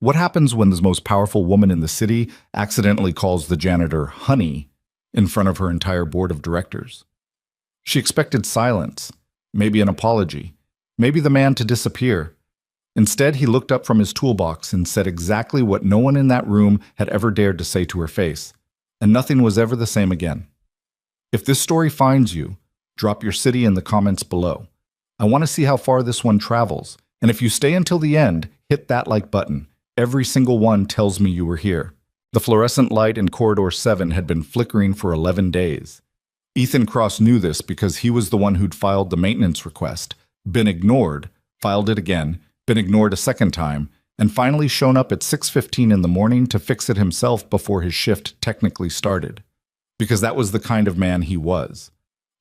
What happens when the most powerful woman in the city accidentally calls the janitor honey in front of her entire board of directors? She expected silence, maybe an apology, maybe the man to disappear. Instead, he looked up from his toolbox and said exactly what no one in that room had ever dared to say to her face, and nothing was ever the same again. If this story finds you, drop your city in the comments below. I want to see how far this one travels, and if you stay until the end, hit that like button. Every single one tells me you were here. The fluorescent light in Corridor 7 had been flickering for 11 days. Ethan Cross knew this because he was the one who'd filed the maintenance request, been ignored, filed it again, been ignored a second time, and finally shown up at 6:15 in the morning to fix it himself before his shift technically started. Because that was the kind of man he was.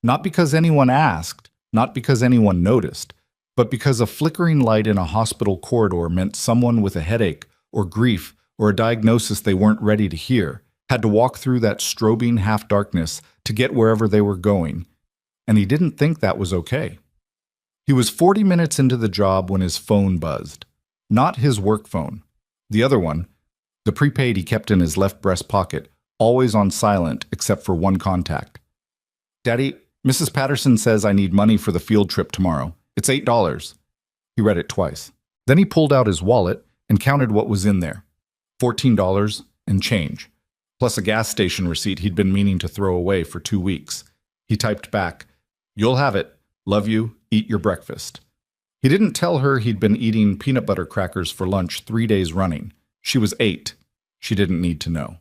Not because anyone asked, not because anyone noticed, but because a flickering light in a hospital corridor meant someone with a headache or grief or a diagnosis they weren't ready to hear had to walk through that strobing half-darkness to get wherever they were going, and he didn't think that was okay. He was 40 minutes into the job when his phone buzzed. Not his work phone. The other one, the prepaid he kept in his left breast pocket, always on silent except for one contact. "Daddy, Mrs. Patterson says I need money for the field trip tomorrow. It's $8. He read it twice. Then he pulled out his wallet and counted what was in there. $14 and change, plus a gas station receipt he'd been meaning to throw away for 2 weeks. He typed back, "You'll have it. Love you. Eat your breakfast." He didn't tell her he'd been eating peanut butter crackers for lunch 3 days running. She was 8. She didn't need to know.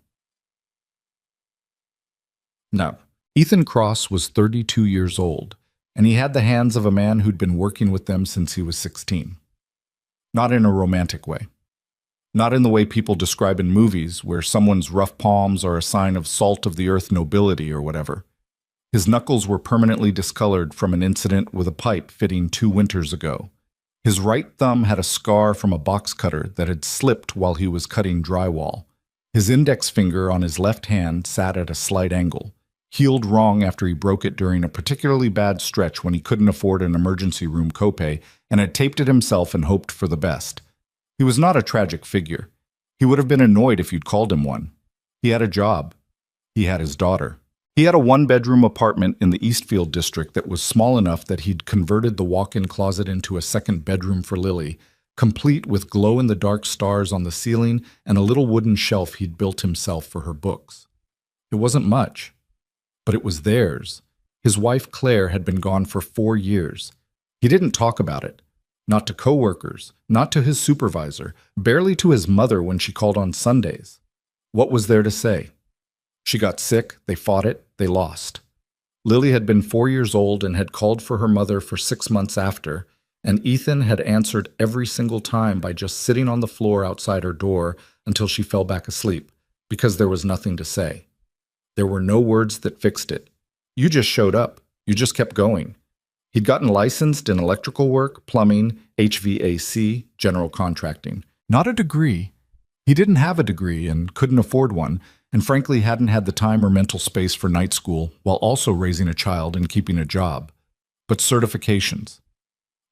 No. Ethan Cross was 32 years old, and he had the hands of a man who'd been working with them since he was 16. Not in a romantic way. Not in the way people describe in movies, where someone's rough palms are a sign of salt of the earth nobility or whatever. His knuckles were permanently discolored from an incident with a pipe fitting 2 winters ago. His right thumb had a scar from a box cutter that had slipped while he was cutting drywall. His index finger on his left hand sat at a slight angle, healed wrong after he broke it during a particularly bad stretch when he couldn't afford an emergency room copay and had taped it himself and hoped for the best. He was not a tragic figure. He would have been annoyed if you'd called him one. He had a job. He had his daughter. He had a 1-bedroom apartment in the Eastfield district that was small enough that he'd converted the walk-in closet into a second bedroom for Lily, complete with glow-in-the-dark stars on the ceiling and a little wooden shelf he'd built himself for her books. It wasn't much, but it was theirs. His wife Claire had been gone for 4 years. He didn't talk about it. Not to coworkers, not to his supervisor, barely to his mother when she called on Sundays. What was there to say? She got sick, they fought it, they lost. Lily had been 4 years old and had called for her mother for 6 months after, and Ethan had answered every single time by just sitting on the floor outside her door until she fell back asleep, because there was nothing to say. There were no words that fixed it. You just showed up. You just kept going. He'd gotten licensed in electrical work, plumbing, HVAC, general contracting. Not a degree. He didn't have a degree and couldn't afford one, and frankly hadn't had the time or mental space for night school while also raising a child and keeping a job. But certifications.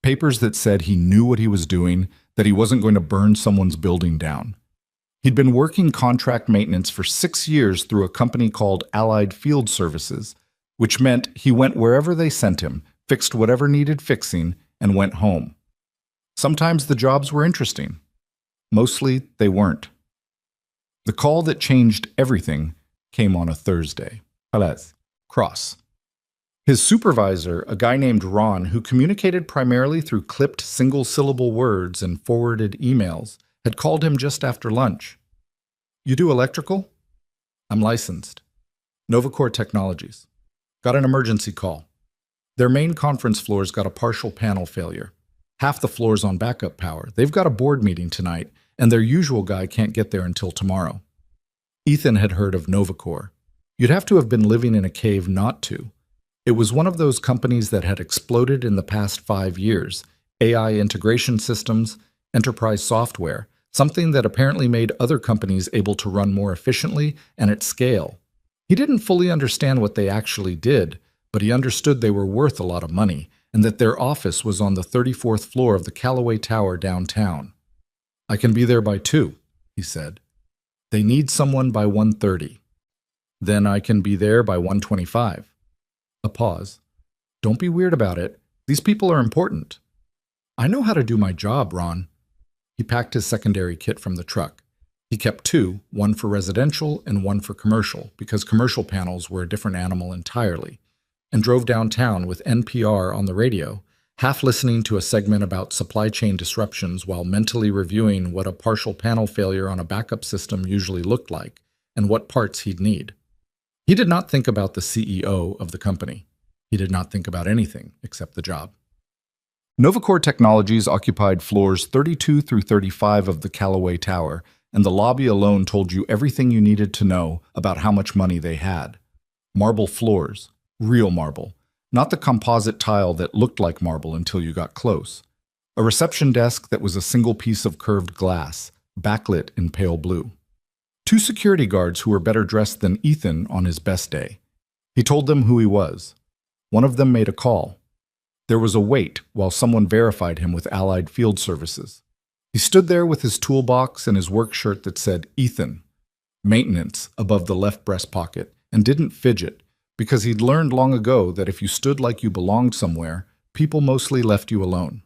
Papers that said he knew what he was doing, that he wasn't going to burn someone's building down. He'd been working contract maintenance for 6 years through a company called Allied Field Services, which meant he went wherever they sent him, fixed whatever needed fixing, and went home. Sometimes the jobs were interesting. Mostly they weren't. The call that changed everything came on a Thursday. Cross. His supervisor, a guy named Ron, who communicated primarily through clipped single-syllable words and forwarded emails, had called him just after lunch. "You do electrical?" "I'm licensed." "Novacore Technologies." "Got an emergency call. Their main conference floor's got a partial panel failure. Half the floor's on backup power. They've got a board meeting tonight, and their usual guy can't get there until tomorrow." Ethan had heard of Novacore. You'd have to have been living in a cave not to. It was one of those companies that had exploded in the past 5 years. AI integration systems, enterprise software, something that apparently made other companies able to run more efficiently and at scale. He didn't fully understand what they actually did, but he understood they were worth a lot of money, and that their office was on the 34th floor of the Callaway Tower downtown. I can be there by 2, he said. They need someone by 1:30. Then I can be there by 1:25. A pause. Don't be weird about it. These people are important. I know how to do my job, Ron. He packed his secondary kit from the truck. He kept 2, one for residential and one for commercial, because commercial panels were a different animal entirely, and drove downtown with NPR on the radio, half listening to a segment about supply chain disruptions while mentally reviewing what a partial panel failure on a backup system usually looked like and what parts he'd need. He did not think about the CEO of the company. He did not think about anything except the job. Novacore Technologies occupied floors 32 through 35 of the Callaway Tower, and the lobby alone told you everything you needed to know about how much money they had. Marble floors, real marble, not the composite tile that looked like marble until you got close. A reception desk that was a single piece of curved glass, backlit in pale blue. 2 security guards who were better dressed than Ethan on his best day. He told them who he was. One of them made a call. There was a wait while someone verified him with Allied Field Services. He stood there with his toolbox and his work shirt that said Ethan, maintenance, above the left breast pocket, and didn't fidget, because he'd learned long ago that if you stood like you belonged somewhere, people mostly left you alone.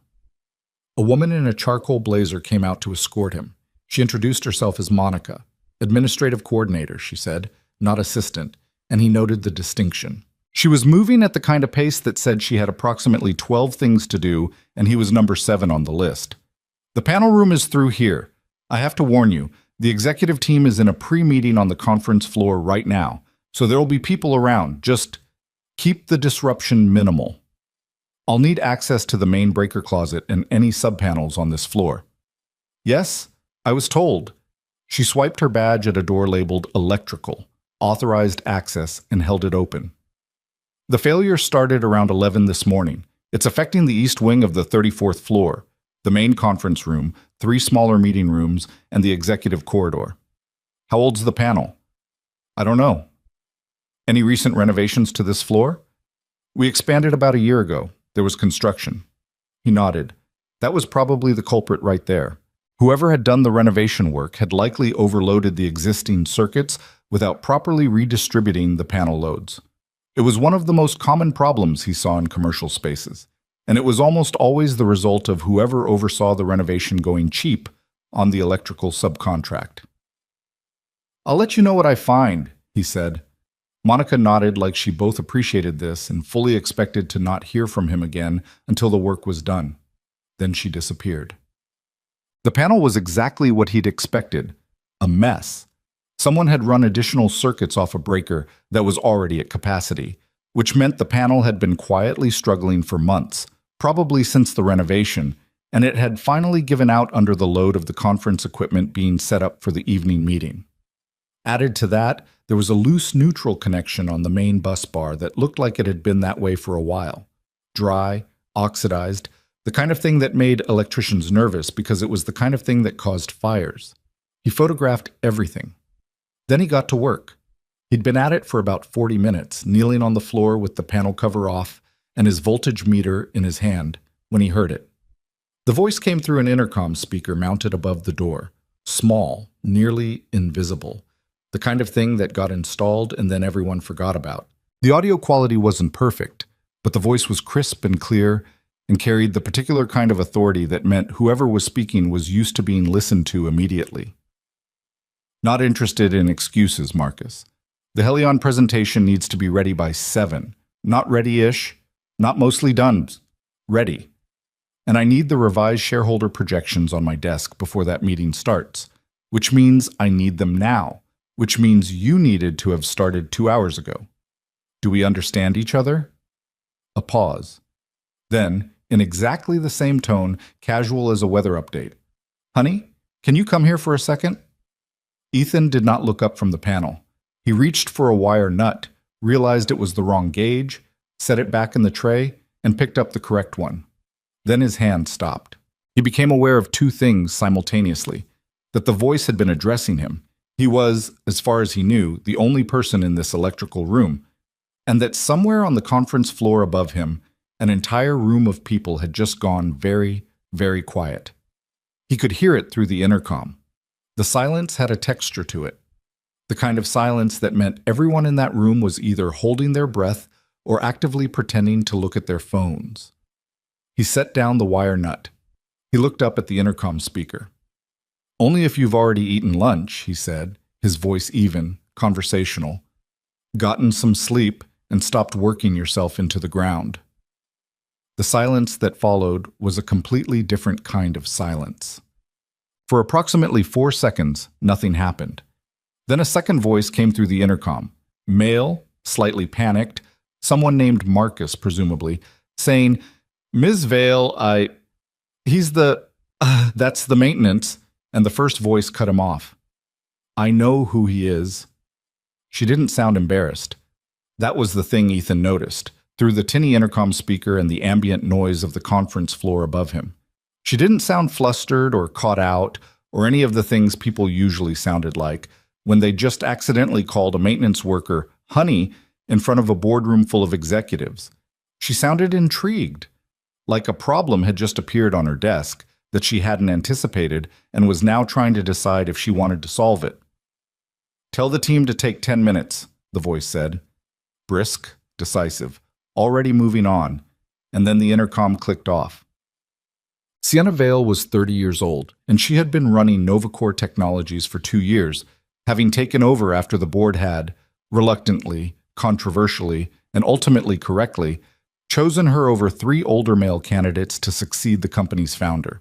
A woman in a charcoal blazer came out to escort him. She introduced herself as Monica, administrative coordinator, she said, not assistant, and he noted the distinction. She was moving at the kind of pace that said she had approximately 12 things to do, and he was number 7 on the list. The panel room is through here. I have to warn you, the executive team is in a pre-meeting on the conference floor right now, so there will be people around. Just keep the disruption minimal. I'll need access to the main breaker closet and any subpanels on this floor. Yes, I was told. She swiped her badge at a door labeled Electrical, Authorized Access, and held it open. The failure started around 11 this morning. It's affecting the east wing of the 34th floor, the main conference room, 3 smaller meeting rooms, and the executive corridor. How old's the panel? I don't know. Any recent renovations to this floor? We expanded about a year ago. There was construction. He nodded. That was probably the culprit right there. Whoever had done the renovation work had likely overloaded the existing circuits without properly redistributing the panel loads. It was one of the most common problems he saw in commercial spaces, and it was almost always the result of whoever oversaw the renovation going cheap on the electrical subcontract. I'll let you know what I find, he said. Monica nodded like she both appreciated this and fully expected to not hear from him again until the work was done. Then she disappeared. The panel was exactly what he'd expected, a mess. Someone had run additional circuits off a breaker that was already at capacity, which meant the panel had been quietly struggling for months, probably since the renovation, and it had finally given out under the load of the conference equipment being set up for the evening meeting. Added to that, there was a loose neutral connection on the main bus bar that looked like it had been that way for a while. Dry, oxidized, the kind of thing that made electricians nervous because it was the kind of thing that caused fires. He photographed everything. Then he got to work. He'd been at it for about 40 minutes, kneeling on the floor with the panel cover off and his voltage meter in his hand, when he heard it. The voice came through an intercom speaker mounted above the door, small, nearly invisible, the kind of thing that got installed and then everyone forgot about. The audio quality wasn't perfect, but the voice was crisp and clear and carried the particular kind of authority that meant whoever was speaking was used to being listened to immediately. Not interested in excuses, Marcus. The Helion presentation needs to be ready by 7. Not ready-ish, not mostly done. Ready. And I need the revised shareholder projections on my desk before that meeting starts, which means I need them now, which means you needed to have started 2 hours ago. Do we understand each other? A pause. Then, in exactly the same tone, casual as a weather update. Honey, can you come here for a second? Ethan did not look up from the panel. He reached for a wire nut, realized it was the wrong gauge, set it back in the tray, and picked up the correct one. Then his hand stopped. He became aware of 2 things simultaneously: that the voice had been addressing him. He was, as far as he knew, the only person in this electrical room, and that somewhere on the conference floor above him, an entire room of people had just gone very, very quiet. He could hear it through the intercom. The silence had a texture to it, the kind of silence that meant everyone in that room was either holding their breath or actively pretending to look at their phones. He set down the wire nut. He looked up at the intercom speaker. "Only if you've already eaten lunch," he said, his voice even, conversational. "Gotten some sleep and stopped working yourself into the ground." The silence that followed was a completely different kind of silence. For approximately 4 seconds, nothing happened. Then a second voice came through the intercom. Male, slightly panicked, someone named Marcus, presumably, saying, "Ms. Vale, he's that's the maintenance," and the first voice cut him off. "I know who he is." She didn't sound embarrassed. That was the thing Ethan noticed, through the tinny intercom speaker and the ambient noise of the conference floor above him. She didn't sound flustered or caught out, or any of the things people usually sounded like when they just accidentally called a maintenance worker honey in front of a boardroom full of executives. She sounded intrigued, like a problem had just appeared on her desk that she hadn't anticipated and was now trying to decide if she wanted to solve it. "Tell the team to take 10 minutes, the voice said. Brisk, decisive, already moving on, and then the intercom clicked off. Sienna Vale was 30 years old, and she had been running Novacore Technologies for 2 years, having taken over after the board had, reluctantly, controversially, and ultimately correctly, chosen her over 3 older male candidates to succeed the company's founder.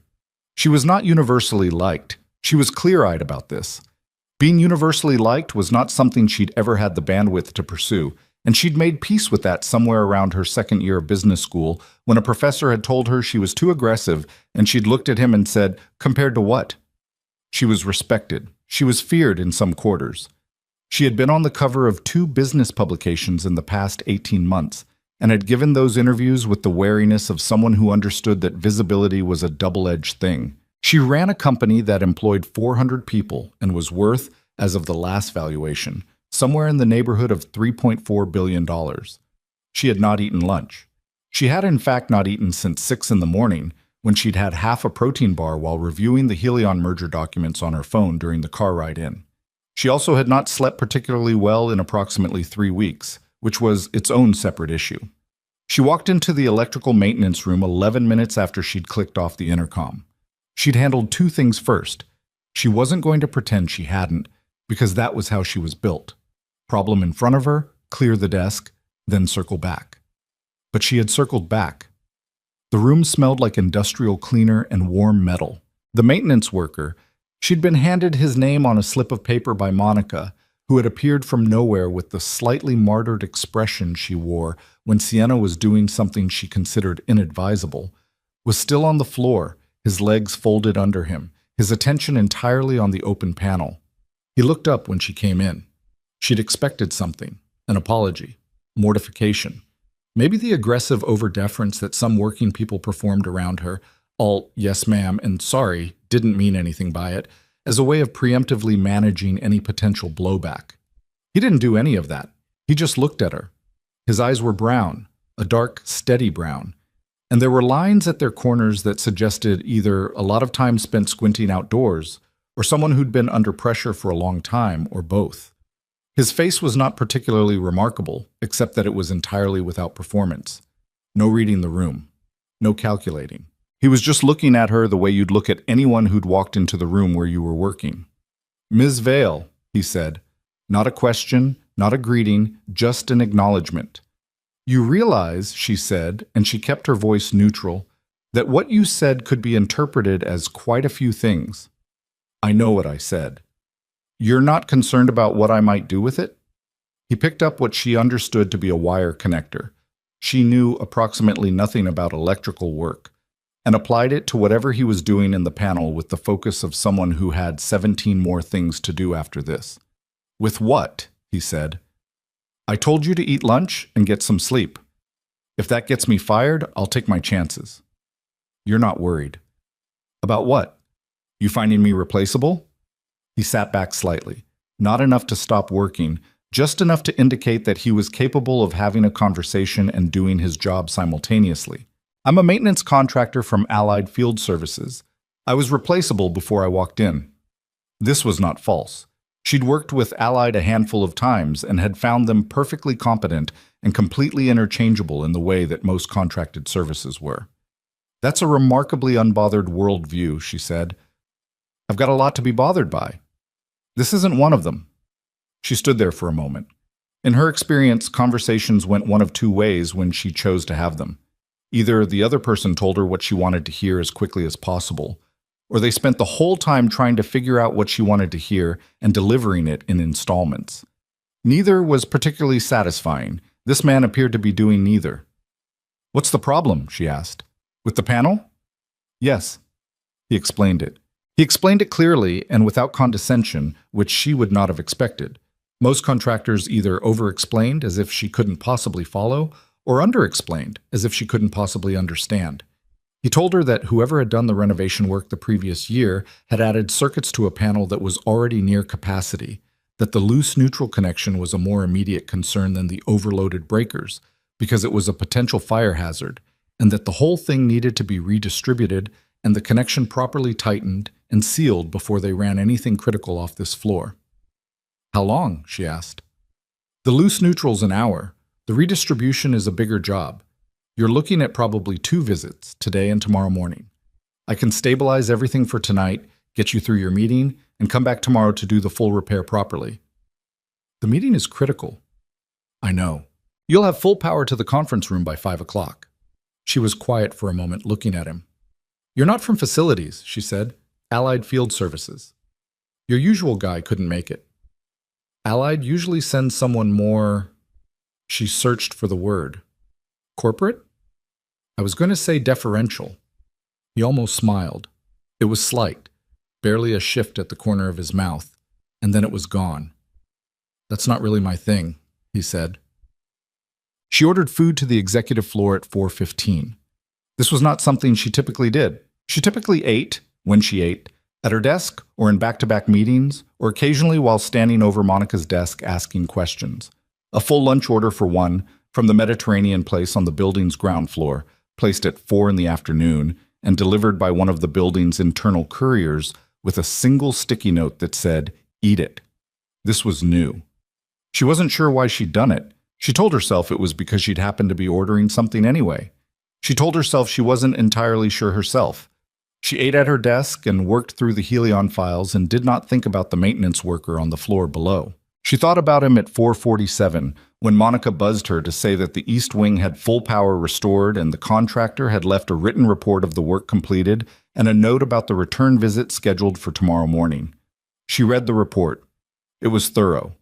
She was not universally liked. She was clear-eyed about this. Being universally liked was not something she'd ever had the bandwidth to pursue, and she'd made peace with that somewhere around her second year of business school when a professor had told her she was too aggressive and she'd looked at him and said, "Compared to what?" She was respected. She was feared in some quarters. She had been on the cover of 2 business publications in the past 18 months and had given those interviews with the wariness of someone who understood that visibility was a double-edged thing. She ran a company that employed 400 people and was worth, as of the last valuation, somewhere in the neighborhood of $3.4 billion. She had not eaten lunch. She had in fact not eaten since 6 in the morning, when she'd had half a protein bar while reviewing the Helion merger documents on her phone during the car ride in. She also had not slept particularly well in approximately 3 weeks, which was its own separate issue. She walked into the electrical maintenance room 11 minutes after she'd clicked off the intercom. She'd handled 2 things first. She wasn't going to pretend she hadn't, because that was how she was built. Problem in front of her, clear the desk, then circle back. But she had circled back. The room smelled like industrial cleaner and warm metal. The maintenance worker, she'd been handed his name on a slip of paper by Monica, who had appeared from nowhere with the slightly martyred expression she wore when Sienna was doing something she considered inadvisable, was still on the floor, his legs folded under him, his attention entirely on the open panel. He looked up when she came in. She'd expected something, an apology, mortification, maybe the aggressive over-deference that some working people performed around her, all "yes ma'am" and "sorry" didn't mean anything by it, as a way of preemptively managing any potential blowback. He didn't do any of that. He just looked at her. His eyes were brown, a dark, steady brown, and there were lines at their corners that suggested either a lot of time spent squinting outdoors, or someone who'd been under pressure for a long time, or both. His face was not particularly remarkable, except that it was entirely without performance. No reading the room. No calculating. He was just looking at her the way you'd look at anyone who'd walked into the room where you were working. "Ms. Vale," he said. Not a question, not a greeting, just an acknowledgement. "You realize," she said, and she kept her voice neutral, "that what you said could be interpreted as quite a few things." "I know what I said." "You're not concerned about what I might do with it?" He picked up what she understood to be a wire connector. She knew approximately nothing about electrical work, and applied it to whatever he was doing in the panel with the focus of someone who had 17 more things to do after this. "With what?" he said. "I told you to eat lunch and get some sleep. If that gets me fired, I'll take my chances." "You're not worried." "About what? You finding me replaceable?" He sat back slightly, not enough to stop working, just enough to indicate that he was capable of having a conversation and doing his job simultaneously. "I'm a maintenance contractor from Allied Field Services. I was replaceable before I walked in. This was not false. She'd worked with Allied a handful of times and had found them perfectly competent and completely interchangeable in the way that most contracted services were. That's a remarkably unbothered worldview, she said. I've got a lot to be bothered by. This isn't one of them. She stood there for a moment. In her experience, conversations went one of two ways when she chose to have them. Either the other person told her what she wanted to hear as quickly as possible, or they spent the whole time trying to figure out what she wanted to hear and delivering it in installments. Neither was particularly satisfying. This man appeared to be doing neither. What's the problem? She asked. With the panel? Yes. He explained it. He explained it clearly and without condescension, which she would not have expected. Most contractors either over-explained as if she couldn't possibly follow, or under-explained as if she couldn't possibly understand. He told her that whoever had done the renovation work the previous year had added circuits to a panel that was already near capacity, that the loose neutral connection was a more immediate concern than the overloaded breakers, because it was a potential fire hazard, and that the whole thing needed to be redistributed and the connection properly tightened and sealed before they ran anything critical off this floor. How long? She asked. The loose neutral's an hour. The redistribution is a bigger job. You're looking at probably 2 visits, today and tomorrow morning. I can stabilize everything for tonight, get you through your meeting, and come back tomorrow to do the full repair properly. The meeting is critical. I know. You'll have full power to the conference room by 5 o'clock. She was quiet for a moment, looking at him. You're not from facilities, she said. Allied Field Services. Your usual guy couldn't make it. Allied usually sends someone more... She searched for the word. Corporate? I was going to say deferential. He almost smiled. It was slight, barely a shift at the corner of his mouth, and then it was gone. That's not really my thing, he said. She ordered food to the executive floor at 4:15. This was not something she typically did. She typically ate, when she ate, at her desk or in back-to-back meetings, or occasionally while standing over Monica's desk asking questions. A full lunch order for one, from the Mediterranean place on the building's ground floor, placed at 4 in the afternoon, and delivered by one of the building's internal couriers with a single sticky note that said, "Eat it." This was new. She wasn't sure why she'd done it. She told herself it was because she'd happened to be ordering something anyway. She told herself she wasn't entirely sure herself. She ate at her desk and worked through the Helion files and did not think about the maintenance worker on the floor below. She thought about him at 4:47 when Monica buzzed her to say that the East Wing had full power restored and the contractor had left a written report of the work completed and a note about the return visit scheduled for tomorrow morning. She read the report. It was thorough.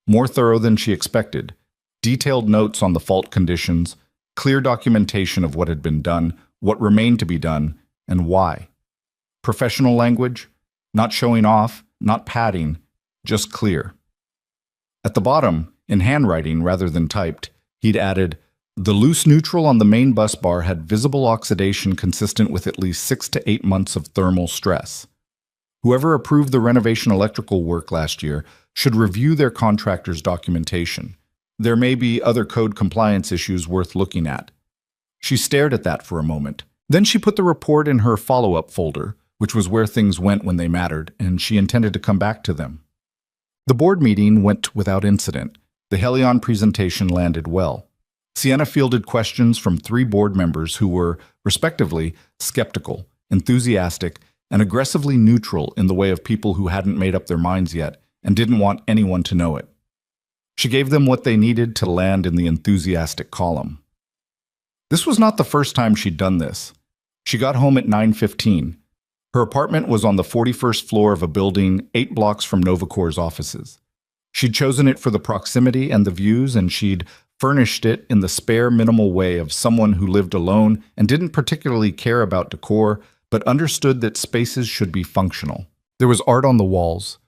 More thorough than she expected. Detailed notes on the fault conditions, clear documentation of what had been done, what remained to be done, and why. Professional language, not showing off, not padding, just clear. At the bottom, in handwriting rather than typed, he'd added, the loose neutral on the main bus bar had visible oxidation consistent with at least 6 to 8 months of thermal stress. Whoever approved the renovation electrical work last year should review their contractor's documentation. There may be other code compliance issues worth looking at. She stared at that for a moment. Then she put the report in her follow-up folder, which was where things went when they mattered, and she intended to come back to them. The board meeting went without incident. The Helion presentation landed well. Sienna fielded questions from 3 board members who were, respectively, skeptical, enthusiastic, and aggressively neutral in the way of people who hadn't made up their minds yet and didn't want anyone to know it. She gave them what they needed to land in the enthusiastic column. This was not the first time she'd done this. She got home at 9:15. Her apartment was on the 41st floor of a building 8 blocks from Novacor's offices. She'd chosen it for the proximity and the views, and she'd furnished it in the spare, minimal way of someone who lived alone and didn't particularly care about decor, but understood that spaces should be functional. There was art on the walls.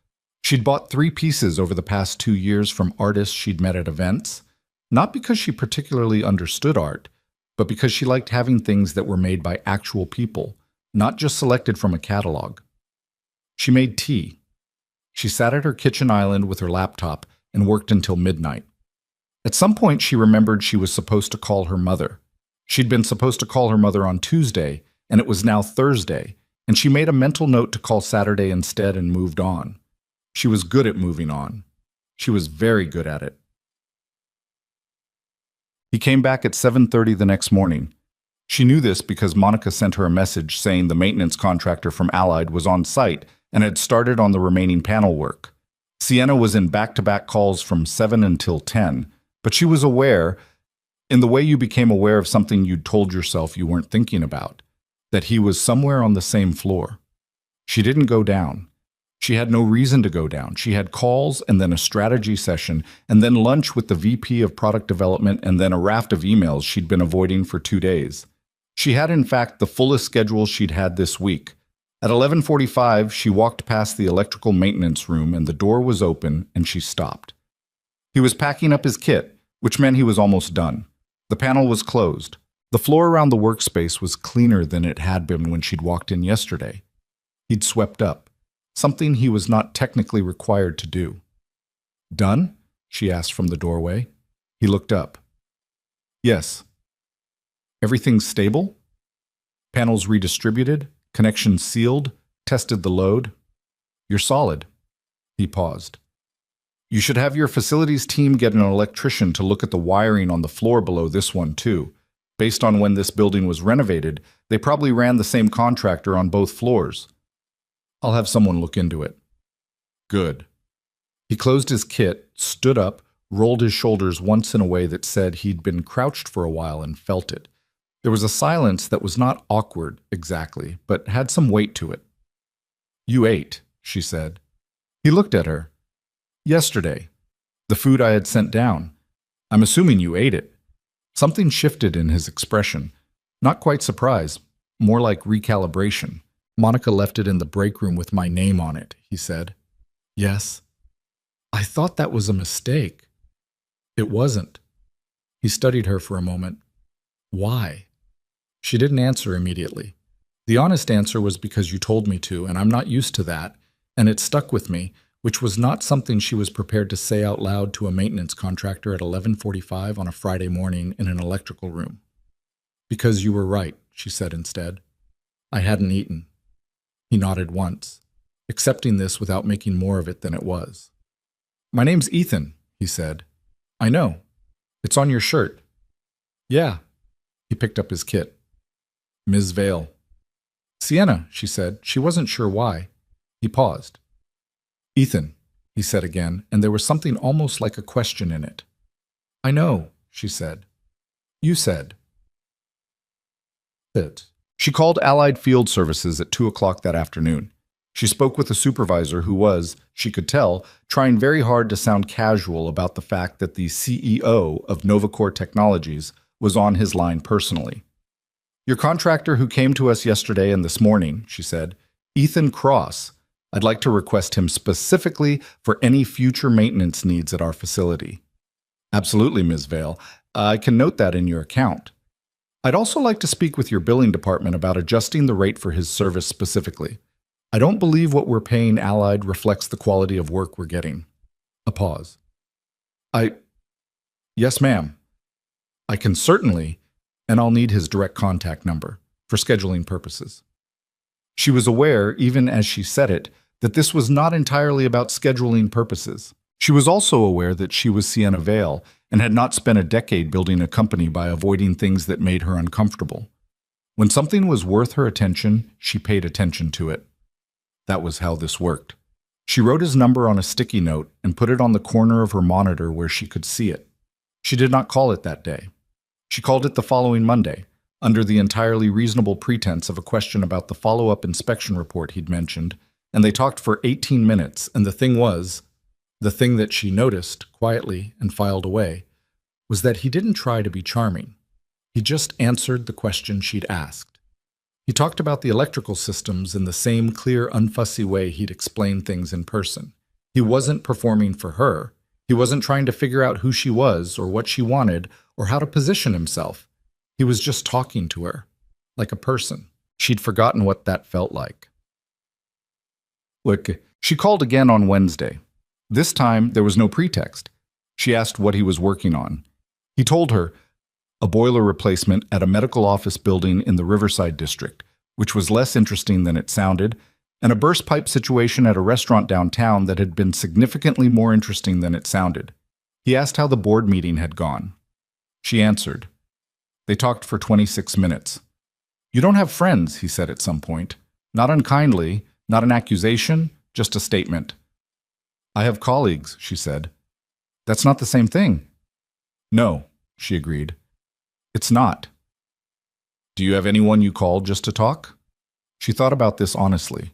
She'd bought 3 pieces over the past 2 years from artists she'd met at events, not because she particularly understood art, but because she liked having things that were made by actual people, not just selected from a catalog. She made tea. She sat at her kitchen island with her laptop and worked until midnight. At some point, she remembered she was supposed to call her mother. She'd been supposed to call her mother on Tuesday, and it was now Thursday, and she made a mental note to call Saturday instead and moved on. She was good at moving on. She was very good at it. He came back at 7:30 the next morning. She knew this because Monica sent her a message saying the maintenance contractor from Allied was on site and had started on the remaining panel work. Sienna was in back-to-back calls from 7 until 10, but she was aware, in the way you became aware of something you'd told yourself you weren't thinking about, that he was somewhere on the same floor. She didn't go down. She had no reason to go down. She had calls and then a strategy session and then lunch with the VP of product development and then a raft of emails she'd been avoiding for 2 days. She had, in fact, the fullest schedule she'd had this week. At 11:45, she walked past the electrical maintenance room and the door was open and she stopped. He was packing up his kit, which meant he was almost done. The panel was closed. The floor around the workspace was cleaner than it had been when she'd walked in yesterday. He'd swept up, something he was not technically required to do. "Done?" she asked from the doorway. He looked up. "Yes." "Everything's stable? Panels redistributed? Connections sealed? Tested the load?" "You're solid." He paused. "You should have your facilities team get an electrician to look at the wiring on the floor below this one, too. Based on when this building was renovated, they probably ran the same contractor on both floors." "I'll have someone look into it." "Good." He closed his kit, stood up, rolled his shoulders once in a way that said he'd been crouched for a while and felt it. There was a silence that was not awkward exactly, but had some weight to it. "You ate," she said. He looked at her. "Yesterday. The food I had sent down. I'm assuming you ate it." Something shifted in his expression. Not quite surprise, more like recalibration. "Monica left it in the break room with my name on it," he said. "Yes." "I thought that was a mistake." "It wasn't." He studied her for a moment. "Why?" She didn't answer immediately. "The honest answer was because you told me to, and I'm not used to that, and it stuck with me," which was not something she was prepared to say out loud to a maintenance contractor at 11:45 on a Friday morning in an electrical room. "Because you were right," she said instead. "I hadn't eaten." He nodded once, accepting this without making more of it than it was. "My name's Ethan," he said. "I know. It's on your shirt." "Yeah." He picked up his kit. "Ms. Vale." "Sienna," she said. She wasn't sure why. He paused. "Ethan," he said again, and there was something almost like a question in it. "I know," she said. "You said." It. She called Allied Field Services at 2 o'clock that afternoon. She spoke with a supervisor who was, she could tell, trying very hard to sound casual about the fact that the CEO of NovaCore Technologies was on his line personally. "Your contractor who came to us yesterday and this morning," she said, "Ethan Cross. I'd like to request him specifically for any future maintenance needs at our facility." "Absolutely, Ms. Vale. I can note that in your account. I'd also like to speak with your billing department about adjusting the rate for his service specifically. I don't believe what we're paying Allied reflects the quality of work we're getting." A pause. Yes, ma'am. "I can certainly, and I'll need his direct contact number for scheduling purposes." She was aware, even as she said it, that this was not entirely about scheduling purposes. She was also aware that she was Sienna Vale and had not spent a decade building a company by avoiding things that made her uncomfortable. When something was worth her attention, she paid attention to it. That was how this worked. She wrote his number on a sticky note and put it on the corner of her monitor where she could see it. She did not call it that day. She called it the following Monday, under the entirely reasonable pretense of a question about the follow-up inspection report he'd mentioned, and they talked for 18 minutes, and the thing that she noticed, quietly and filed away, was that he didn't try to be charming. He just answered the question she'd asked. He talked about the electrical systems in the same clear, unfussy way he'd explain things in person. He wasn't performing for her. He wasn't trying to figure out who she was or what she wanted or how to position himself. He was just talking to her, like a person. She'd forgotten what that felt like. Look, she called again on Wednesday. This time, there was no pretext. She asked what he was working on. He told her, a boiler replacement at a medical office building in the Riverside district, which was less interesting than it sounded, and a burst pipe situation at a restaurant downtown that had been significantly more interesting than it sounded. He asked how the board meeting had gone. She answered. They talked for 26 minutes. You don't have friends, he said at some point. Not unkindly, not an accusation, just a statement. I have colleagues, she said. That's not the same thing. No, she agreed. It's not. Do you have anyone you call just to talk? She thought about this honestly.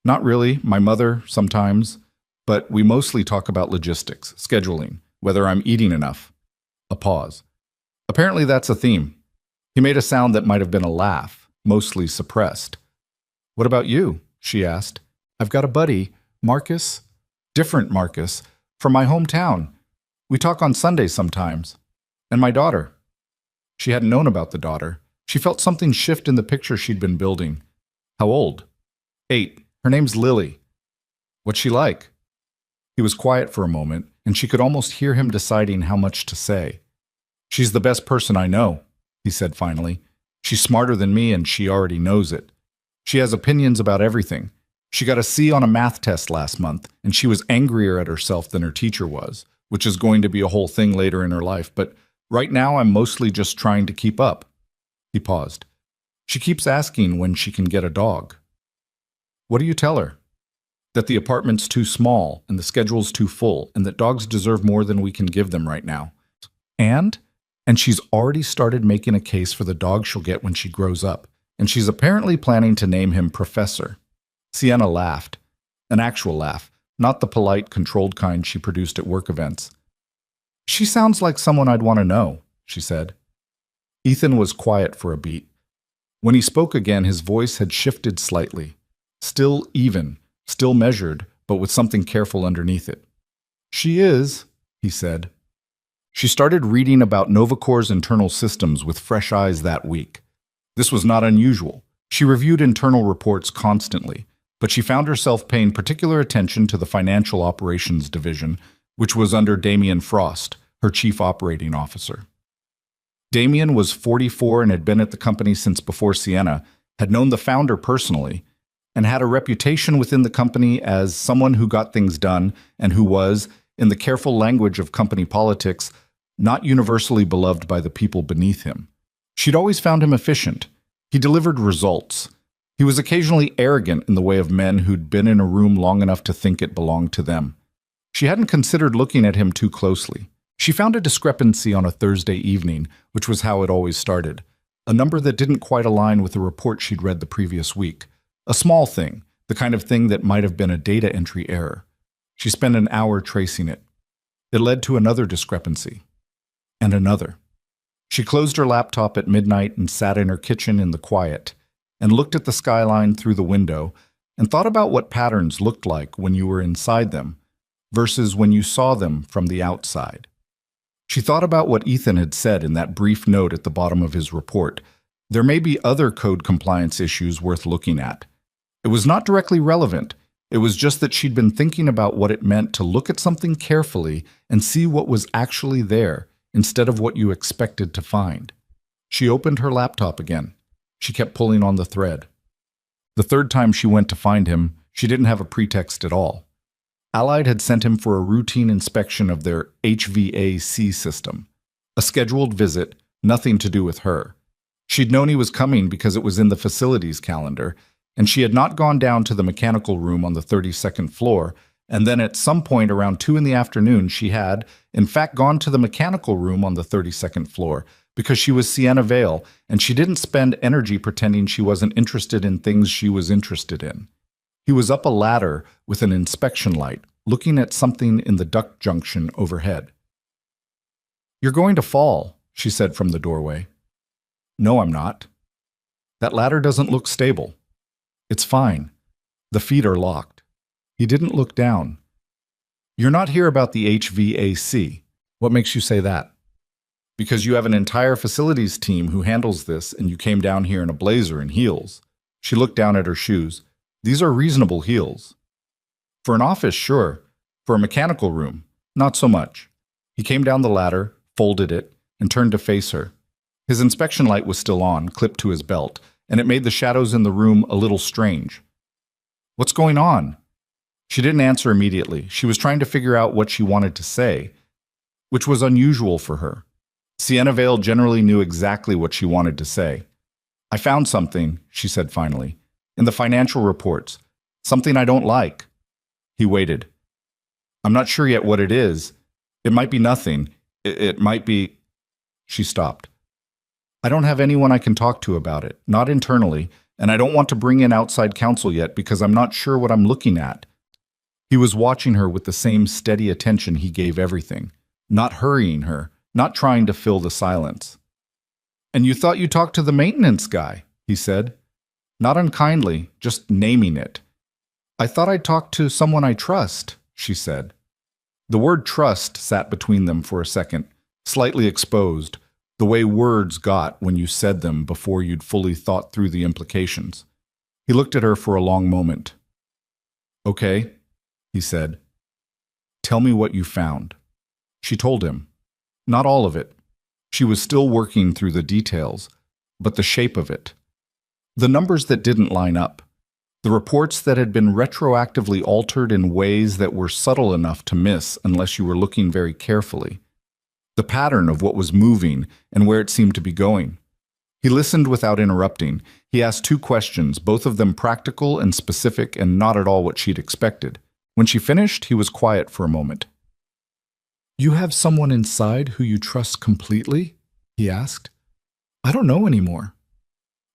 Not really, my mother, sometimes, but we mostly talk about logistics, scheduling, whether I'm eating enough. A pause. Apparently that's a theme. He made a sound that might have been a laugh, mostly suppressed. What about you? She asked. I've got a buddy, Marcus, different Marcus, from my hometown. We talk on Sundays sometimes. And my daughter. She hadn't known about the daughter. She felt something shift in the picture she'd been building. How old? 8. Her name's Lily. What's she like? He was quiet for a moment, and she could almost hear him deciding how much to say. She's the best person I know, he said finally. She's smarter than me, and she already knows it. She has opinions about everything. She got a C on a math test last month, and she was angrier at herself than her teacher was, which is going to be a whole thing later in her life, but right now I'm mostly just trying to keep up. He paused. She keeps asking when she can get a dog. What do you tell her? That the apartment's too small, and the schedule's too full, and that dogs deserve more than we can give them right now. And she's already started making a case for the dog she'll get when she grows up, and she's apparently planning to name him Professor. Sienna laughed. An actual laugh, not the polite, controlled kind she produced at work events. She sounds like someone I'd want to know, she said. Ethan was quiet for a beat. When he spoke again, his voice had shifted slightly. Still even, still measured, but with something careful underneath it. She is, he said. She started reading about Novacore's internal systems with fresh eyes that week. This was not unusual. She reviewed internal reports constantly, but she found herself paying particular attention to the Financial Operations Division, which was under Damien Frost, her chief operating officer. Damien was 44 and had been at the company since before Sienna, had known the founder personally, and had a reputation within the company as someone who got things done and who was, in the careful language of company politics, not universally beloved by the people beneath him. She'd always found him efficient. He delivered results. He was occasionally arrogant in the way of men who'd been in a room long enough to think it belonged to them. She hadn't considered looking at him too closely. She found a discrepancy on a Thursday evening, which was how it always started, a number that didn't quite align with the report she'd read the previous week. A small thing, the kind of thing that might have been a data entry error. She spent an hour tracing it. It led to another discrepancy. And another. She closed her laptop at midnight and sat in her kitchen in the quiet, and looked at the skyline through the window, and thought about what patterns looked like when you were inside them, versus when you saw them from the outside. She thought about what Ethan had said in that brief note at the bottom of his report. There may be other code compliance issues worth looking at. It was not directly relevant. It was just that she'd been thinking about what it meant to look at something carefully and see what was actually there, instead of what you expected to find. She opened her laptop again. She kept pulling on the thread. The third time she went to find him, she didn't have a pretext at all. Allied had sent him for a routine inspection of their HVAC system. A scheduled visit, nothing to do with her. She'd known he was coming because it was in the facilities calendar, and she had not gone down to the mechanical room on the 32nd floor, and then at some point around 2 in the afternoon she had, in fact, gone to the mechanical room on the 32nd floor because she was Sienna Vale, and she didn't spend energy pretending she wasn't interested in things she was interested in. He was up a ladder with an inspection light, looking at something in the duct junction overhead. "You're going to fall," she said from the doorway. "No, I'm not. That ladder doesn't look stable. It's fine. The feet are locked." He didn't look down. "You're not here about the HVAC. What makes you say that?" "Because you have an entire facilities team who handles this, and you came down here in a blazer and heels." She looked down at her shoes. "These are reasonable heels." "For an office, sure. For a mechanical room, not so much." He came down the ladder, folded it, and turned to face her. His inspection light was still on, clipped to his belt, and it made the shadows in the room a little strange. "What's going on?" She didn't answer immediately. She was trying to figure out what she wanted to say, which was unusual for her. Sienna Vale generally knew exactly what she wanted to say. "I found something," she said finally, "in the financial reports. Something I don't like." He waited. "I'm not sure yet what it is. It might be nothing. It might be—" She stopped. "I don't have anyone I can talk to about it, not internally, and I don't want to bring in outside counsel yet because I'm not sure what I'm looking at." He was watching her with the same steady attention he gave everything, not hurrying her, not trying to fill the silence. "And you thought you talked to the maintenance guy," he said. Not unkindly, just naming it. "I thought I'd talk to someone I trust," she said. The word trust sat between them for a second, slightly exposed, the way words got when you said them before you'd fully thought through the implications. He looked at her for a long moment. "Okay," he said. "Tell me what you found." She told him. Not all of it. She was still working through the details, but the shape of it. The numbers that didn't line up. The reports that had been retroactively altered in ways that were subtle enough to miss unless you were looking very carefully. The pattern of what was moving and where it seemed to be going. He listened without interrupting. He asked 2 questions, both of them practical and specific and not at all what she'd expected. When she finished, he was quiet for a moment. "You have someone inside who you trust completely?" he asked. "I don't know anymore."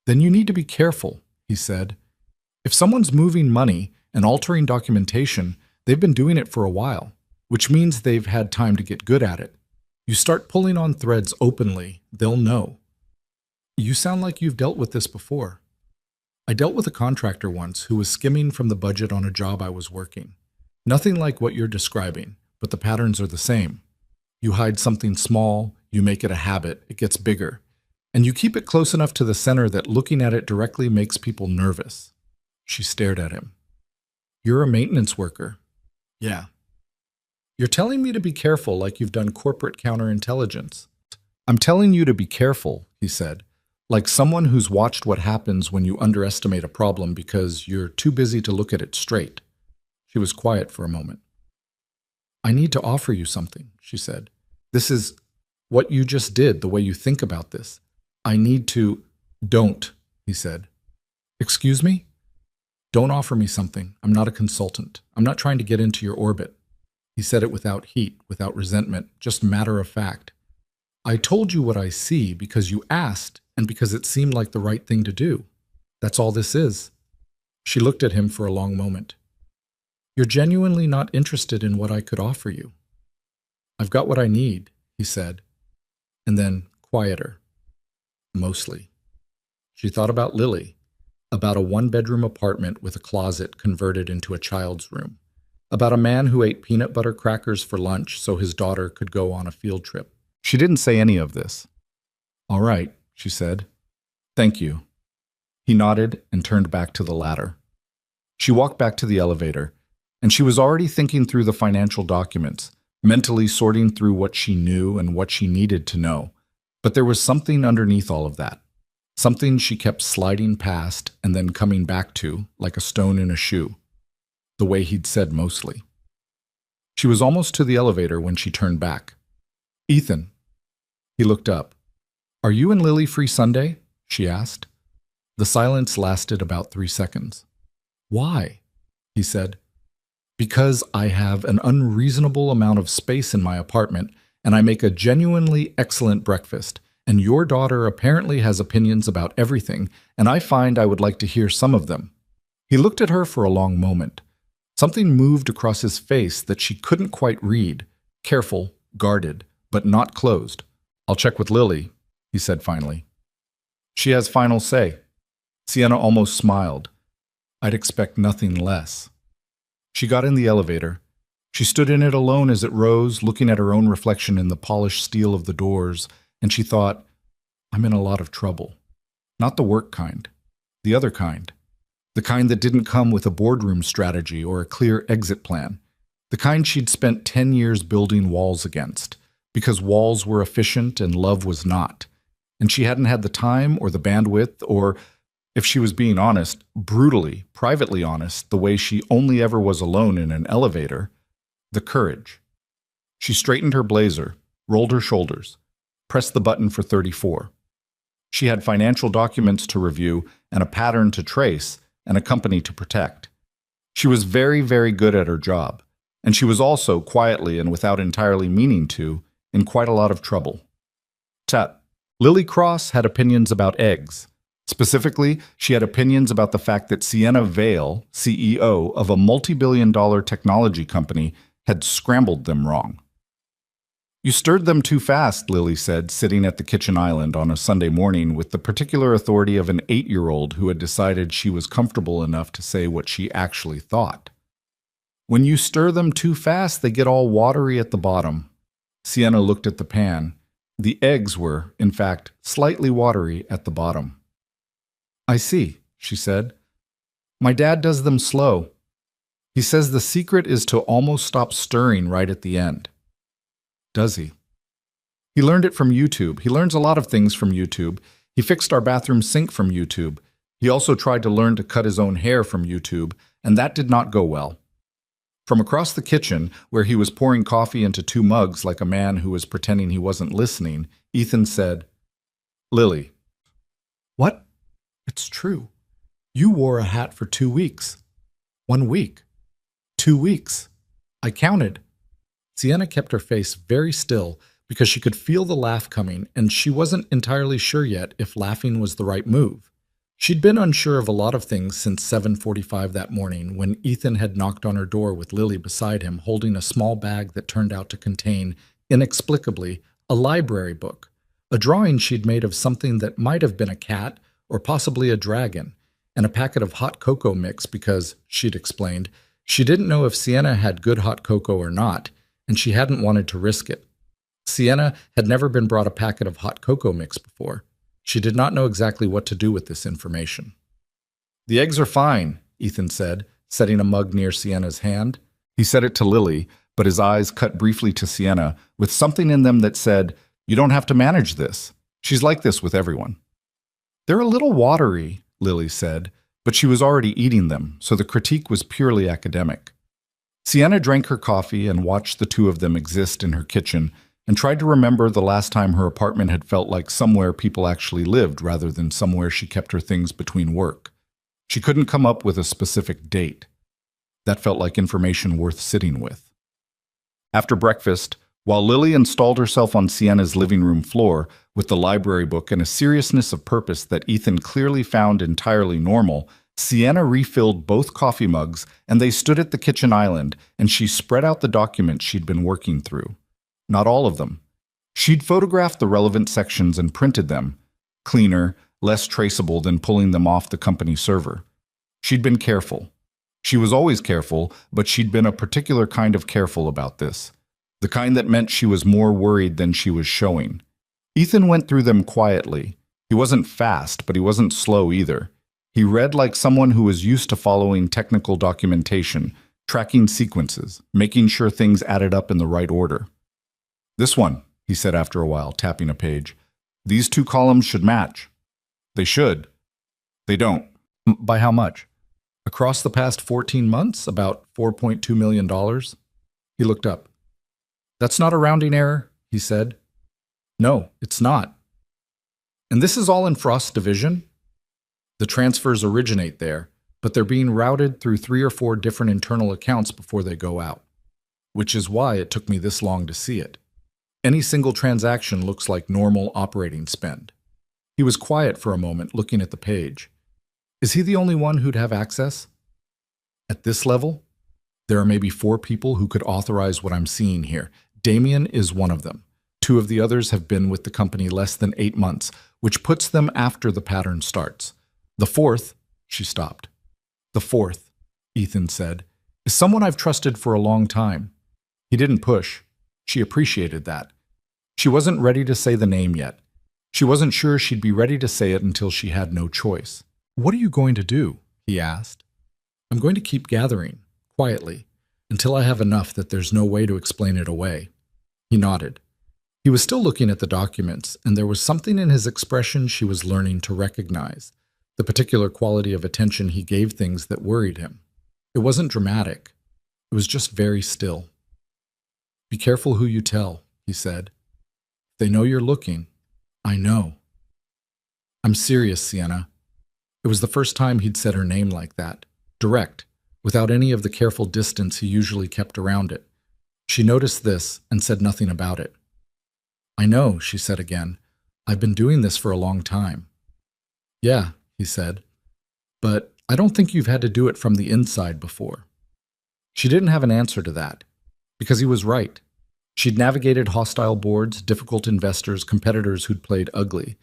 "Then you need to be careful," he said. "If someone's moving money and altering documentation, they've been doing it for a while, which means they've had time to get good at it. You start pulling on threads openly, they'll know." "You sound like you've dealt with this before." "I dealt with a contractor once who was skimming from the budget on a job I was working. Nothing like what you're describing, but the patterns are the same. You hide something small, you make it a habit, it gets bigger, and you keep it close enough to the center that looking at it directly makes people nervous." She stared at him. "You're a maintenance worker." "Yeah." "You're telling me to be careful like you've done corporate counterintelligence." "I'm telling you to be careful," he said, like someone who's watched what happens when you underestimate a problem because you're too busy to look at it straight. She was quiet for a moment. "I need to offer you something," she said. "This is what you just did, the way you think about this. I need to—" "Don't," he said. "Excuse me?" "Don't offer me something. I'm not a consultant. I'm not trying to get into your orbit." He said it without heat, without resentment, just matter of fact. "I told you what I see because you asked and because it seemed like the right thing to do. That's all this is." She looked at him for a long moment. "You're genuinely not interested in what I could offer you." "I've got what I need," he said, and then quieter. "Mostly." She thought about Lily, about a 1-bedroom apartment with a closet converted into a child's room, about a man who ate peanut butter crackers for lunch so his daughter could go on a field trip. She didn't say any of this. "All right," she said. "Thank you." He nodded and turned back to the ladder. She walked back to the elevator, and she was already thinking through the financial documents, mentally sorting through what she knew and what she needed to know. But there was something underneath all of that, something she kept sliding past and then coming back to, like a stone in a shoe, the way he'd said mostly. She was almost to the elevator when she turned back. "Ethan." He looked up. "Are you and Lily free Sunday?" she asked. The silence lasted about 3 seconds. "Why?" he said. "Because I have an unreasonable amount of space in my apartment, and I make a genuinely excellent breakfast, and your daughter apparently has opinions about everything, and I find I would like to hear some of them." He looked at her for a long moment. Something moved across his face that she couldn't quite read, careful, guarded, but not closed. "I'll check with Lily," he said finally. "She has final say." Sienna almost smiled. "I'd expect nothing less." She got in the elevator. She stood in it alone as it rose, looking at her own reflection in the polished steel of the doors, and she thought, "I'm in a lot of trouble. Not the work kind. The other kind. The kind that didn't come with a boardroom strategy or a clear exit plan. The kind she'd spent 10 years building walls against, because walls were efficient and love was not. And she hadn't had the time or the bandwidth or If she was being honest, brutally, privately honest, the way she only ever was alone in an elevator, the courage. She straightened her blazer, rolled her shoulders, pressed the button for 34. She had financial documents to review and a pattern to trace and a company to protect. She was very, very good at her job, and she was also, quietly and without entirely meaning to, in quite a lot of trouble. Lily Cross had opinions about eggs. Specifically, she had opinions about the fact that Sienna Vale, CEO of a multi-billion-dollar technology company, had scrambled them wrong. You stirred them too fast, Lily said, sitting at the kitchen island on a Sunday morning with the particular authority of an 8-year-old who had decided she was comfortable enough to say what she actually thought. When you stir them too fast, they get all watery at the bottom. Sienna looked at the pan. The eggs were, in fact, slightly watery at the bottom. I see, she said. My dad does them slow. He says the secret is to almost stop stirring right at the end. Does he? He learned it from YouTube. He learns a lot of things from YouTube. He fixed our bathroom sink from YouTube. He also tried to learn to cut his own hair from YouTube, and that did not go well. From across the kitchen, where he was pouring coffee into 2 mugs like a man who was pretending he wasn't listening, Ethan said, Lily. What? It's true. You wore a hat for 2 weeks. 1 week. 2 weeks. I counted. Sienna kept her face very still because she could feel the laugh coming, and she wasn't entirely sure yet if laughing was the right move. She'd been unsure of a lot of things since 7:45 that morning when Ethan had knocked on her door with Lily beside him holding a small bag that turned out to contain, inexplicably, a library book, a drawing she'd made of something that might have been a cat or possibly a dragon, and a packet of hot cocoa mix because, she'd explained, she didn't know if Sienna had good hot cocoa or not, and she hadn't wanted to risk it. Sienna had never been brought a packet of hot cocoa mix before. She did not know exactly what to do with this information. The eggs are fine, Ethan said, setting a mug near Sienna's hand. He said it to Lily, but his eyes cut briefly to Sienna, with something in them that said, You don't have to manage this. She's like this with everyone. They're a little watery, Lily said, but she was already eating them, so the critique was purely academic. Sienna drank her coffee and watched the two of them exist in her kitchen and tried to remember the last time her apartment had felt like somewhere people actually lived rather than somewhere she kept her things between work. She couldn't come up with a specific date. That felt like information worth sitting with. After breakfast, while Lily installed herself on Sienna's living room floor with the library book and a seriousness of purpose that Ethan clearly found entirely normal, Sienna refilled both coffee mugs and they stood at the kitchen island and she spread out the documents she'd been working through. Not all of them. She'd photographed the relevant sections and printed them, cleaner, less traceable than pulling them off the company server. She'd been careful. She was always careful, but she'd been a particular kind of careful about this. The kind that meant she was more worried than she was showing. Ethan went through them quietly. He wasn't fast, but he wasn't slow either. He read like someone who was used to following technical documentation, tracking sequences, making sure things added up in the right order. This one, he said after a while, tapping a page. These 2 columns should match. They should. They don't. By how much? Across the past 14 months, about $4.2 million. He looked up. That's not a rounding error, he said. No, it's not. And this is all in Frost's division? The transfers originate there, but they're being routed through 3 or 4 different internal accounts before they go out, which is why it took me this long to see it. Any single transaction looks like normal operating spend. He was quiet for a moment, looking at the page. Is he the only one who'd have access? At this level, there are maybe 4 people who could authorize what I'm seeing here. Damien is one of them. 2 of the others have been with the company less than 8 months, which puts them after the pattern starts. The 4th, she stopped. The 4th, Ethan said, is someone I've trusted for a long time. He didn't push. She appreciated that. She wasn't ready to say the name yet. She wasn't sure she'd be ready to say it until she had no choice. What are you going to do? He asked. I'm going to keep gathering, quietly, until I have enough that there's no way to explain it away. He nodded. He was still looking at the documents, and there was something in his expression she was learning to recognize. the particular quality of attention he gave things that worried him. It wasn't dramatic. It was just very still. "Be careful who you tell," he said. "They know you're looking. I know." "I'm serious, Sienna." It was the first time he'd said her name like that, direct, without any of the careful distance he usually kept around it. She noticed this and said nothing about it. "I know," she said again. "I've been doing this for a long time." "Yeah," he said, "but I don't think you've had to do it from the inside before." She didn't have an answer to that, because he was right. She'd navigated hostile boards, difficult investors, competitors who'd played ugly,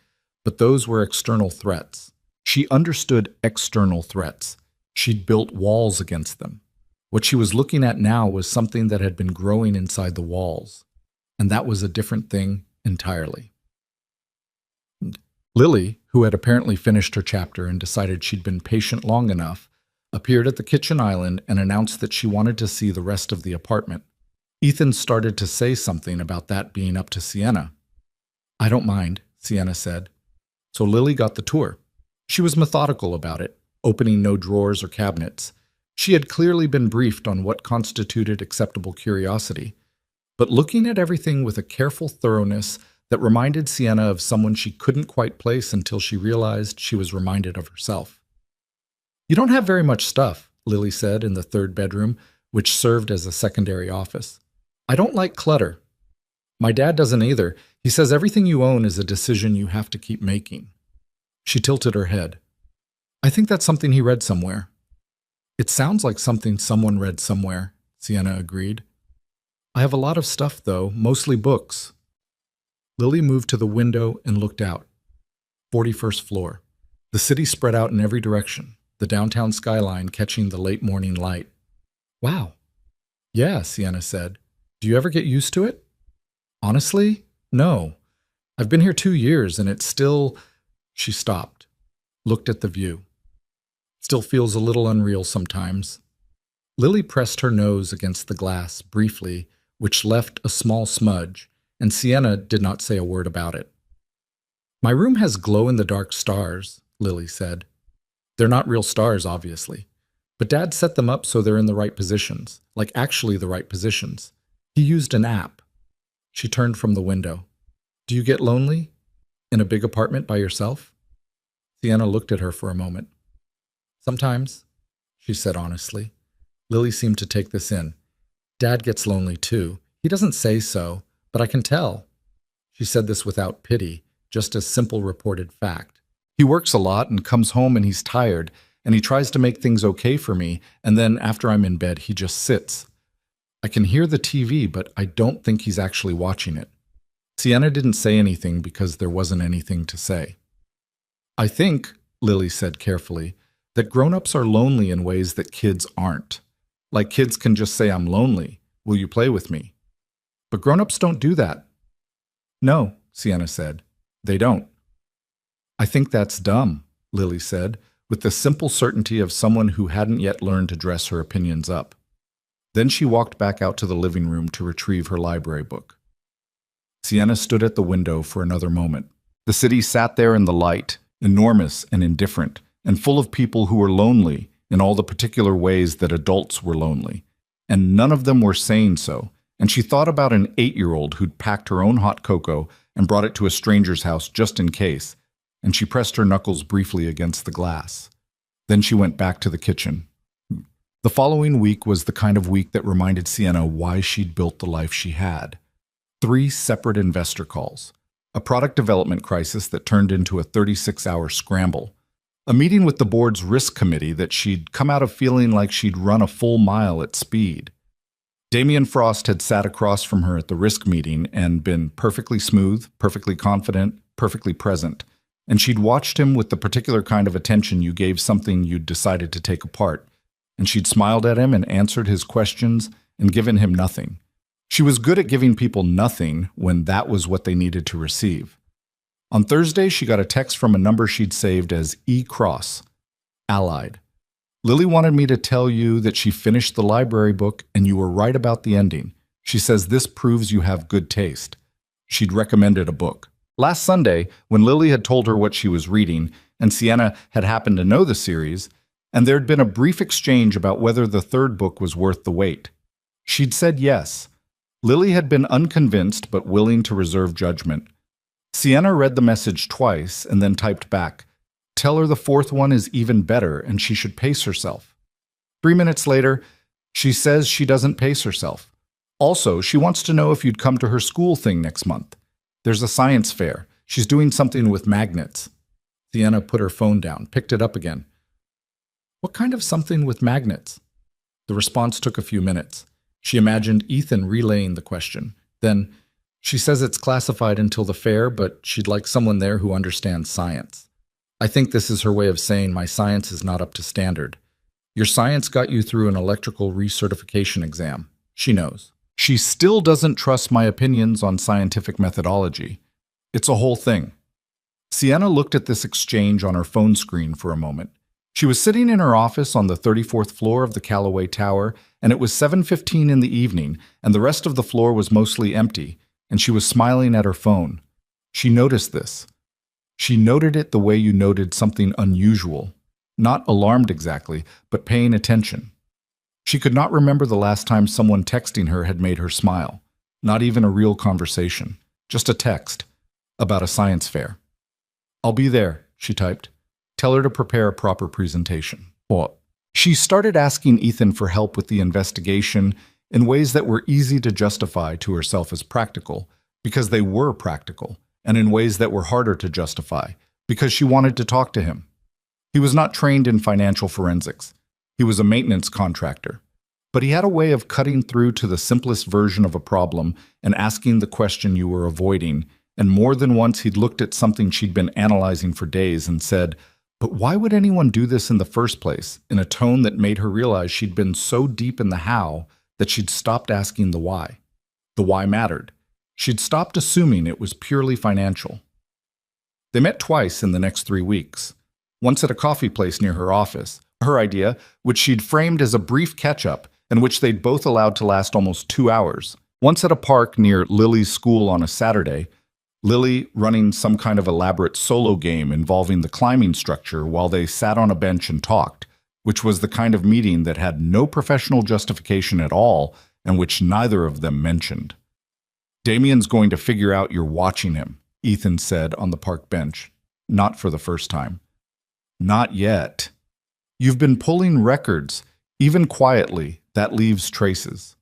but those were external threats. She understood external threats. She'd built walls against them. What she was looking at now was something that had been growing inside the walls, and that was a different thing entirely. Lily, who had apparently finished her chapter and decided she'd been patient long enough, appeared at the kitchen island and announced that she wanted to see the rest of the apartment. Ethan started to say something about that being up to Sienna. "I don't mind," Sienna said. So Lily got the tour. She was methodical about it, opening no drawers or cabinets. She had clearly been briefed on what constituted acceptable curiosity, but looking at everything with a careful thoroughness that reminded Sienna of someone she couldn't quite place until she realized she was reminded of herself. "You don't have very much stuff," Lily said in the third bedroom, which served as a secondary office. "I don't like clutter. My dad doesn't either. He says everything you own is a decision you have to keep making." She tilted her head. "I think that's something he read somewhere." "It sounds like something someone read somewhere," Sienna agreed. "I have a lot of stuff, though, mostly books." Lily moved to the window and looked out. 41st floor. The city spread out in every direction, the downtown skyline catching the late morning light. "Wow." "Yeah," Sienna said. "Do you ever get used to it?" "Honestly, no. I've been here 2 years and it's still—" She stopped, looked at the view. "Still feels a little unreal sometimes." Lily pressed her nose against the glass briefly, which left a small smudge, and Sienna did not say a word about it. "My room has glow-in-the-dark stars," Lily said. "They're not real stars, obviously, but Dad set them up so they're in the right positions, like actually the right positions. He used an app." She turned from the window. "Do you get lonely? In a big apartment by yourself?" Sienna looked at her for a moment. "Sometimes," she said honestly. Lily seemed to take this in. "Dad gets lonely too. He doesn't say so, but I can tell." She said this without pity, just as simple reported fact. "He works a lot and comes home and he's tired, and he tries to make things okay for me, and then after I'm in bed, he just sits. I can hear the TV, but I don't think he's actually watching it." Sienna didn't say anything because there wasn't anything to say. "I think," Lily said carefully, "that grown-ups are lonely in ways that kids aren't. Like kids can just say, 'I'm lonely. Will you play with me?' But grown-ups don't do that." "No," Sienna said. "They don't." "I think that's dumb," Lily said, with the simple certainty of someone who hadn't yet learned to dress her opinions up. Then she walked back out to the living room to retrieve her library book. Sienna stood at the window for another moment. The city sat there in the light, enormous and indifferent, and full of people who were lonely in all the particular ways that adults were lonely. And none of them were saying so. And she thought about an 8-year-old who'd packed her own hot cocoa and brought it to a stranger's house just in case, and she pressed her knuckles briefly against the glass. Then she went back to the kitchen. The following week was the kind of week that reminded Sienna why she'd built the life she had. 3 separate investor calls, a product development crisis that turned into a 36-hour scramble, a meeting with the board's risk committee that she'd come out of feeling like she'd run a full mile at speed. Damian Frost had sat across from her at the risk meeting and been perfectly smooth, perfectly confident, perfectly present, and she'd watched him with the particular kind of attention you gave something you'd decided to take apart, and she'd smiled at him and answered his questions and given him nothing. She was good at giving people nothing when that was what they needed to receive. On Thursday, she got a text from a number she'd saved as E-Cross, Allied. "Lily wanted me to tell you that she finished the library book and you were right about the ending. She says this proves you have good taste." She'd recommended a book. Last Sunday, when Lily had told her what she was reading, and Sienna had happened to know the series, and there'd been a brief exchange about whether the third book was worth the wait. She'd said yes. Lily had been unconvinced but willing to reserve judgment. Sienna read the message twice and then typed back, "Tell her the fourth one is even better and she should pace herself." 3 minutes later, she says she doesn't pace herself. Also, she wants to know if you'd come to her school thing next month. There's a science fair. She's doing something with magnets. Sienna put her phone down, picked it up again. "What kind of something with magnets?" The response took a few minutes. She imagined Ethan relaying the question. Then, "She says it's classified until the fair, but she'd like someone there who understands science. I think this is her way of saying my science is not up to standard. Your science got you through an electrical recertification exam. She knows. She still doesn't trust my opinions on scientific methodology. It's a whole thing." Sienna looked at this exchange on her phone screen for a moment. She was sitting in her office on the 34th floor of the Callaway Tower, and it was 7:15 in the evening, and the rest of the floor was mostly empty, and she was smiling at her phone. She noticed this. She noted it the way you noted something unusual. Not alarmed exactly, but paying attention. She could not remember the last time someone texting her had made her smile. Not even a real conversation. Just a text. About a science fair. "I'll be there," she typed. "Tell her to prepare a proper presentation." What? She started asking Ethan for help with the investigation in ways that were easy to justify to herself as practical, because they were practical, and in ways that were harder to justify, because she wanted to talk to him. He was not trained in financial forensics. He was a maintenance contractor. But he had a way of cutting through to the simplest version of a problem and asking the question you were avoiding, and more than once he'd looked at something she'd been analyzing for days and said, "But why would anyone do this in the first place?" in a tone that made her realize she'd been so deep in the how that she'd stopped asking the why. The why mattered. She'd stopped assuming it was purely financial. They met twice in the next 3 weeks. Once at a coffee place near her office, her idea, which she'd framed as a brief catch-up, and which they'd both allowed to last almost 2 hours. Once at a park near Lily's school on a Saturday, Lily running some kind of elaborate solo game involving the climbing structure while they sat on a bench and talked, which was the kind of meeting that had no professional justification at all and which neither of them mentioned. "Damien's going to figure out you're watching him," Ethan said on the park bench, not for the first time. "Not yet. You've been pulling records, even quietly, that leaves traces.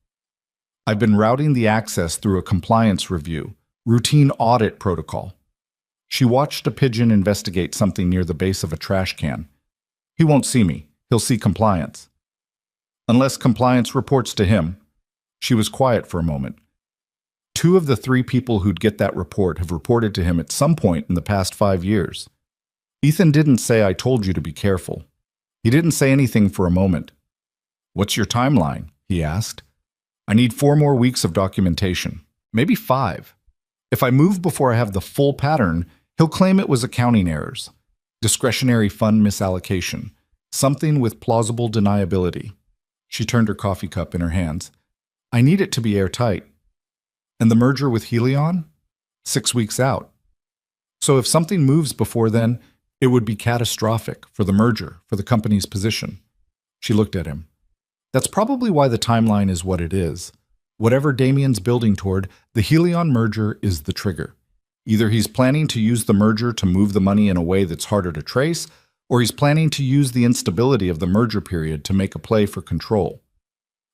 I've been routing the access through a compliance review, routine audit protocol." She watched a pigeon investigate something near the base of a trash can. "He won't see me. He'll see compliance. Unless compliance reports to him." She was quiet for a moment. 2 of the 3 people who'd get that report have reported to him at some point in the past 5 years. Ethan didn't say, "I told you to be careful." He didn't say anything for a moment. "What's your timeline?" he asked. "I need 4 more weeks of documentation. Maybe 5. If I move before I have the full pattern, he'll claim it was accounting errors, discretionary fund misallocation, something with plausible deniability." She turned her coffee cup in her hands. "I need it to be airtight. And the merger with Helion? 6 weeks out. So if something moves before then, it would be catastrophic for the merger, for the company's position." She looked at him. "That's probably why the timeline is what it is. Whatever Damien's building toward, the Helion merger is the trigger. Either he's planning to use the merger to move the money in a way that's harder to trace, or he's planning to use the instability of the merger period to make a play for control."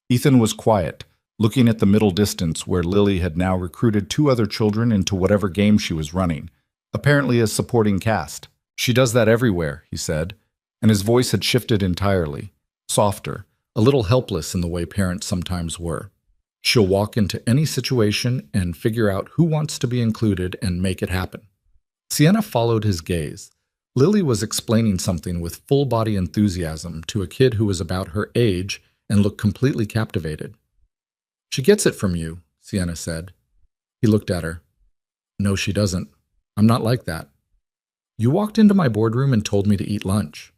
Ethan was quiet, looking at the middle distance where Lily had now recruited 2 other children into whatever game she was running, apparently as supporting cast. "She does that everywhere," he said, and his voice had shifted entirely, softer, a little helpless in the way parents sometimes were. "She'll walk into any situation and figure out who wants to be included and make it happen." Sienna followed his gaze. Lily was explaining something with full-body enthusiasm to a kid who was about her age and looked completely captivated. "She gets it from you," Sienna said. He looked at her. "No, she doesn't. I'm not like that. You walked into my boardroom and told me to eat lunch.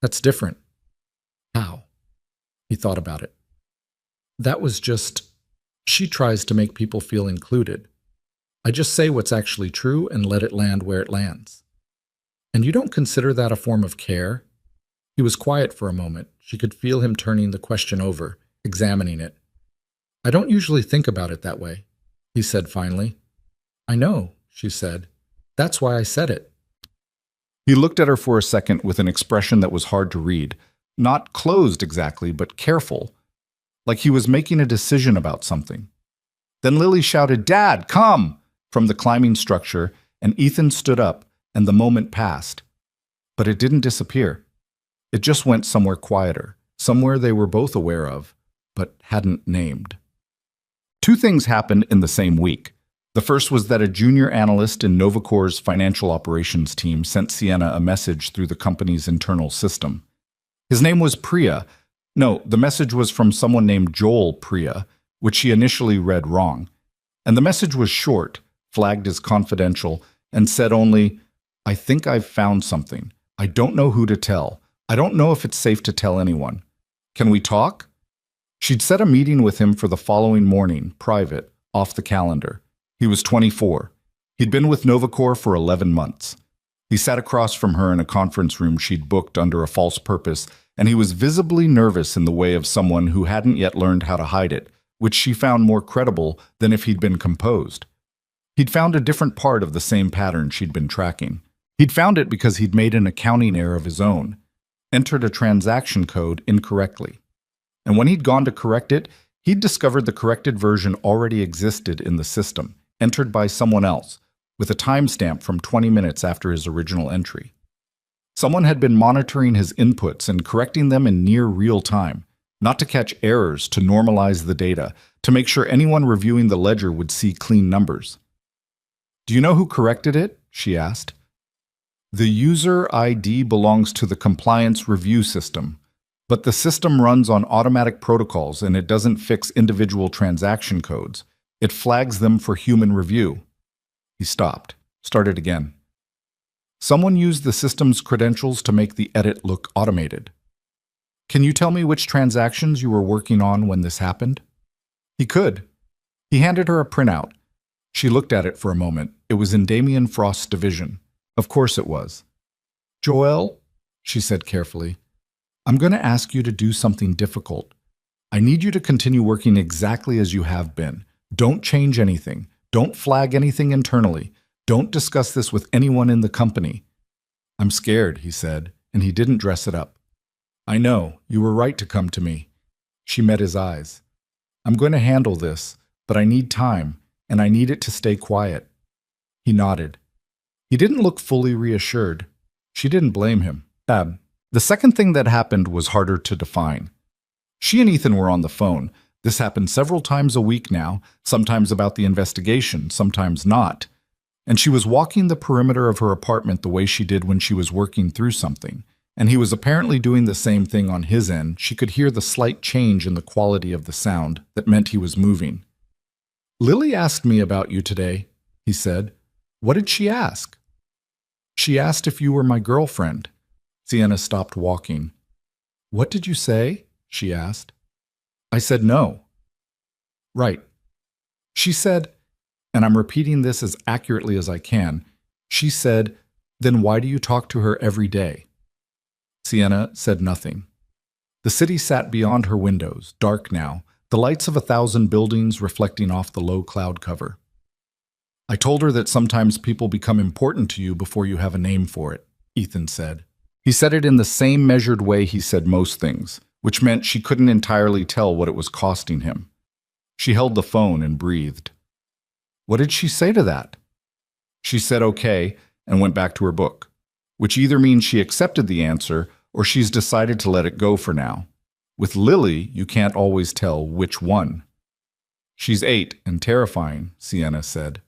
That's different." "How?" He thought about it. "That was just, she tries to make people feel included. I just say what's actually true and let it land where it lands." And you don't consider that a form of care? He was quiet for a moment. She could feel him turning the question over, examining it. I don't usually think about it that way, he said finally. I know, she said. That's why I said it. He looked at her for a second with an expression that was hard to read. Not closed exactly, but careful, like he was making a decision about something. Then Lily shouted, "Dad, come!" from the climbing structure, and Ethan stood up, and the moment passed. But it didn't disappear. It just went somewhere quieter, somewhere they were both aware of, but hadn't named. Two things happened in the same week. The first was that a junior analyst in Novacore's financial operations team sent Sienna a message through the company's internal system. His name was Priya. No, the message was from someone named Joel Priya, which she initially read wrong. And the message was short, flagged as confidential, and said only, "I think I've found something. I don't know who to tell. I don't know if it's safe to tell anyone. Can we talk?" She'd set a meeting with him for the following morning, private, off the calendar. He was 24. He'd been with Novacore for 11 months. He sat across from her in a conference room she'd booked under a false purpose, and he was visibly nervous in the way of someone who hadn't yet learned how to hide it, which she found more credible than if he'd been composed. He'd found a different part of the same pattern she'd been tracking. He'd found it because he'd made an accounting error of his own, entered a transaction code incorrectly. And when he'd gone to correct it, he'd discovered the corrected version already existed in the system, entered by someone else, with a timestamp from 20 minutes after his original entry. Someone had been monitoring his inputs and correcting them in near real time, not to catch errors, to normalize the data, to make sure anyone reviewing the ledger would see clean numbers. "Do you know who corrected it?" she asked. "The user ID belongs to the compliance review system, but the system runs on automatic protocols and it doesn't fix individual transaction codes. It flags them for human review." He stopped, started again. "Someone used the system's credentials to make the edit look automated. Can you tell me which transactions you were working on when this happened?" He could. He handed her a printout. She looked at it for a moment. It was in Damien Frost's division. Of course it was. "Joel," she said carefully, "I'm going to ask you to do something difficult. I need you to continue working exactly as you have been. Don't change anything. Don't flag anything internally. Don't discuss this with anyone in the company." "I'm scared," he said, and he didn't dress it up. "I know. You were right to come to me." She met his eyes. "I'm going to handle this, but I need time, and I need it to stay quiet." He nodded. He didn't look fully reassured. She didn't blame him. The second thing that happened was harder to define. She and Ethan were on the phone. This happened several times a week now, sometimes about the investigation, sometimes not. And she was walking the perimeter of her apartment the way she did when she was working through something. And he was apparently doing the same thing on his end. She could hear the slight change in the quality of the sound that meant he was moving. "Lily asked me about you today," he said. "What did she ask?" "She asked if you were my girlfriend." Sienna stopped walking. "What did you say?" she asked. "I said no." "Right." She said, and I'm repeating this as accurately as I can, she said, "Then why do you talk to her every day?" Sienna said nothing. The city sat beyond her windows, dark now, the lights of 1,000 buildings reflecting off the low cloud cover. "I told her that sometimes people become important to you before you have a name for it," Ethan said. He said it in the same measured way he said most things, which meant she couldn't entirely tell what it was costing him. She held the phone and breathed. "What did she say to that?" She said okay and went back to her book, which either means she accepted the answer or she's decided to let it go for now. With Lily, you can't always tell which one. "She's 8 and terrifying," Sienna said.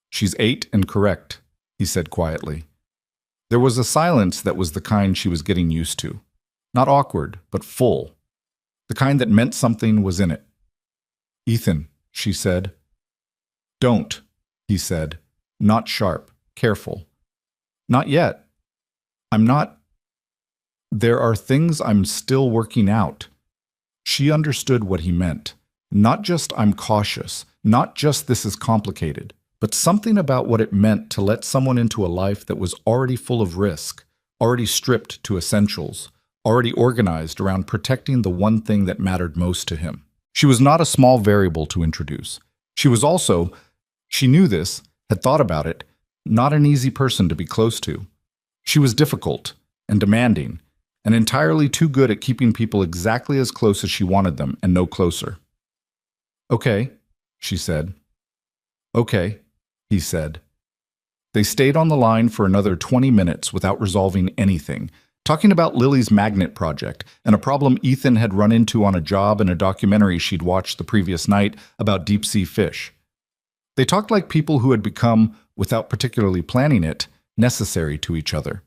"She's 8 and correct," he said quietly. There was a silence that was the kind she was getting used to. Not awkward, but full. The kind that meant something was in it. "Ethan," she said. "Don't," he said, not sharp, careful. "Not yet. I'm not. There are things I'm still working out." She understood what he meant. Not just "I'm cautious," not just "this is complicated," but something about what it meant to let someone into a life that was already full of risk, already stripped to essentials, already organized around protecting the one thing that mattered most to him. She was not a small variable to introduce. She was also, she knew this, had thought about it, not an easy person to be close to. She was difficult and demanding, and entirely too good at keeping people exactly as close as she wanted them and no closer. "Okay," she said. "Okay," he said. They stayed on the line for another 20 minutes without resolving anything, talking about Lily's magnet project and a problem Ethan had run into on a job in a documentary she'd watched the previous night about deep-sea fish. They talked like people who had become, without particularly planning it, necessary to each other.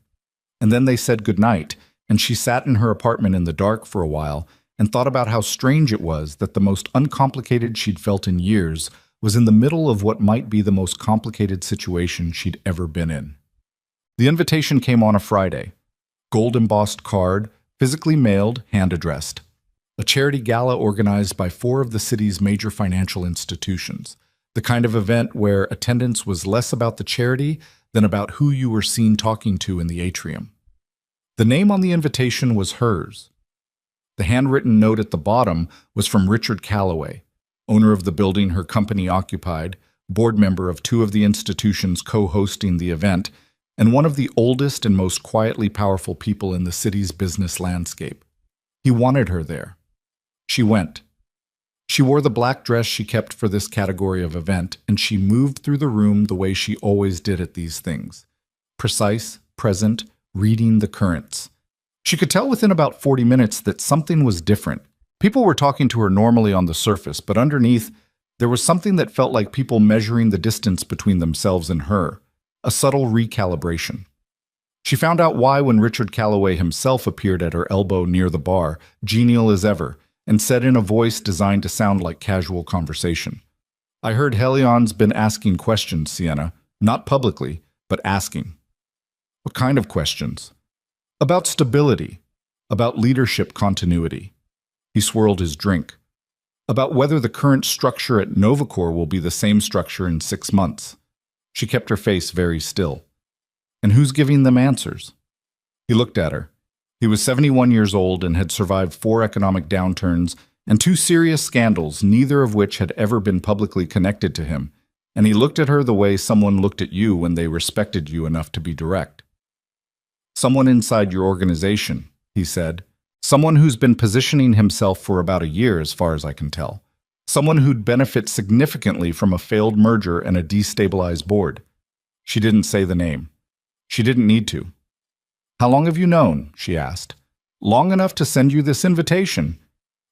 And then they said goodnight, and she sat in her apartment in the dark for a while and thought about how strange it was that the most uncomplicated she'd felt in years was in the middle of what might be the most complicated situation she'd ever been in. The invitation came on a Friday. Gold-embossed card, physically mailed, hand-addressed. A charity gala organized by 4 of the city's major financial institutions. The kind of event where attendance was less about the charity than about who you were seen talking to in the atrium. The name on the invitation was hers. The handwritten note at the bottom was from Richard Calloway, owner of the building her company occupied, board member of 2 of the institutions co-hosting the event, and one of the oldest and most quietly powerful people in the city's business landscape. He wanted her there. She went. She wore the black dress she kept for this category of event, and she moved through the room the way she always did at these things. Precise, present, reading the currents. She could tell within about 40 minutes that something was different. People were talking to her normally on the surface, but underneath, there was something that felt like people measuring the distance between themselves and her, a subtle recalibration. She found out why when Richard Calloway himself appeared at her elbow near the bar, genial as ever, and said in a voice designed to sound like casual conversation, "I heard Helion's been asking questions, Sienna. Not publicly, but asking." "What kind of questions?" "About stability. About leadership continuity." He swirled his drink. "About whether the current structure at Novacor will be the same structure in 6 months." She kept her face very still. "And who's giving them answers?" He looked at her. He was 71 years old and had survived 4 economic downturns and 2 serious scandals, neither of which had ever been publicly connected to him, and he looked at her the way someone looked at you when they respected you enough to be direct. "Someone inside your organization," he said. "Someone who's been positioning himself for about a year, as far as I can tell. Someone who'd benefit significantly from a failed merger and a destabilized board." She didn't say the name. She didn't need to. "How long have you known?" she asked. "Long enough to send you this invitation."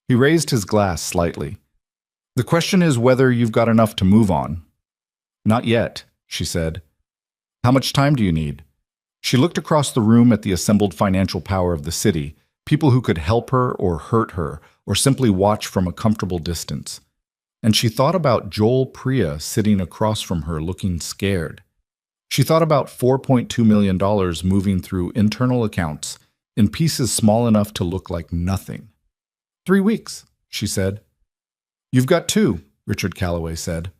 He raised his glass slightly. "The question is whether you've got enough to move on." "Not yet," she said. "How much time do you need?" She looked across the room at the assembled financial power of the city, people who could help her or hurt her, or simply watch from a comfortable distance. And she thought about Joel Priya sitting across from her looking scared. She thought about $4.2 million moving through internal accounts in pieces small enough to look like nothing. 3 weeks, she said. "You've got 2, Richard Calloway said.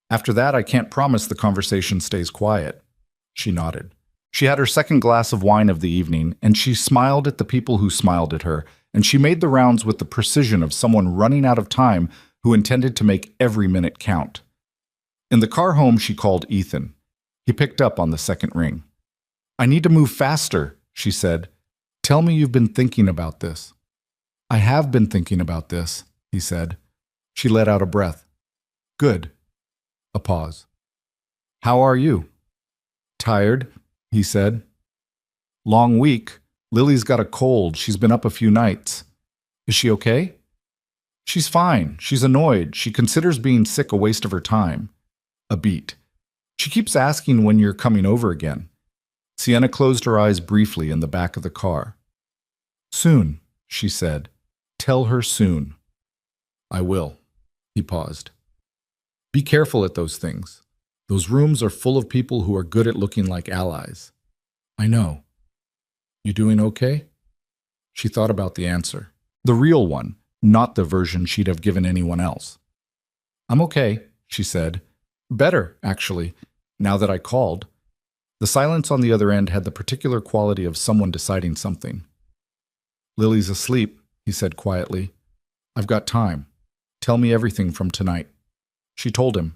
"After that, I can't promise the conversation stays quiet." She nodded. She had her second glass of wine of the evening, and she smiled at the people who smiled at her, and she made the rounds with the precision of someone running out of time who intended to make every minute count. In the car home, she called Ethan. He picked up on the second ring. "I need to move faster," she said. "Tell me you've been thinking about this." "I have been thinking about this," he said. She let out a breath. "Good." A pause. "How are you?" "Tired," he said. "Long week. Lily's got a cold. She's been up a few nights." "Is she okay?" "She's fine. She's annoyed. She considers being sick a waste of her time." A beat. "She keeps asking when you're coming over again." Sienna closed her eyes briefly in the back of the car. "Soon," she said. "Tell her soon." "I will." He paused. "Be careful at those things. Those rooms are full of people who are good at looking like allies." "I know." "You doing okay?" She thought about the answer. The real one, not the version she'd have given anyone else. "I'm okay," she said. Better, actually, now that I called. The silence on the other end had the particular quality of someone deciding something. Lily's asleep, he said quietly. I've got time. Tell me everything from tonight. She told him.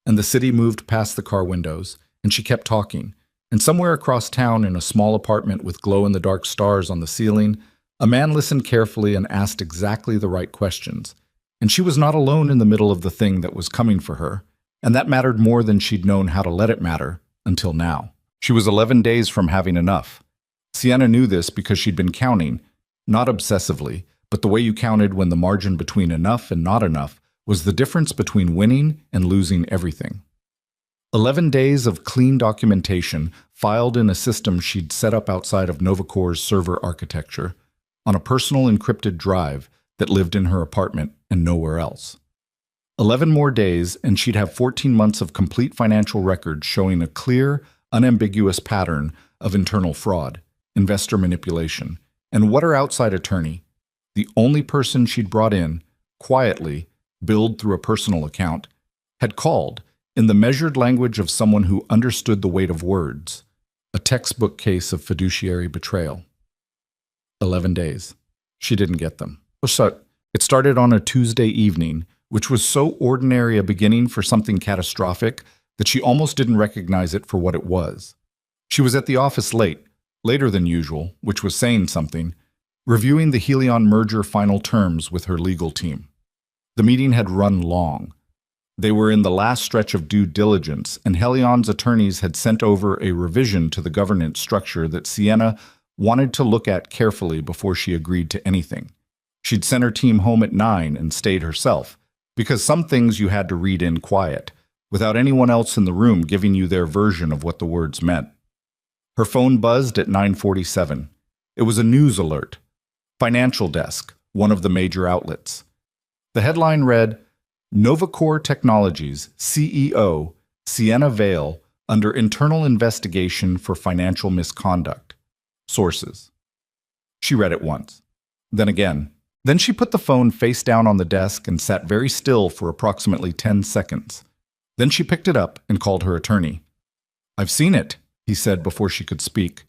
And the city moved past the car windows, and she kept talking. And somewhere across town, in a small apartment with glow-in-the-dark stars on the ceiling, a man listened carefully and asked exactly the right questions. And she was not alone in the middle of the thing that was coming for her, and that mattered more than she'd known how to let it matter until now. She was 11 days from having enough. Sienna knew this because she'd been counting, not obsessively, but the way you counted when the margin between enough and not enough was the difference between winning and losing everything. 11 days of clean documentation filed in a system she'd set up outside of Novacore's server architecture, on a personal encrypted drive that lived in her apartment and nowhere else. 11 more days, and she'd have 14 months of complete financial records showing a clear, unambiguous pattern of internal fraud, investor manipulation, and what her outside attorney, the only person she'd brought in, quietly, billed through a personal account, had called, in the measured language of someone who understood the weight of words, a textbook case of fiduciary betrayal. 11 days. She didn't get them. So it started on a Tuesday evening, which was so ordinary a beginning for something catastrophic that she almost didn't recognize it for what it was. She was at the office late, later than usual, which was saying something, reviewing the Helion merger final terms with her legal team. The meeting had run long. They were in the last stretch of due diligence, and Helion's attorneys had sent over a revision to the governance structure that Sienna wanted to look at carefully before she agreed to anything. She'd sent her team home at 9 and stayed herself, because some things you had to read in quiet, without anyone else in the room giving you their version of what the words meant. Her phone buzzed at 9:47. It was a news alert. Financial Desk, one of the major outlets. The headline read, Novacore Technologies CEO Sienna Vale under internal investigation for financial misconduct. Sources. She read it once. Then again. Then she put the phone face down on the desk and sat very still for approximately 10 seconds. Then she picked it up and called her attorney. I've seen it, he said before she could speak.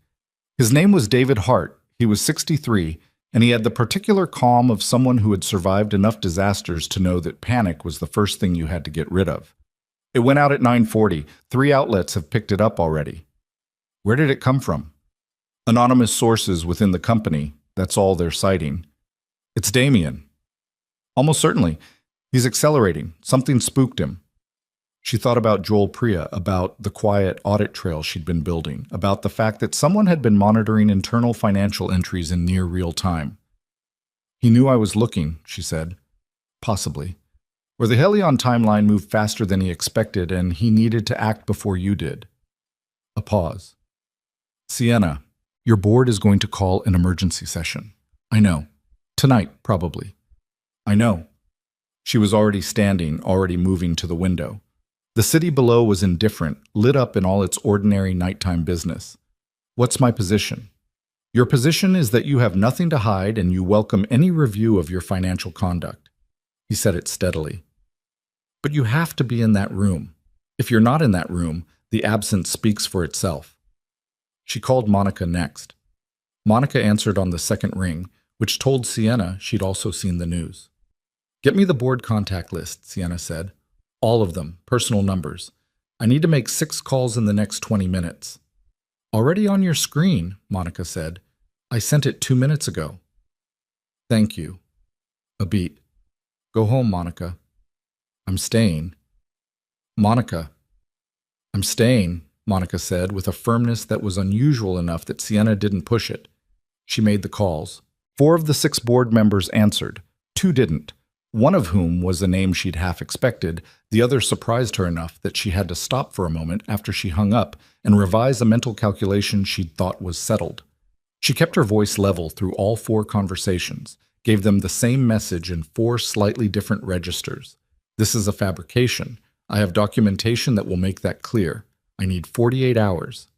His name was David Hart. He was 63, and he had the particular calm of someone who had survived enough disasters to know that panic was the first thing you had to get rid of. It went out at 9:40. 3 outlets have picked it up already. Where did it come from? Anonymous sources within the company. That's all they're citing. It's Damien. Almost certainly. He's accelerating. Something spooked him. She thought about Joel Priya, about the quiet audit trail she'd been building, about the fact that someone had been monitoring internal financial entries in near real time. He knew I was looking, she said. Possibly. Or the Helion timeline moved faster than he expected, and he needed to act before you did. A pause. Sienna, your board is going to call an emergency session. I know. Tonight, probably. I know. She was already standing, already moving to the window. The city below was indifferent, lit up in all its ordinary nighttime business. What's my position? Your position is that you have nothing to hide and you welcome any review of your financial conduct. He said it steadily. But you have to be in that room. If you're not in that room, the absence speaks for itself. She called Monica next. Monica answered on the second ring, which told Sienna she'd also seen the news. Get me the board contact list, Sienna said. All of them, personal numbers. I need to make 6 calls in the next 20 minutes. Already on your screen, Monica said. I sent it 2 minutes ago. Thank you. A beat. Go home, Monica. I'm staying. Monica. I'm staying, Monica said with a firmness that was unusual enough that Sienna didn't push it. She made the calls. 4 of the 6 board members answered. 2 didn't. One of whom was a name she'd half expected. The other surprised her enough that she had to stop for a moment after she hung up and revise a mental calculation she'd thought was settled. She kept her voice level through all 4 conversations, gave them the same message in 4 slightly different registers. This is a fabrication. I have documentation that will make that clear. I need 48 hours.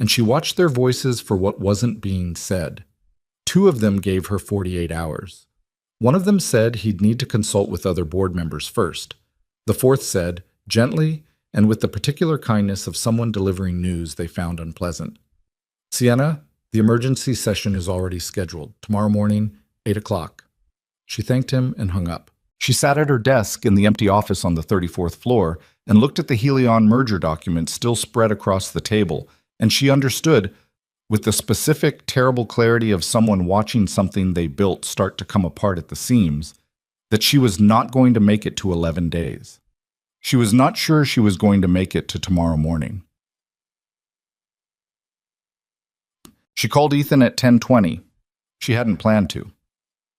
And she watched their voices for what wasn't being said. 2 of them gave her 48 hours. One of them said he'd need to consult with other board members first. The 4th said, gently and with the particular kindness of someone delivering news they found unpleasant. Sienna, the emergency session is already scheduled. Tomorrow morning, 8 o'clock. She thanked him and hung up. She sat at her desk in the empty office on the 34th floor and looked at the Helion merger documents still spread across the table, and she understood, with the specific, terrible clarity of someone watching something they built start to come apart at the seams, that she was not going to make it to 11 days. She was not sure she was going to make it to tomorrow morning. She called Ethan at 10:20. She hadn't planned to.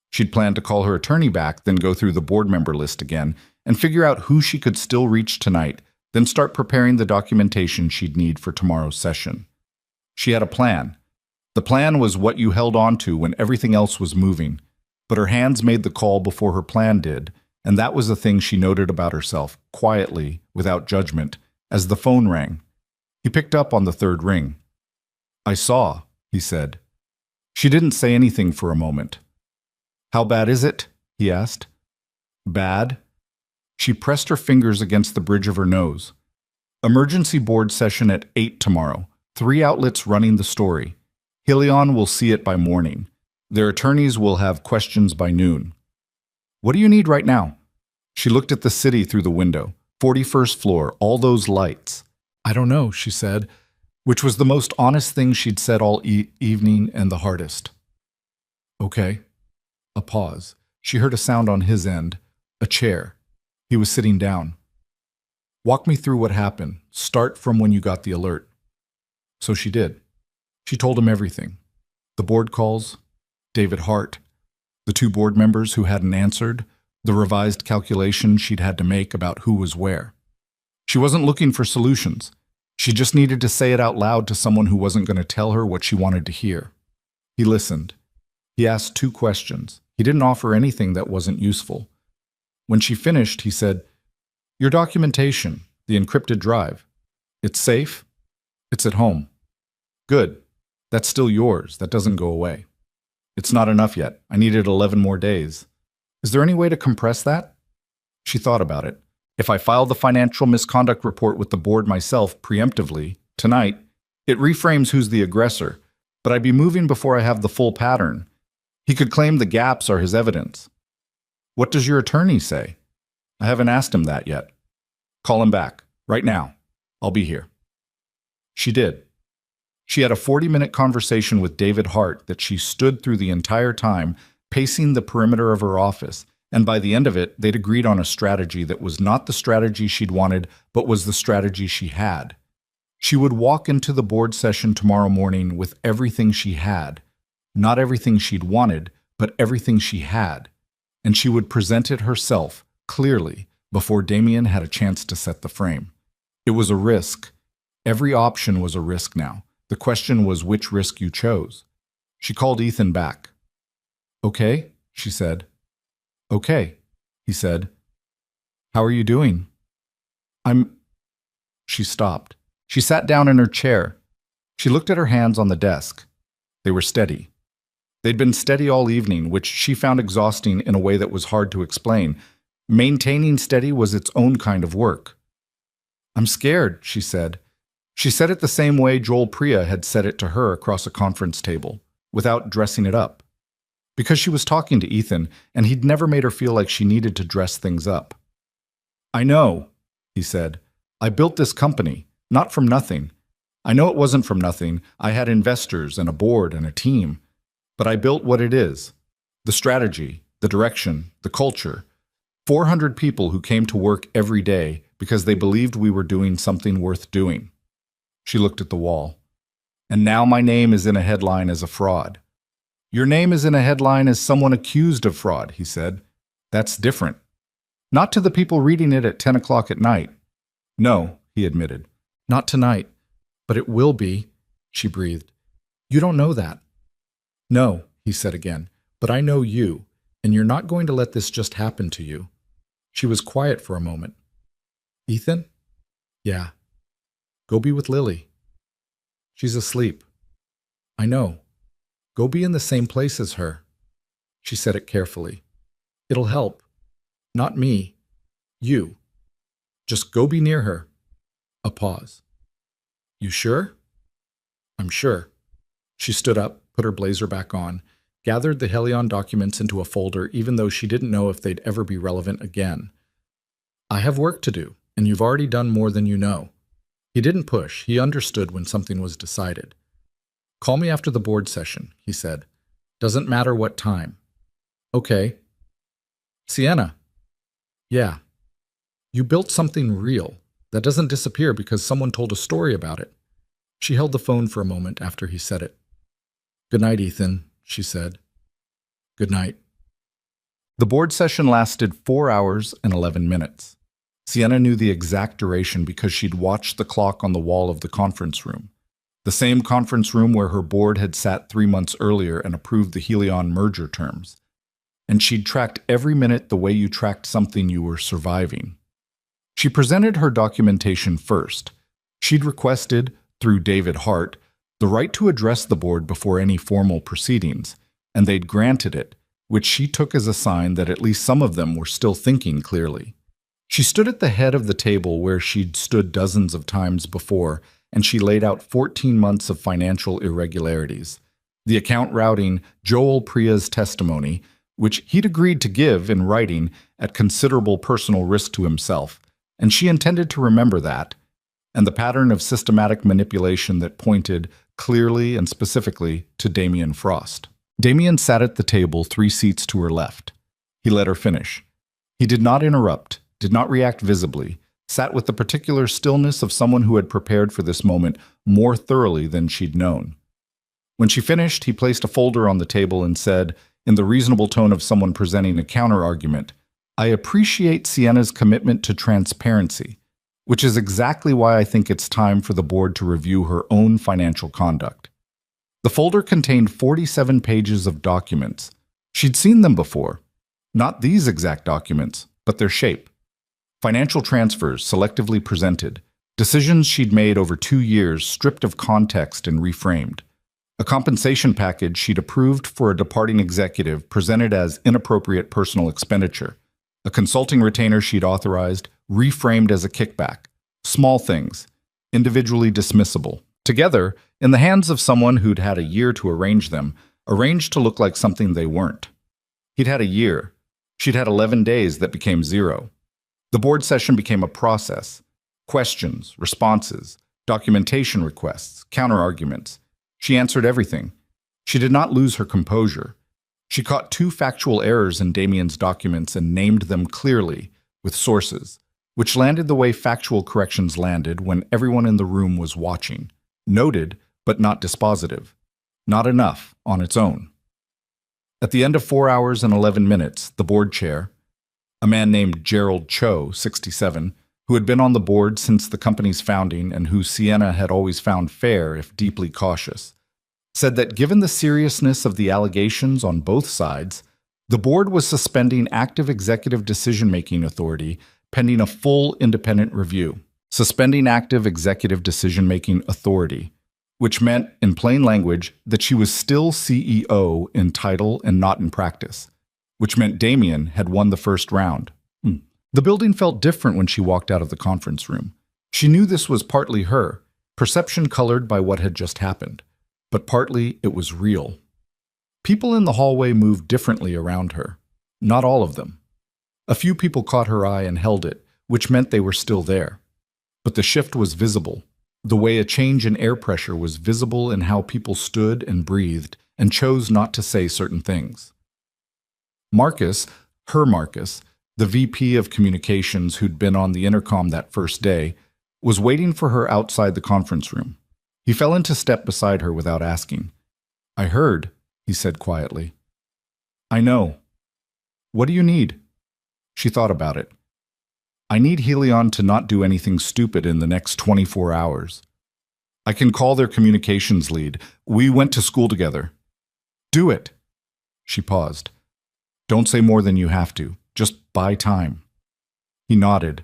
She'd planned to call her attorney back, then go through the board member list again, and figure out who she could still reach tonight, then start preparing the documentation she'd need for tomorrow's session. She had a plan. The plan was what you held on to when everything else was moving, but her hands made the call before her plan did, and that was the thing she noted about herself, quietly, without judgment, as the phone rang. He picked up on the third ring. "I saw," he said. She didn't say anything for a moment. "How bad is it?" he asked. "Bad?" She pressed her fingers against the bridge of her nose. "Emergency board session at 8 tomorrow. 3 outlets running the story. Helion will see it by morning. Their attorneys will have questions by noon. What do you need right now?" She looked at the city through the window. 41st floor, all those lights. "I don't know," she said, which was the most honest thing she'd said all evening and the hardest. "Okay." A pause. She heard a sound on his end. A chair. He was sitting down. "Walk me through what happened. Start from when you got the alert." So she did. She told him everything. The board calls, David Hart, the 2 board members who hadn't answered, the revised calculation she'd had to make about who was where. She wasn't looking for solutions. She just needed to say it out loud to someone who wasn't going to tell her what she wanted to hear. He listened. He asked 2 questions. He didn't offer anything that wasn't useful. When she finished, he said, "Your documentation, the encrypted drive. It's safe? It's at home. Good. That's still yours. That doesn't go away. It's not enough yet. I needed 11 more days. Is there any way to compress that?" She thought about it. "If I filed the financial misconduct report with the board myself preemptively, tonight, it reframes who's the aggressor, but I'd be moving before I have the full pattern. He could claim the gaps are his evidence." "What does your attorney say?" "I haven't asked him that yet." "Call him back. Right now. I'll be here." She did. She had a 40-minute conversation with David Hart that she stood through the entire time, pacing the perimeter of her office, and by the end of it, they'd agreed on a strategy that was not the strategy she'd wanted, but was the strategy she had. She would walk into the board session tomorrow morning with everything she had, not everything she'd wanted, but everything she had, and she would present it herself, clearly, before Damien had a chance to set the frame. It was a risk. Every option was a risk now. The question was which risk you chose. She called Ethan back. "Okay," she said. "Okay," he said. "How are you doing?" She stopped. She sat down in her chair. She looked at her hands on the desk. They were steady. They'd been steady all evening, which she found exhausting in a way that was hard to explain. Maintaining steady was its own kind of work. "I'm scared," she said. She said it the same way Joel Priya had said it to her across a conference table, without dressing it up. Because she was talking to Ethan, and he'd never made her feel like she needed to dress things up. "I know," he said. "I built this company, not from nothing. I know it wasn't from nothing. I had investors and a board and a team. But I built what it is. The strategy, the direction, the culture. 400 people who came to work every day because they believed we were doing something worth doing." She looked at the wall. "And now my name is in a headline as a fraud." "Your name is in a headline as someone accused of fraud," he said. "That's different. Not to the people reading it at 10 o'clock at night." "No," he admitted. "Not tonight. But it will be," she breathed. "You don't know that." "No," he said again. "But I know you, and you're not going to let this just happen to you." She was quiet for a moment. "Ethan?" "Yeah." "Go be with Lily." "She's asleep." "I know. Go be in the same place as her." She said it carefully. "It'll help. Not me. You." Just go be near her. A pause. You sure? I'm sure. She stood up, put her blazer back on, gathered the Helion documents into a folder even though she didn't know if they'd ever be relevant again. I have work to do, and you've already done more than you know. He didn't push. He understood when something was decided. Call me after the board session, he said. Doesn't matter what time. Okay. Sienna. Yeah. You built something real that doesn't disappear because someone told a story about it. She held the phone for a moment after he said it. Good night, Ethan, she said. Good night. The board session lasted 4 hours and 11 minutes. Sienna knew the exact duration because she'd watched the clock on the wall of the conference room. The same conference room where her board had sat 3 months earlier and approved the Helion merger terms. And she'd tracked every minute the way you tracked something you were surviving. She presented her documentation first. She'd requested, through David Hart, the right to address the board before any formal proceedings, and they'd granted it, which she took as a sign that at least some of them were still thinking clearly. She stood at the head of the table where she'd stood dozens of times before, and she laid out 14 months of financial irregularities. The account routing Joel Priya's testimony, which he'd agreed to give in writing at considerable personal risk to himself, and she intended to remember that, and the pattern of systematic manipulation that pointed clearly and specifically to Damien Frost. Damien sat at the table 3 seats to her left. He let her finish. He did not interrupt, did not react visibly, sat with the particular stillness of someone who had prepared for this moment more thoroughly than she'd known. When she finished, he placed a folder on the table and said, in the reasonable tone of someone presenting a counter-argument, I appreciate Sienna's commitment to transparency, which is exactly why I think it's time for the board to review her own financial conduct. The folder contained 47 pages of documents. She'd seen them before. Not these exact documents, but their shape. Financial transfers selectively presented, decisions she'd made over 2 years stripped of context and reframed. A compensation package she'd approved for a departing executive presented as inappropriate personal expenditure. A consulting retainer she'd authorized, reframed as a kickback. Small things, individually dismissible. Together, in the hands of someone who'd had a year to arrange them, arranged to look like something they weren't. He'd had a year. She'd had 11 days that became 0. The board session became a process. Questions, responses, documentation requests, counter-arguments. She answered everything. She did not lose her composure. She caught 2 factual errors in Damien's documents and named them clearly, with sources, which landed the way factual corrections landed when everyone in the room was watching. Noted, but not dispositive. Not enough on its own. At the end of 4 hours and 11 minutes, the board chair, a man named Gerald Cho, 67, who had been on the board since the company's founding and who Sienna had always found fair if deeply cautious, said that given the seriousness of the allegations on both sides, the board was suspending active executive decision-making authority pending a full independent review. Suspending active executive decision-making authority, which meant, in plain language, that she was still CEO in title and not in practice, which meant Damien had won the first round. The building felt different when she walked out of the conference room. She knew this was partly her, perception colored by what had just happened, but partly it was real. People in the hallway moved differently around her. Not all of them. A few people caught her eye and held it, which meant they were still there. But the shift was visible, the way a change in air pressure was visible in how people stood and breathed and chose not to say certain things. Marcus, the VP of communications who'd been on the intercom that first day, was waiting for her outside the conference room. He fell into step beside her without asking. I heard, he said quietly. I know. What do you need? She thought about it. I need Helion to not do anything stupid in the next 24 hours. I can call their communications lead. We went to school together. Do it. She paused. Don't say more than you have to. Just buy time. He nodded.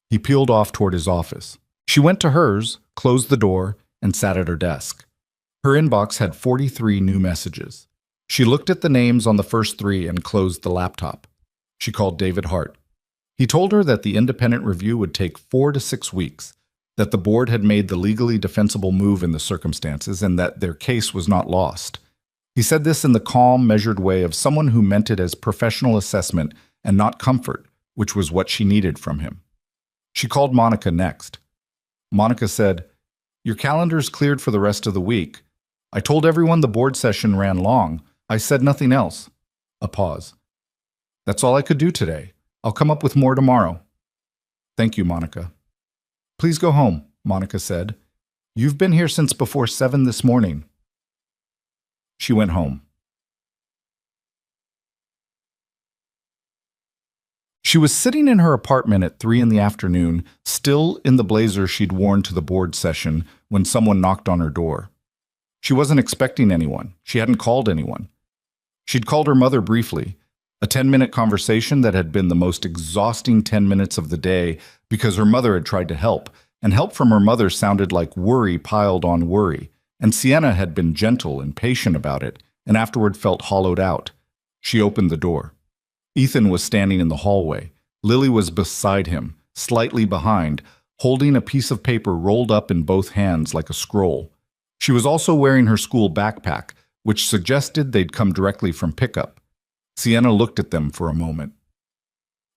He peeled off toward his office. She went to hers, closed the door, and sat at her desk. Her inbox had 43 new messages. She looked at the names on the first 3 and closed the laptop. She called David Hart. He told her that the independent review would take 4 to 6 weeks, that the board had made the legally defensible move in the circumstances, and that their case was not lost. He said this in the calm, measured way of someone who meant it as professional assessment and not comfort, which was what she needed from him. She called Monica next. Monica said, "Your calendar's cleared for the rest of the week. I told everyone the board session ran long. I said nothing else." A pause. "That's all I could do today. I'll come up with more tomorrow." "Thank you, Monica." "Please go home," Monica said. "You've been here since before 7 this morning." She went home. She was sitting in her apartment at 3 in the afternoon, still in the blazer she'd worn to the board session, when someone knocked on her door. She wasn't expecting anyone. She hadn't called anyone. She'd called her mother briefly, a 10-minute conversation that had been the most exhausting 10 minutes of the day because her mother had tried to help, and help from her mother sounded like worry piled on worry, and Sienna had been gentle and patient about it, and afterward felt hollowed out. She opened the door. Ethan was standing in the hallway. Lily was beside him, slightly behind, holding a piece of paper rolled up in both hands like a scroll. She was also wearing her school backpack, which suggested they'd come directly from pickup. Sienna looked at them for a moment.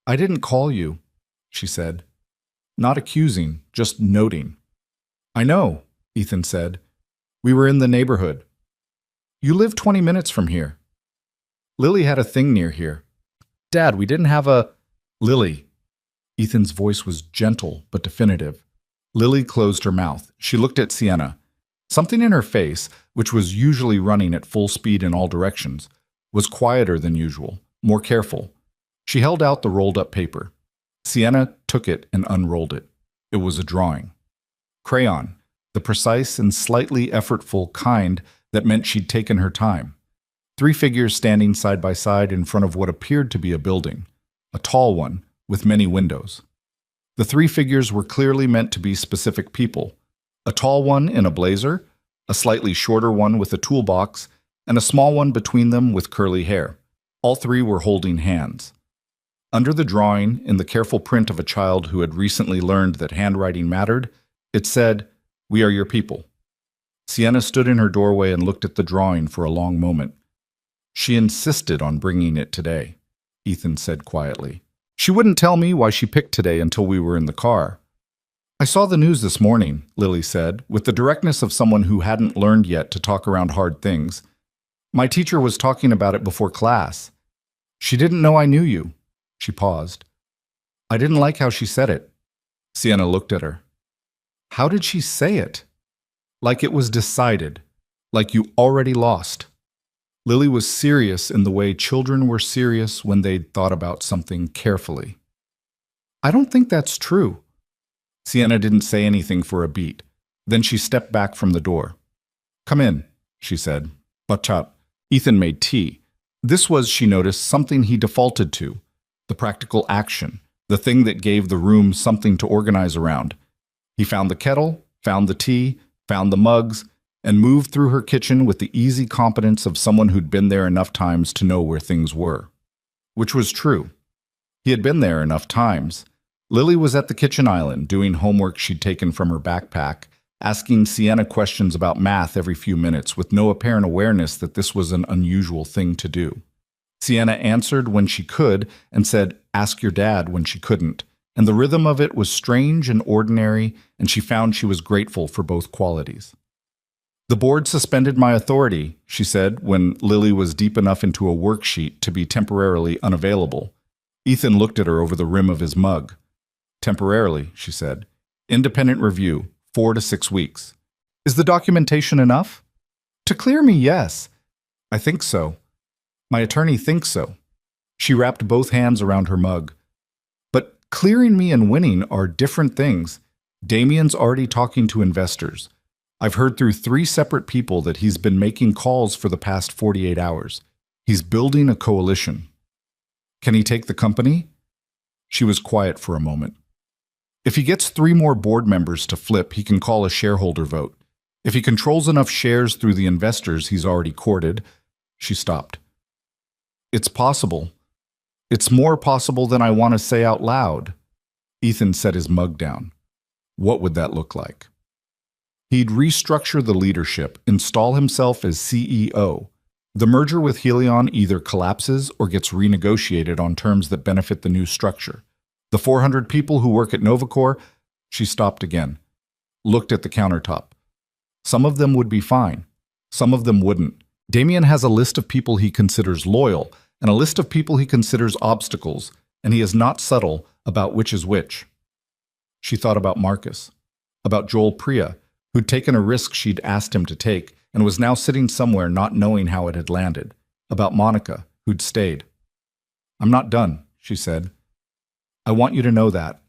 "I didn't call you," she said. Not accusing, just noting. "I know," Ethan said. "We were in the neighborhood." "You live 20 minutes from here." "Lily had a thing near here." "Dad, we didn't have a—" "Lily." Ethan's voice was gentle but definitive. Lily closed her mouth. She looked at Sienna. Something in her face, which was usually running at full speed in all directions, was quieter than usual, more careful. She held out the rolled-up paper. Sienna took it and unrolled it. It was a drawing. Crayon, the precise and slightly effortful kind that meant she'd taken her time. 3 figures standing side by side in front of what appeared to be a building, a tall one with many windows. The 3 figures were clearly meant to be specific people. A tall one in a blazer, a slightly shorter one with a toolbox, and a small one between them with curly hair. All 3 were holding hands. Under the drawing, in the careful print of a child who had recently learned that handwriting mattered, it said, "We are your people." Sienna stood in her doorway and looked at the drawing for a long moment. "She insisted on bringing it today," Ethan said quietly. "She wouldn't tell me why she picked today until we were in the car." "I saw the news this morning," Lily said, with the directness of someone who hadn't learned yet to talk around hard things. "My teacher was talking about it before class. She didn't know I knew you." She paused. "I didn't like how she said it." Sienna looked at her. "How did she say it?" "Like it was decided. Like you already lost." Lily was serious in the way children were serious when they'd thought about something carefully. "I don't think that's true." Sienna didn't say anything for a beat. Then she stepped back from the door. "Come in," she said. "Bachap." Ethan made tea. This was, she noticed, something he defaulted to. The practical action, the thing that gave the room something to organize around. He found the kettle, found the tea, found the mugs, and moved through her kitchen with the easy competence of someone who'd been there enough times to know where things were. Which was true. He had been there enough times. Lily was at the kitchen island, doing homework she'd taken from her backpack, asking Sienna questions about math every few minutes with no apparent awareness that this was an unusual thing to do. Sienna answered when she could and said, "Ask your dad," when she couldn't, and the rhythm of it was strange and ordinary, and she found she was grateful for both qualities. "The board suspended my authority," she said when Lily was deep enough into a worksheet to be temporarily unavailable. Ethan looked at her over the rim of his mug. "Temporarily," she said. "Independent review, 4 to 6 weeks. Is the documentation enough?" "To clear me, yes." "I think so. My attorney thinks so." She wrapped both hands around her mug. "But clearing me and winning are different things. Damien's already talking to investors. I've heard through 3 separate people that he's been making calls for the past 48 hours. He's building a coalition." "Can he take the company?" She was quiet for a moment. "If he gets 3 more board members to flip, he can call a shareholder vote. If he controls enough shares through the investors he's already courted." She stopped. "It's possible." It's more possible than I want to say out loud. Ethan set his mug down. What would that look like? He'd restructure the leadership, install himself as CEO. The merger with Helion either collapses or gets renegotiated on terms that benefit the new structure. The 400 people who work at Novacor. She stopped again, looked at the countertop. Some of them would be fine. Some of them wouldn't. Damien has a list of people he considers loyal and a list of people he considers obstacles, and he is not subtle about which is which. She thought about Marcus, about Joel Priya, who'd taken a risk she'd asked him to take and was now sitting somewhere not knowing how it had landed, about Monica, who'd stayed. I'm not done, she said. I want you to know that.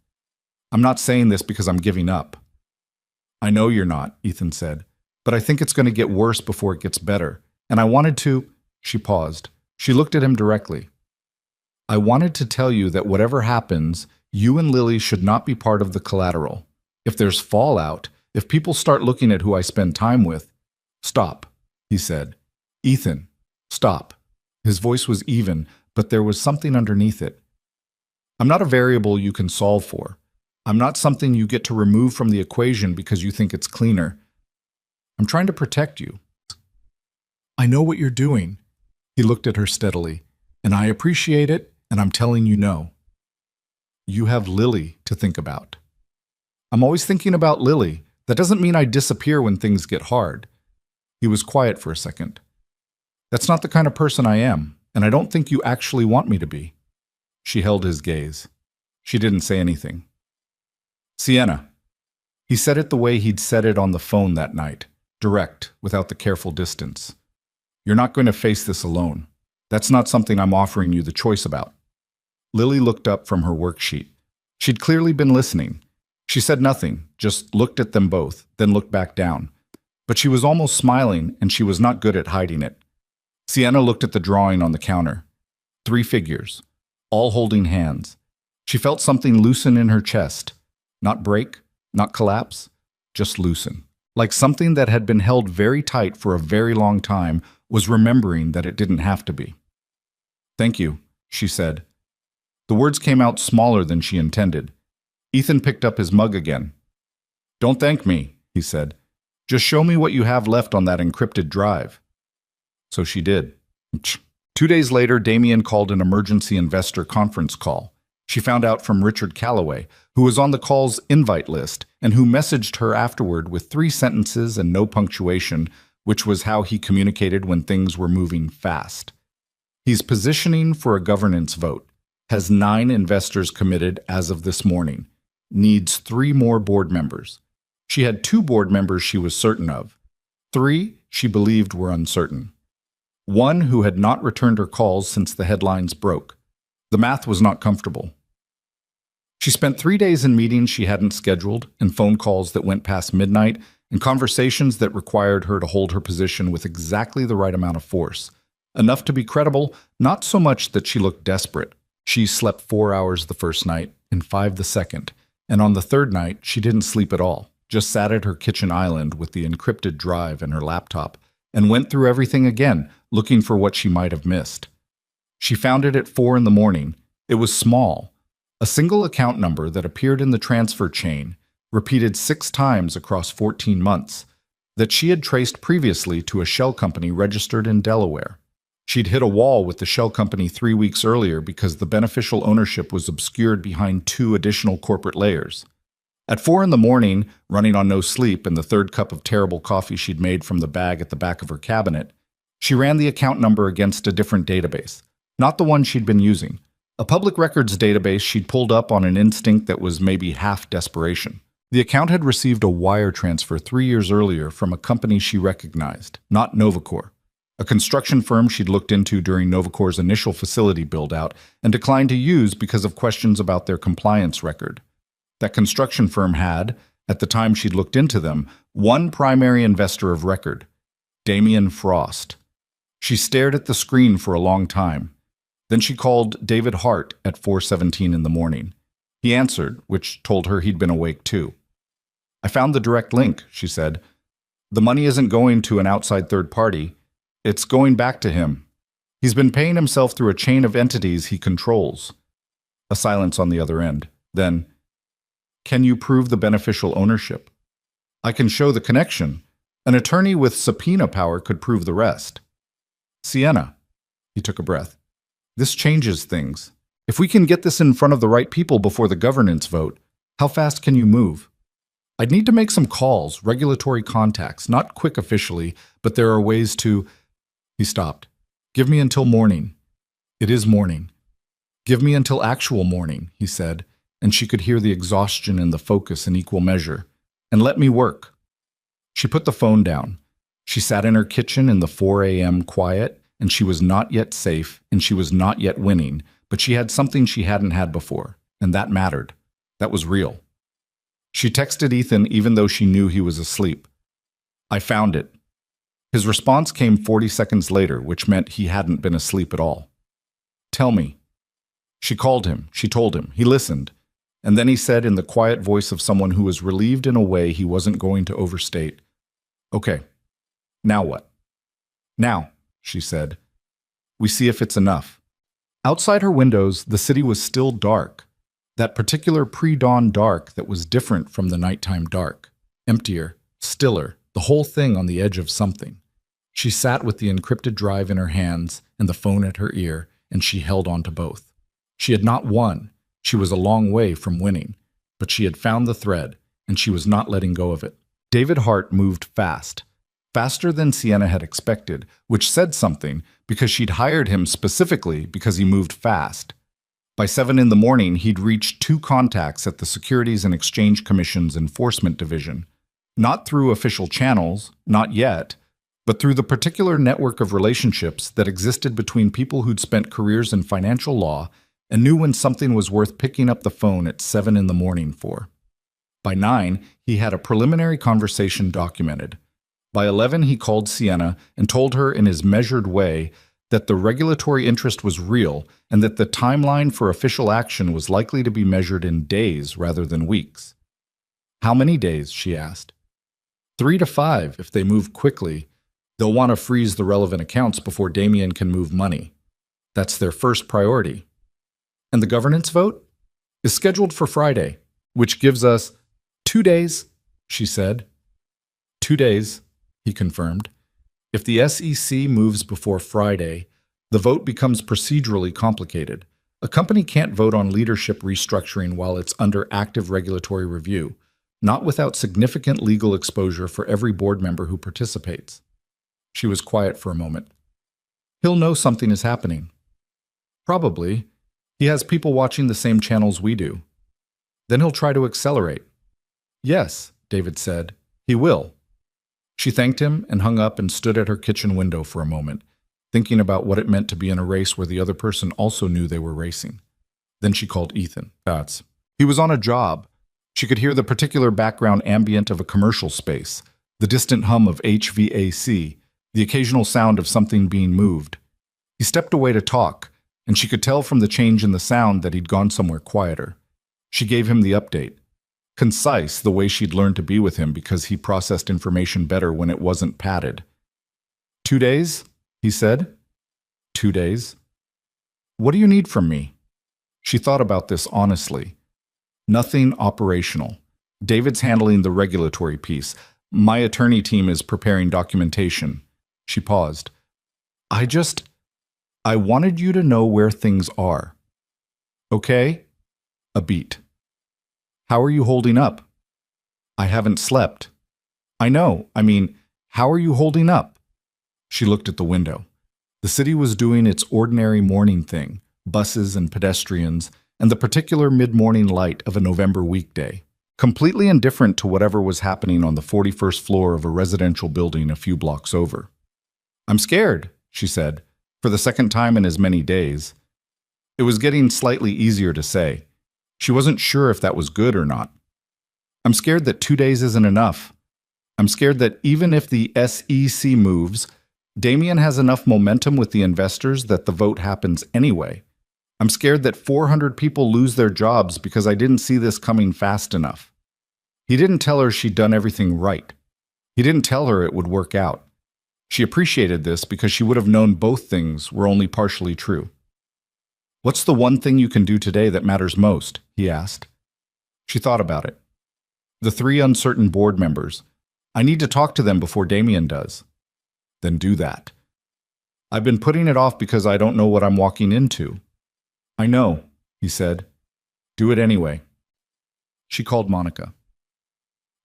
I'm not saying this because I'm giving up. I know you're not, Ethan said, but I think it's going to get worse before it gets better, and I wanted to. She paused. She looked at him directly. I wanted to tell you that whatever happens, you and Lily should not be part of the collateral. If there's fallout, if people start looking at who I spend time with, stop, he said. Ethan, stop. His voice was even, but there was something underneath it. I'm not a variable you can solve for. I'm not something you get to remove from the equation because you think it's cleaner. I'm trying to protect you. I know what you're doing. He looked at her steadily, and I appreciate it, and I'm telling you no. You have Lily to think about. I'm always thinking about Lily. That doesn't mean I disappear when things get hard. He was quiet for a second. That's not the kind of person I am, and I don't think you actually want me to be. She held his gaze. She didn't say anything. Sienna. He said it the way he'd said it on the phone that night, direct, without the careful distance. You're not going to face this alone. That's not something I'm offering you the choice about. Lily looked up from her worksheet. She'd clearly been listening. She said nothing, just looked at them both, then looked back down. But she was almost smiling, and she was not good at hiding it. Sienna looked at the drawing on the counter. 3 figures, all holding hands. She felt something loosen in her chest. Not break, not collapse, just loosen. Like something that had been held very tight for a very long time was remembering that it didn't have to be. Thank you, she said. The words came out smaller than she intended. Ethan picked up his mug again. Don't thank me, he said. Just show me what you have left on that encrypted drive. So she did. 2 days later, Damien called an emergency investor conference call. She found out from Richard Calloway, who was on the call's invite list and who messaged her afterward with 3 sentences and no punctuation, which was how he communicated when things were moving fast. He's positioning for a governance vote, has 9 investors committed as of this morning, needs 3 more board members. She had 2 board members she was certain of. 3 she believed were uncertain. 1 who had not returned her calls since the headlines broke. The math was not comfortable. She spent 3 days in meetings she hadn't scheduled, and phone calls that went past midnight, and conversations that required her to hold her position with exactly the right amount of force. Enough to be credible, not so much that she looked desperate. She slept 4 hours the first night, and 5 the second, and on the third night she didn't sleep at all, just sat at her kitchen island with the encrypted drive and her laptop, and went through everything again, looking for what she might have missed. She found it at 4 in the morning. It was small. A single account number that appeared in the transfer chain, repeated 6 times across 14 months, that she had traced previously to a shell company registered in Delaware. She'd hit a wall with the shell company 3 weeks earlier because the beneficial ownership was obscured behind 2 additional corporate layers. At 4 in the morning, running on no sleep and the 3rd cup of terrible coffee she'd made from the bag at the back of her cabinet, she ran the account number against a different database, not the one she'd been using. A public records database she'd pulled up on an instinct that was maybe half desperation. The account had received a wire transfer 3 years earlier from a company she recognized, not Novacor, a construction firm she'd looked into during Novacor's initial facility build-out and declined to use because of questions about their compliance record. That construction firm had, at the time she'd looked into them, one primary investor of record, Damien Frost. She stared at the screen for a long time. Then she called David Hart at 4:17 in the morning. He answered, which told her he'd been awake too. I found the direct link, she said. The money isn't going to an outside third party. It's going back to him. He's been paying himself through a chain of entities he controls. A silence on the other end. Then, can you prove the beneficial ownership? I can show the connection. An attorney with subpoena power could prove the rest. Sienna, he took a breath. This changes things. If we can get this in front of the right people before the governance vote, how fast can you move? I'd need to make some calls, regulatory contacts, not quick officially, but there are ways to... He stopped. Give me until morning. It is morning. Give me until actual morning, he said, and she could hear the exhaustion and the focus in equal measure. And let me work. She put the phone down. She sat in her kitchen in the 4 a.m. quiet, and she was not yet safe, and she was not yet winning, but she had something she hadn't had before, and that mattered. That was real. She texted Ethan even though she knew he was asleep. I found it. His response came 40 seconds later, which meant he hadn't been asleep at all. Tell me. She called him. She told him. He listened. And then he said in the quiet voice of someone who was relieved in a way he wasn't going to overstate, Okay, now what? Now, she said. We see if it's enough. Outside her windows, the city was still dark. That particular pre-dawn dark that was different from the nighttime dark. Emptier, stiller, the whole thing on the edge of something. She sat with the encrypted drive in her hands and the phone at her ear, and she held on to both. She had not won. She was a long way from winning, but she had found the thread, and she was not letting go of it. David Hart moved fast, faster than Sienna had expected, which said something because she'd hired him specifically because he moved fast. By 7 in the morning, he'd reached 2 contacts at the Securities and Exchange Commission's Enforcement Division. Not through official channels, not yet, but through the particular network of relationships that existed between people who'd spent careers in financial law and knew when something was worth picking up the phone at 7 in the morning for. By 9, he had a preliminary conversation documented. By 11, he called Sienna and told her in his measured way that the regulatory interest was real and that the timeline for official action was likely to be measured in days rather than weeks. How many days, she asked. 3 to 5 if they move quickly. They'll want to freeze the relevant accounts before Damien can move money. That's their first priority. And the governance vote is scheduled for Friday, which gives us 2 days, she said. 2 days, he confirmed. If the SEC moves before Friday, the vote becomes procedurally complicated. A company can't vote on leadership restructuring while it's under active regulatory review, not without significant legal exposure for every board member who participates. She was quiet for a moment. He'll know something is happening. Probably. He has people watching the same channels we do. Then he'll try to accelerate. Yes, David said. He will. She thanked him and hung up and stood at her kitchen window for a moment, thinking about what it meant to be in a race where the other person also knew they were racing. Then she called Ethan. He was on a job. She could hear the particular background ambient of a commercial space, the distant hum of HVAC, the occasional sound of something being moved. He stepped away to talk, and she could tell from the change in the sound that he'd gone somewhere quieter. She gave him the update. Concise, the way she'd learned to be with him because he processed information better when it wasn't padded. 2 days? He said. 2 days. What do you need from me? She thought about this honestly. Nothing operational. David's handling the regulatory piece. My attorney team is preparing documentation. She paused. I wanted you to know where things are. Okay? A beat. How are you holding up? I haven't slept. I know. How are you holding up? She looked at the window. The city was doing its ordinary morning thing, buses and pedestrians, and the particular mid-morning light of a November weekday, completely indifferent to whatever was happening on the 41st floor of a residential building a few blocks over. I'm scared, she said, for the second time in as many days. It was getting slightly easier to say. She wasn't sure if that was good or not. I'm scared that 2 days isn't enough. I'm scared that even if the SEC moves, Damien has enough momentum with the investors that the vote happens anyway. I'm scared that 400 people lose their jobs because I didn't see this coming fast enough. He didn't tell her she'd done everything right. He didn't tell her it would work out. She appreciated this because she would have known both things were only partially true. "What's the one thing you can do today that matters most?" he asked. She thought about it. "The 3 uncertain board members. I need to talk to them before Damien does." "Then do that." "I've been putting it off because I don't know what I'm walking into." "I know," he said. "Do it anyway." She called Monica.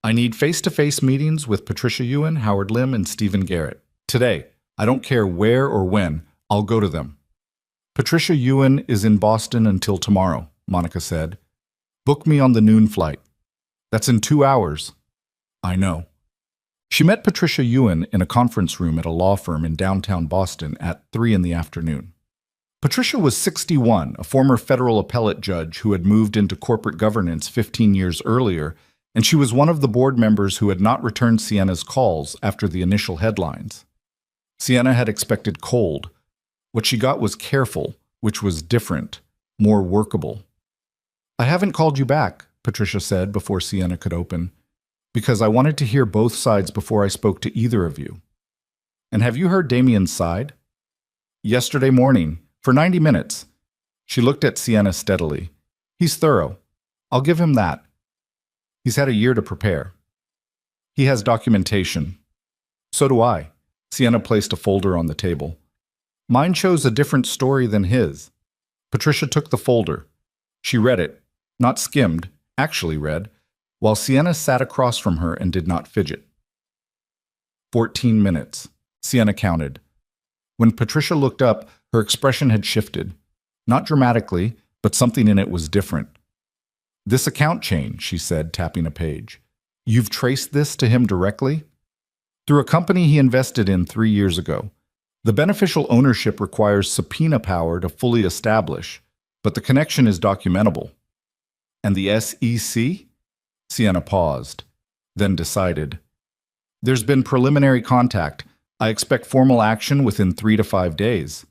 "I need face-to-face meetings with Patricia Ewan, Howard Lim, and Stephen Garrett. Today. I don't care where or when. I'll go to them." "Patricia Ewan is in Boston until tomorrow," Monica said. "Book me on the noon flight." "That's in 2 hours." "I know." She met Patricia Ewan in a conference room at a law firm in downtown Boston at 3 in the afternoon. Patricia was 61, a former federal appellate judge who had moved into corporate governance 15 years earlier, and she was one of the board members who had not returned Sienna's calls after the initial headlines. Sienna had expected cold. What she got was careful, which was different, more workable. "I haven't called you back," Patricia said before Sienna could open, "because I wanted to hear both sides before I spoke to either of you." "And have you heard Damien's side?" "Yesterday morning, for 90 minutes. She looked at Sienna steadily. "He's thorough. I'll give him that. He's had a year to prepare. He has documentation. So do I." Sienna placed a folder on the table. "Mine shows a different story than his." Patricia took the folder. She read it, not skimmed, actually read, while Sienna sat across from her and did not fidget. 14 minutes. Sienna counted. When Patricia looked up, her expression had shifted. Not dramatically, but something in it was different. "This account change," she said, tapping a page. "You've traced this to him directly?" "Through a company he invested in 3 years ago. The beneficial ownership requires subpoena power to fully establish, but the connection is documentable." "And the SEC?" Sienna paused, then decided. "There's been preliminary contact. I expect formal action within 3 to 5 days."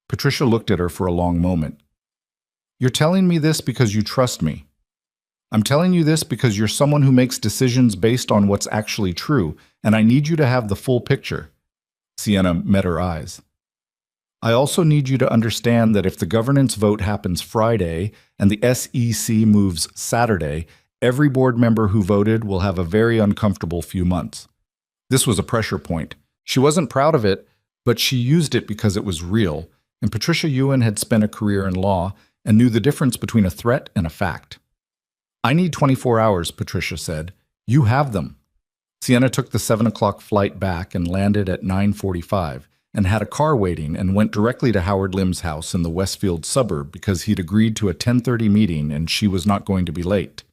Patricia looked at her for a long moment. "You're telling me this because you trust me." "I'm telling you this because you're someone who makes decisions based on what's actually true, and I need you to have the full picture." Sienna met her eyes. "I also need you to understand that if the governance vote happens Friday and the SEC moves Saturday, every board member who voted will have a very uncomfortable few months." This was a pressure point. She wasn't proud of it, but she used it because it was real, and Patricia Ewan had spent a career in law and knew the difference between a threat and a fact. "I need 24 hours, Patricia said. "You have them." Sienna took the 7 o'clock flight back and landed at 9:45, and had a car waiting and went directly to Howard Lim's house in the Westfield suburb because he'd agreed to a 10:30 meeting and she was not going to be late.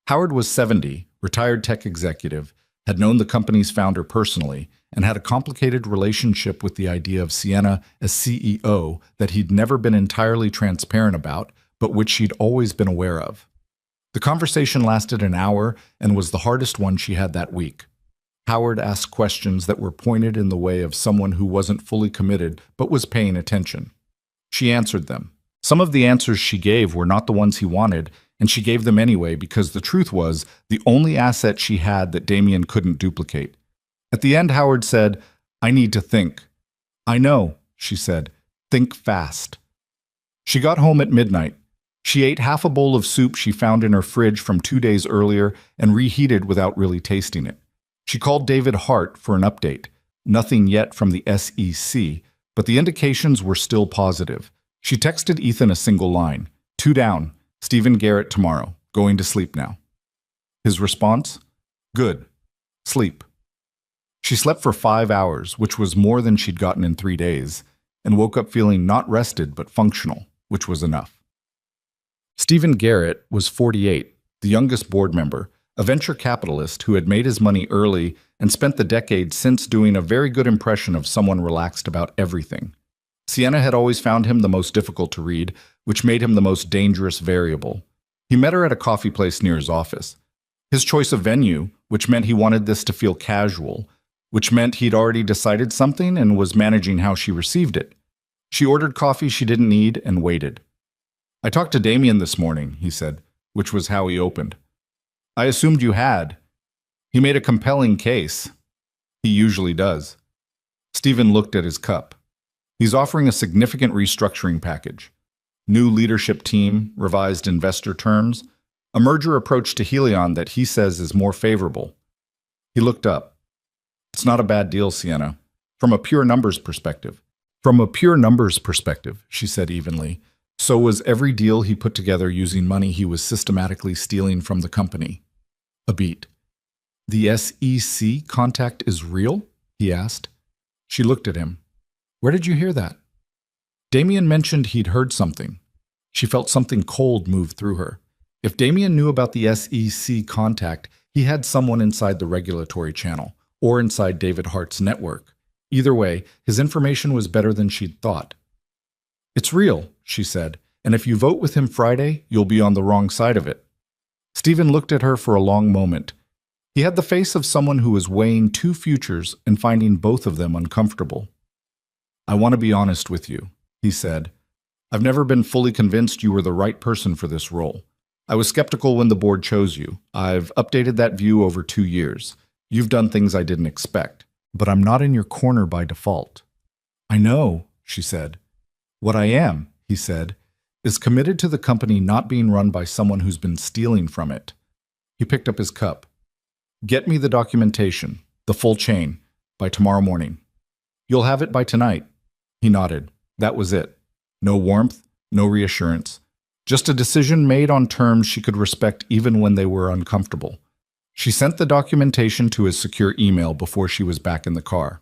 Howard was 70, retired tech executive, had known the company's founder personally, and had a complicated relationship with the idea of Sienna as CEO that he'd never been entirely transparent about, but which she'd always been aware of. The conversation lasted an hour and was the hardest one she had that week. Howard asked questions that were pointed in the way of someone who wasn't fully committed but was paying attention. She answered them. Some of the answers she gave were not the ones he wanted, and she gave them anyway because the truth was the only asset she had that Damien couldn't duplicate. At the end, Howard said, "I need to think." "I know," she said. "Think fast." She got home at midnight. She ate half a bowl of soup she found in her fridge from 2 days earlier and reheated without really tasting it. She called David Hart for an update. Nothing yet from the SEC, but the indications were still positive. She texted Ethan a single line. 2 down. Stephen Garrett tomorrow. Going to sleep now. His response? Good. Sleep. She slept for 5 hours, which was more than she'd gotten in 3 days, and woke up feeling not rested but functional, which was enough. Stephen Garrett was 48, the youngest board member, a venture capitalist who had made his money early and spent the decade since doing a very good impression of someone relaxed about everything. Sienna had always found him the most difficult to read, which made him the most dangerous variable. He met her at a coffee place near his office. His choice of venue, which meant he wanted this to feel casual, which meant he'd already decided something and was managing how she received it. She ordered coffee she didn't need and waited. "I talked to Damien this morning," he said, which was how he opened. "I assumed you had. He made a compelling case. He usually does." Stephen looked at his cup. He's offering a significant restructuring package. New leadership team, revised investor terms, a merger approach to Helion that he says is more favorable. He looked up. It's not a bad deal, Sienna. From a pure numbers perspective. From a pure numbers perspective, she said evenly. So was every deal he put together using money he was systematically stealing from the company. A beat. The SEC contact is real? He asked. She looked at him. Where did you hear that? Damien mentioned he'd heard something. She felt something cold move through her. If Damien knew about the SEC contact, he had someone inside the regulatory channel, or inside David Hart's network. Either way, his information was better than she'd thought. It's real, she said, and if you vote with him Friday, you'll be on the wrong side of it. Stephen looked at her for a long moment. He had the face of someone who was weighing two futures and finding both of them uncomfortable. I want to be honest with you, he said. I've never been fully convinced you were the right person for this role. I was skeptical when the board chose you. I've updated that view over 2 years. You've done things I didn't expect, but I'm not in your corner by default. I know, she said. What I am, he said, is committed to the company not being run by someone who's been stealing from it. He picked up his cup. Get me the documentation, the full chain, by tomorrow morning. You'll have it by tonight. He nodded. That was it. No warmth, no reassurance. Just a decision made on terms she could respect even when they were uncomfortable. She sent the documentation to his secure email before she was back in the car.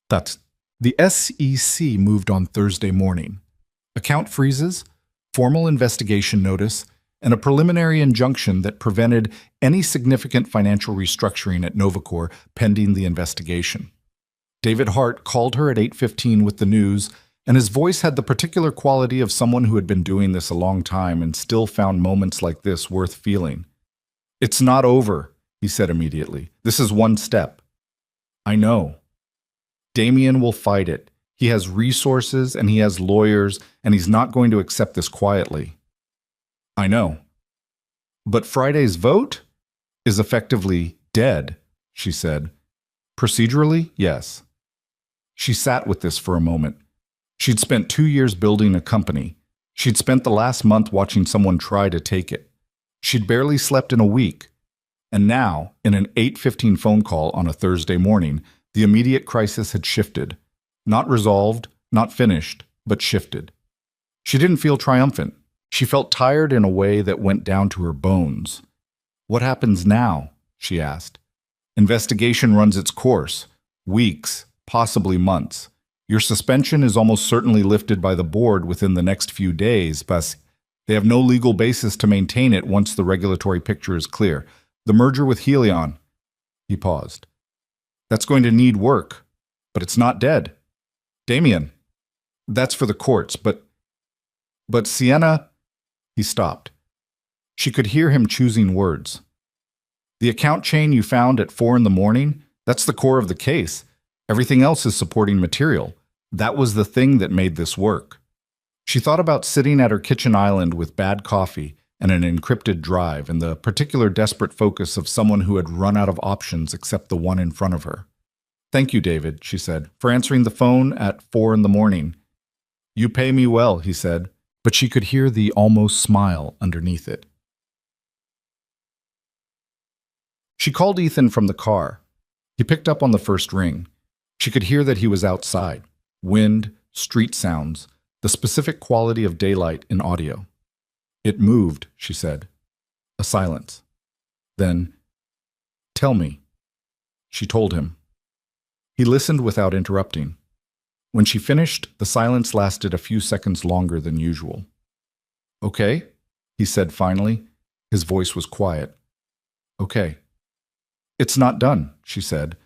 The SEC moved on Thursday morning. Account freezes, formal investigation notice, and a preliminary injunction that prevented any significant financial restructuring at Novacor pending the investigation. David Hart called her at 8:15 with the news, and his voice had the particular quality of someone who had been doing this a long time and still found moments like this worth feeling. It's not over, he said immediately. This is one step. I know. Damien will fight it. He has resources and he has lawyers, and he's not going to accept this quietly. I know. But Friday's vote is effectively dead, she said. Procedurally, yes. She sat with this for a moment. She'd spent 2 years building a company. She'd spent the last month watching someone try to take it. She'd barely slept in a week. And now, in an 8:15 phone call on a Thursday morning, the immediate crisis had shifted. Not resolved, not finished, but shifted. She didn't feel triumphant. She felt tired in a way that went down to her bones. What happens now? She asked. Investigation runs its course. Weeks, possibly months. Your suspension is almost certainly lifted by the board within the next few days, but they have no legal basis to maintain it once the regulatory picture is clear. The merger with Helion. He paused. That's going to need work, but it's not dead. Damien, that's for the courts, but Sienna, he stopped. She could hear him choosing words. The account chain you found at 4 a.m, that's the core of the case. Everything else is supporting material. That was the thing that made this work. She thought about sitting at her kitchen island with bad coffee and an encrypted drive and the particular desperate focus of someone who had run out of options except the one in front of her. Thank you, David, she said, for answering the phone at 4 a.m. You pay me well, he said, but she could hear the almost smile underneath it. She called Ethan from the car. He picked up on the first ring. She could hear that he was outside. Wind, street sounds, the specific quality of daylight in audio. It moved, she said. A silence. Then, tell me. She told him. He listened without interrupting. When she finished, the silence lasted a few seconds longer than usual. Okay, he said finally. His voice was quiet. Okay. It's not done, she said.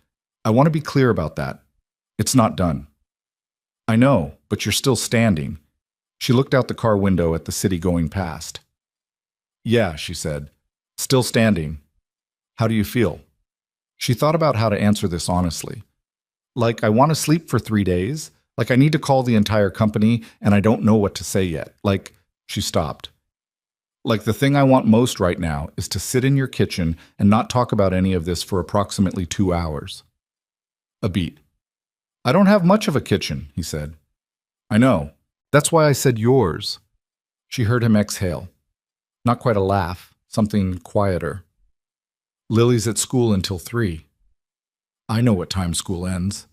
I want to be clear about that. It's not done. I know, but you're still standing. She looked out the car window at the city going past. Yeah, she said. Still standing. How do you feel? She thought about how to answer this honestly. Like, I want to sleep for 3 days. Like, I need to call the entire company, and I don't know what to say yet. Like, she stopped. Like, the thing I want most right now is to sit in your kitchen and not talk about any of this for approximately 2 hours. A beat. I don't have much of a kitchen, he said. I know. That's why I said yours. She heard him exhale. Not quite a laugh, something quieter. Lily's at school until 3. I know what time school ends.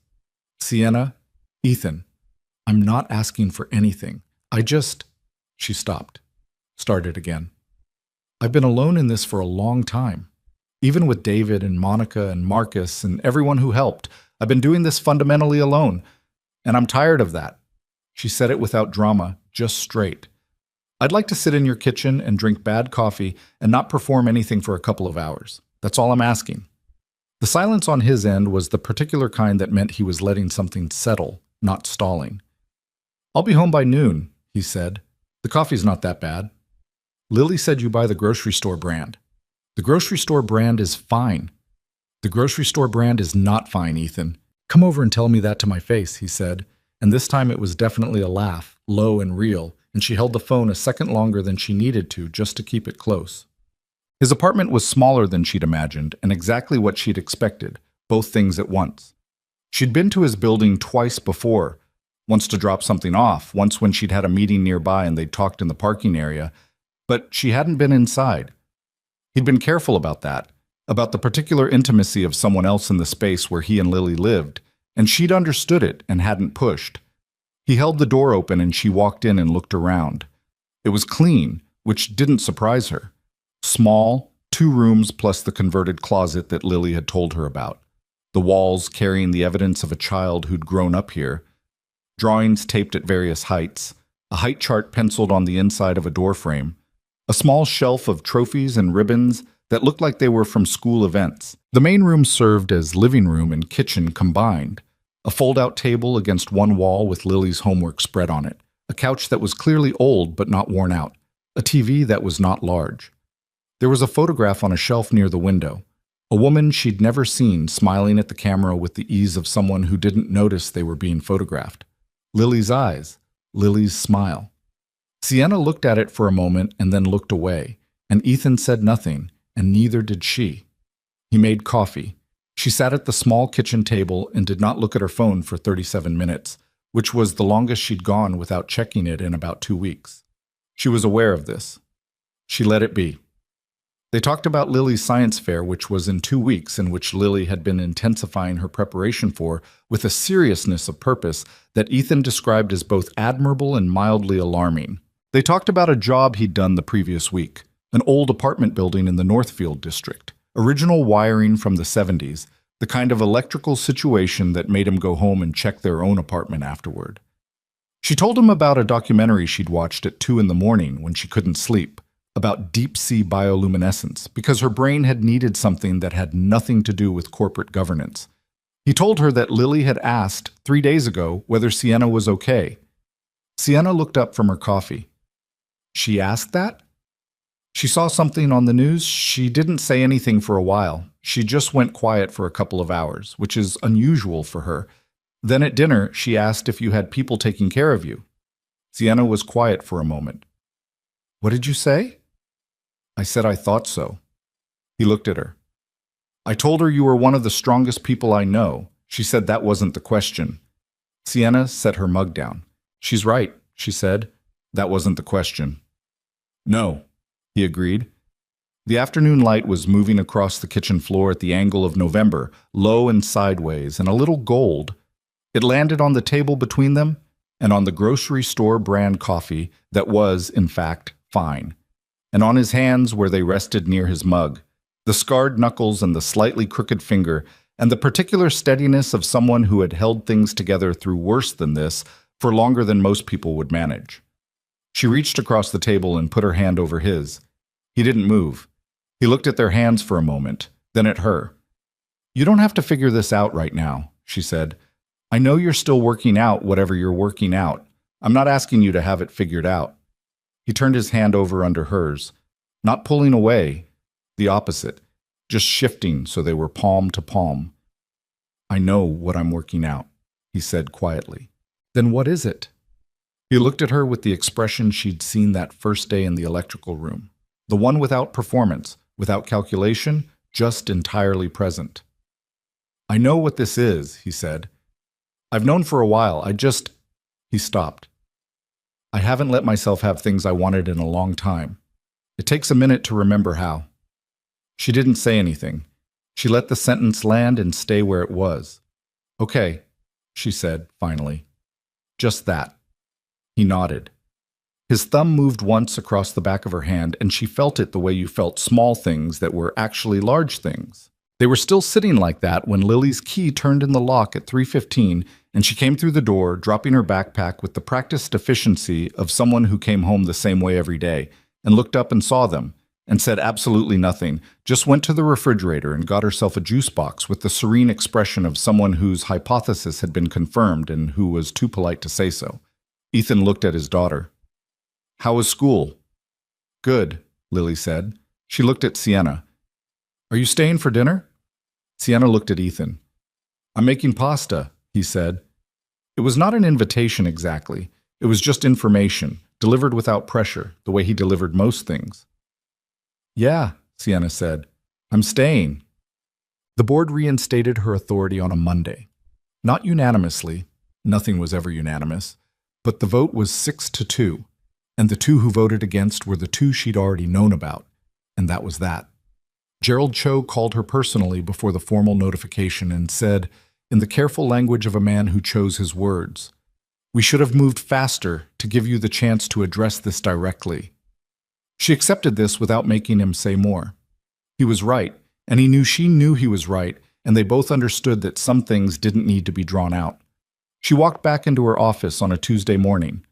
Sienna, Ethan, I'm not asking for anything. She stopped. Started again. I've been alone in this for a long time. Even with David and Monica and Marcus and everyone who helped, I've been doing this fundamentally alone. And I'm tired of that. She said it without drama, just straight. I'd like to sit in your kitchen and drink bad coffee and not perform anything for a couple of hours. That's all I'm asking. The silence on his end was the particular kind that meant he was letting something settle, not stalling. I'll be home by noon, he said. The coffee's not that bad. Lily said you buy the grocery store brand. The grocery store brand is fine. The grocery store brand is not fine, Ethan. Come over and tell me that to my face, he said. And this time it was definitely a laugh, low and real, and she held the phone a second longer than she needed to just to keep it close. His apartment was smaller than she'd imagined and exactly what she'd expected, both things at once. She'd been to his building twice before, once to drop something off, once when she'd had a meeting nearby and they'd talked in the parking area, but she hadn't been inside. He'd been careful about that, about the particular intimacy of someone else in the space where he and Lily lived, and she'd understood it and hadn't pushed. He held the door open and she walked in and looked around. It was clean, which didn't surprise her. Small, 2 rooms plus the converted closet that Lily had told her about. The walls carrying the evidence of a child who'd grown up here. Drawings taped at various heights. A height chart penciled on the inside of a door frame. A small shelf of trophies and ribbons that looked like they were from school events. The main room served as living room and kitchen combined. A fold-out table against one wall with Lily's homework spread on it. A couch that was clearly old but not worn out. A TV that was not large. There was a photograph on a shelf near the window. A woman she'd never seen smiling at the camera with the ease of someone who didn't notice they were being photographed. Lily's eyes. Lily's smile. Sienna looked at it for a moment and then looked away, and Ethan said nothing, and neither did she. He made coffee. She sat at the small kitchen table and did not look at her phone for 37 minutes, which was the longest she'd gone without checking it in about 2 weeks. She was aware of this. She let it be. They talked about Lily's science fair, which was in 2 weeks, and which Lily had been intensifying her preparation for with a seriousness of purpose that Ethan described as both admirable and mildly alarming. They talked about a job he'd done the previous week, an old apartment building in the Northfield district, original wiring from the 70s, the kind of electrical situation that made him go home and check their own apartment afterward. She told him about a documentary she'd watched at 2 in the morning when she couldn't sleep, about deep-sea bioluminescence, because her brain had needed something that had nothing to do with corporate governance. He told her that Lily had asked 3 days ago whether Sienna was okay. Sienna looked up from her coffee. She asked that? She saw something on the news. She didn't say anything for a while. She just went quiet for a couple of hours, which is unusual for her. Then at dinner, she asked if you had people taking care of you. Sienna was quiet for a moment. What did you say? I said I thought so. He looked at her. I told her you were one of the strongest people I know. She said that wasn't the question. Sienna set her mug down. She's right, she said. That wasn't the question. No, he agreed. The afternoon light was moving across the kitchen floor at the angle of November, low and sideways, and a little gold. It landed on the table between them and on the grocery store brand coffee that was, in fact, fine, and on his hands where they rested near his mug, the scarred knuckles and the slightly crooked finger, and the particular steadiness of someone who had held things together through worse than this for longer than most people would manage. She reached across the table and put her hand over his. He didn't move. He looked at their hands for a moment, then at her. You don't have to figure this out right now, she said. I know you're still working out whatever you're working out. I'm not asking you to have it figured out. He turned his hand over under hers, not pulling away, the opposite, just shifting so they were palm to palm. I know what I'm working out, he said quietly. Then what is it? He looked at her with the expression she'd seen that first day in the electrical room, the one without performance, without calculation, just entirely present. I know what this is, he said. I've known for a while. He stopped. I haven't let myself have things I wanted in a long time. It takes a minute to remember how. She didn't say anything. She let the sentence land and stay where it was. Okay, she said, finally. Just that. He nodded. His thumb moved once across the back of her hand, and she felt it the way you felt small things that were actually large things. They were still sitting like that when Lily's key turned in the lock at 3:15, and she came through the door, dropping her backpack with the practiced efficiency of someone who came home the same way every day, and looked up and saw them, and said absolutely nothing, just went to the refrigerator and got herself a juice box with the serene expression of someone whose hypothesis had been confirmed and who was too polite to say so. Ethan looked at his daughter. How was school? Good, Lily said. She looked at Sienna. Are you staying for dinner? Sienna looked at Ethan. I'm making pasta, he said. It was not an invitation exactly. It was just information, delivered without pressure, the way he delivered most things. Yeah, Sienna said. I'm staying. The board reinstated her authority on a Monday. Not unanimously. Nothing was ever unanimous. But the vote was 6-2. And the two who voted against were the two she'd already known about. And that was that. Gerald Cho called her personally before the formal notification and said, in the careful language of a man who chose his words, "We should have moved faster to give you the chance to address this directly." She accepted this without making him say more. He was right, and he knew she knew he was right, and they both understood that some things didn't need to be drawn out. She walked back into her office on a Tuesday morning.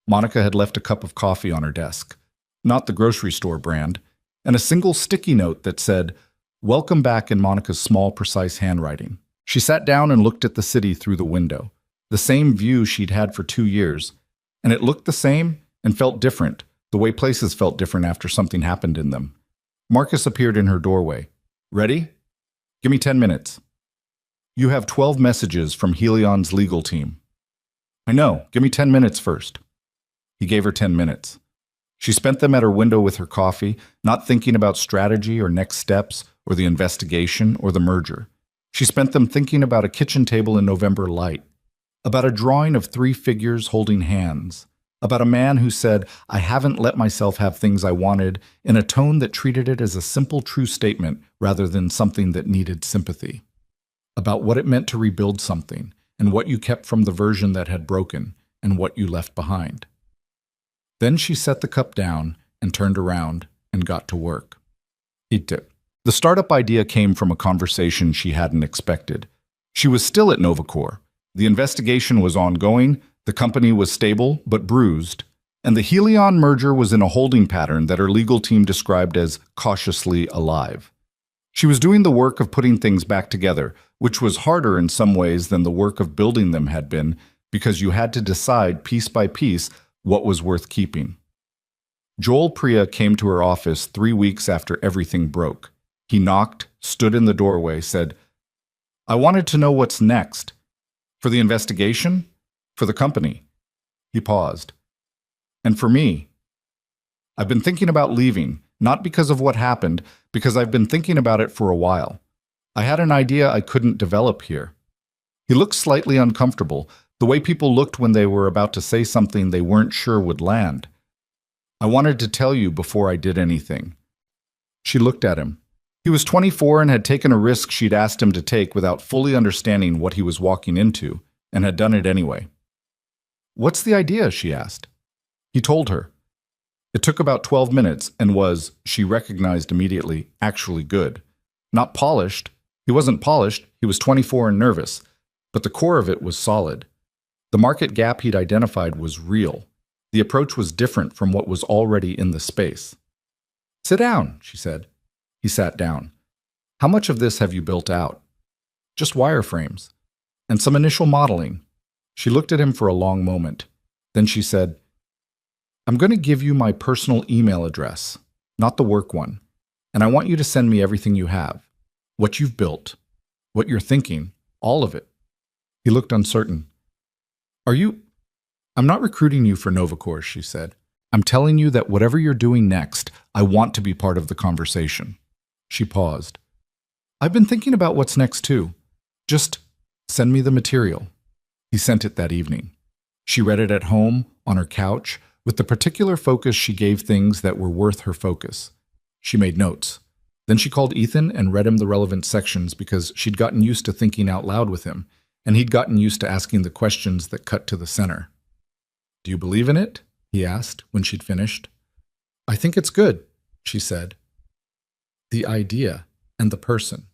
Monica had left a cup of coffee on her desk, not the grocery store brand, and a single sticky note that said, "Welcome back," in Monica's small, precise handwriting. She sat down and looked at the city through the window, the same view she'd had for 2 years, and it looked the same and felt different, the way places felt different after something happened in them. Marcus appeared in her doorway. Ready? Give me 10 minutes. You have 12 messages from Helion's legal team. I know. Give me 10 minutes first. He gave her 10 minutes. She spent them at her window with her coffee, not thinking about strategy or next steps or the investigation or the merger. She spent them thinking about a kitchen table in November light, about a drawing of 3 figures holding hands, about a man who said, "I haven't let myself have things I wanted," in a tone that treated it as a simple true statement rather than something that needed sympathy. About what it meant to rebuild something, and what you kept from the version that had broken, and what you left behind. Then she set the cup down and turned around and got to work. The startup idea came from a conversation she hadn't expected. She was still at Novacor. The investigation was ongoing, the company was stable but bruised, and the Helion merger was in a holding pattern that her legal team described as cautiously alive. She was doing the work of putting things back together, which was harder in some ways than the work of building them had been, because you had to decide piece by piece what was worth keeping. Joel Priya came to her office 3 weeks after everything broke. He knocked, stood in the doorway, said, "I wanted to know what's next. For the investigation? For the company?" He paused. "And for me? I've been thinking about leaving, not because of what happened, because I've been thinking about it for a while. I had an idea I couldn't develop here." He looked slightly uncomfortable, the way people looked when they were about to say something they weren't sure would land. "I wanted to tell you before I did anything." She looked at him. He was 24 and had taken a risk she'd asked him to take without fully understanding what he was walking into, and had done it anyway. "What's the idea?" she asked. He told her. It took about 12 minutes and was, she recognized immediately, actually good. Not polished. He wasn't polished, he was 24 and nervous, but the core of it was solid. The market gap he'd identified was real. The approach was different from what was already in the space. "Sit down," she said. He sat down. "How much of this have you built out?" "Just wireframes. And some initial modeling." She looked at him for a long moment. Then she said, "I'm going to give you my personal email address, not the work one, and I want you to send me everything you have. What you've built, what you're thinking, all of it." He looked uncertain. "I'm not recruiting you for Novacor," she said. "I'm telling you that whatever you're doing next, I want to be part of the conversation." She paused. "I've been thinking about what's next too. Just send me the material." He sent it that evening. She read it at home, on her couch, with the particular focus she gave things that were worth her focus. She made notes. Then she called Ethan and read him the relevant sections because she'd gotten used to thinking out loud with him, and he'd gotten used to asking the questions that cut to the center. "Do you believe in it?" he asked when she'd finished. "I think it's good," she said. The idea and the person.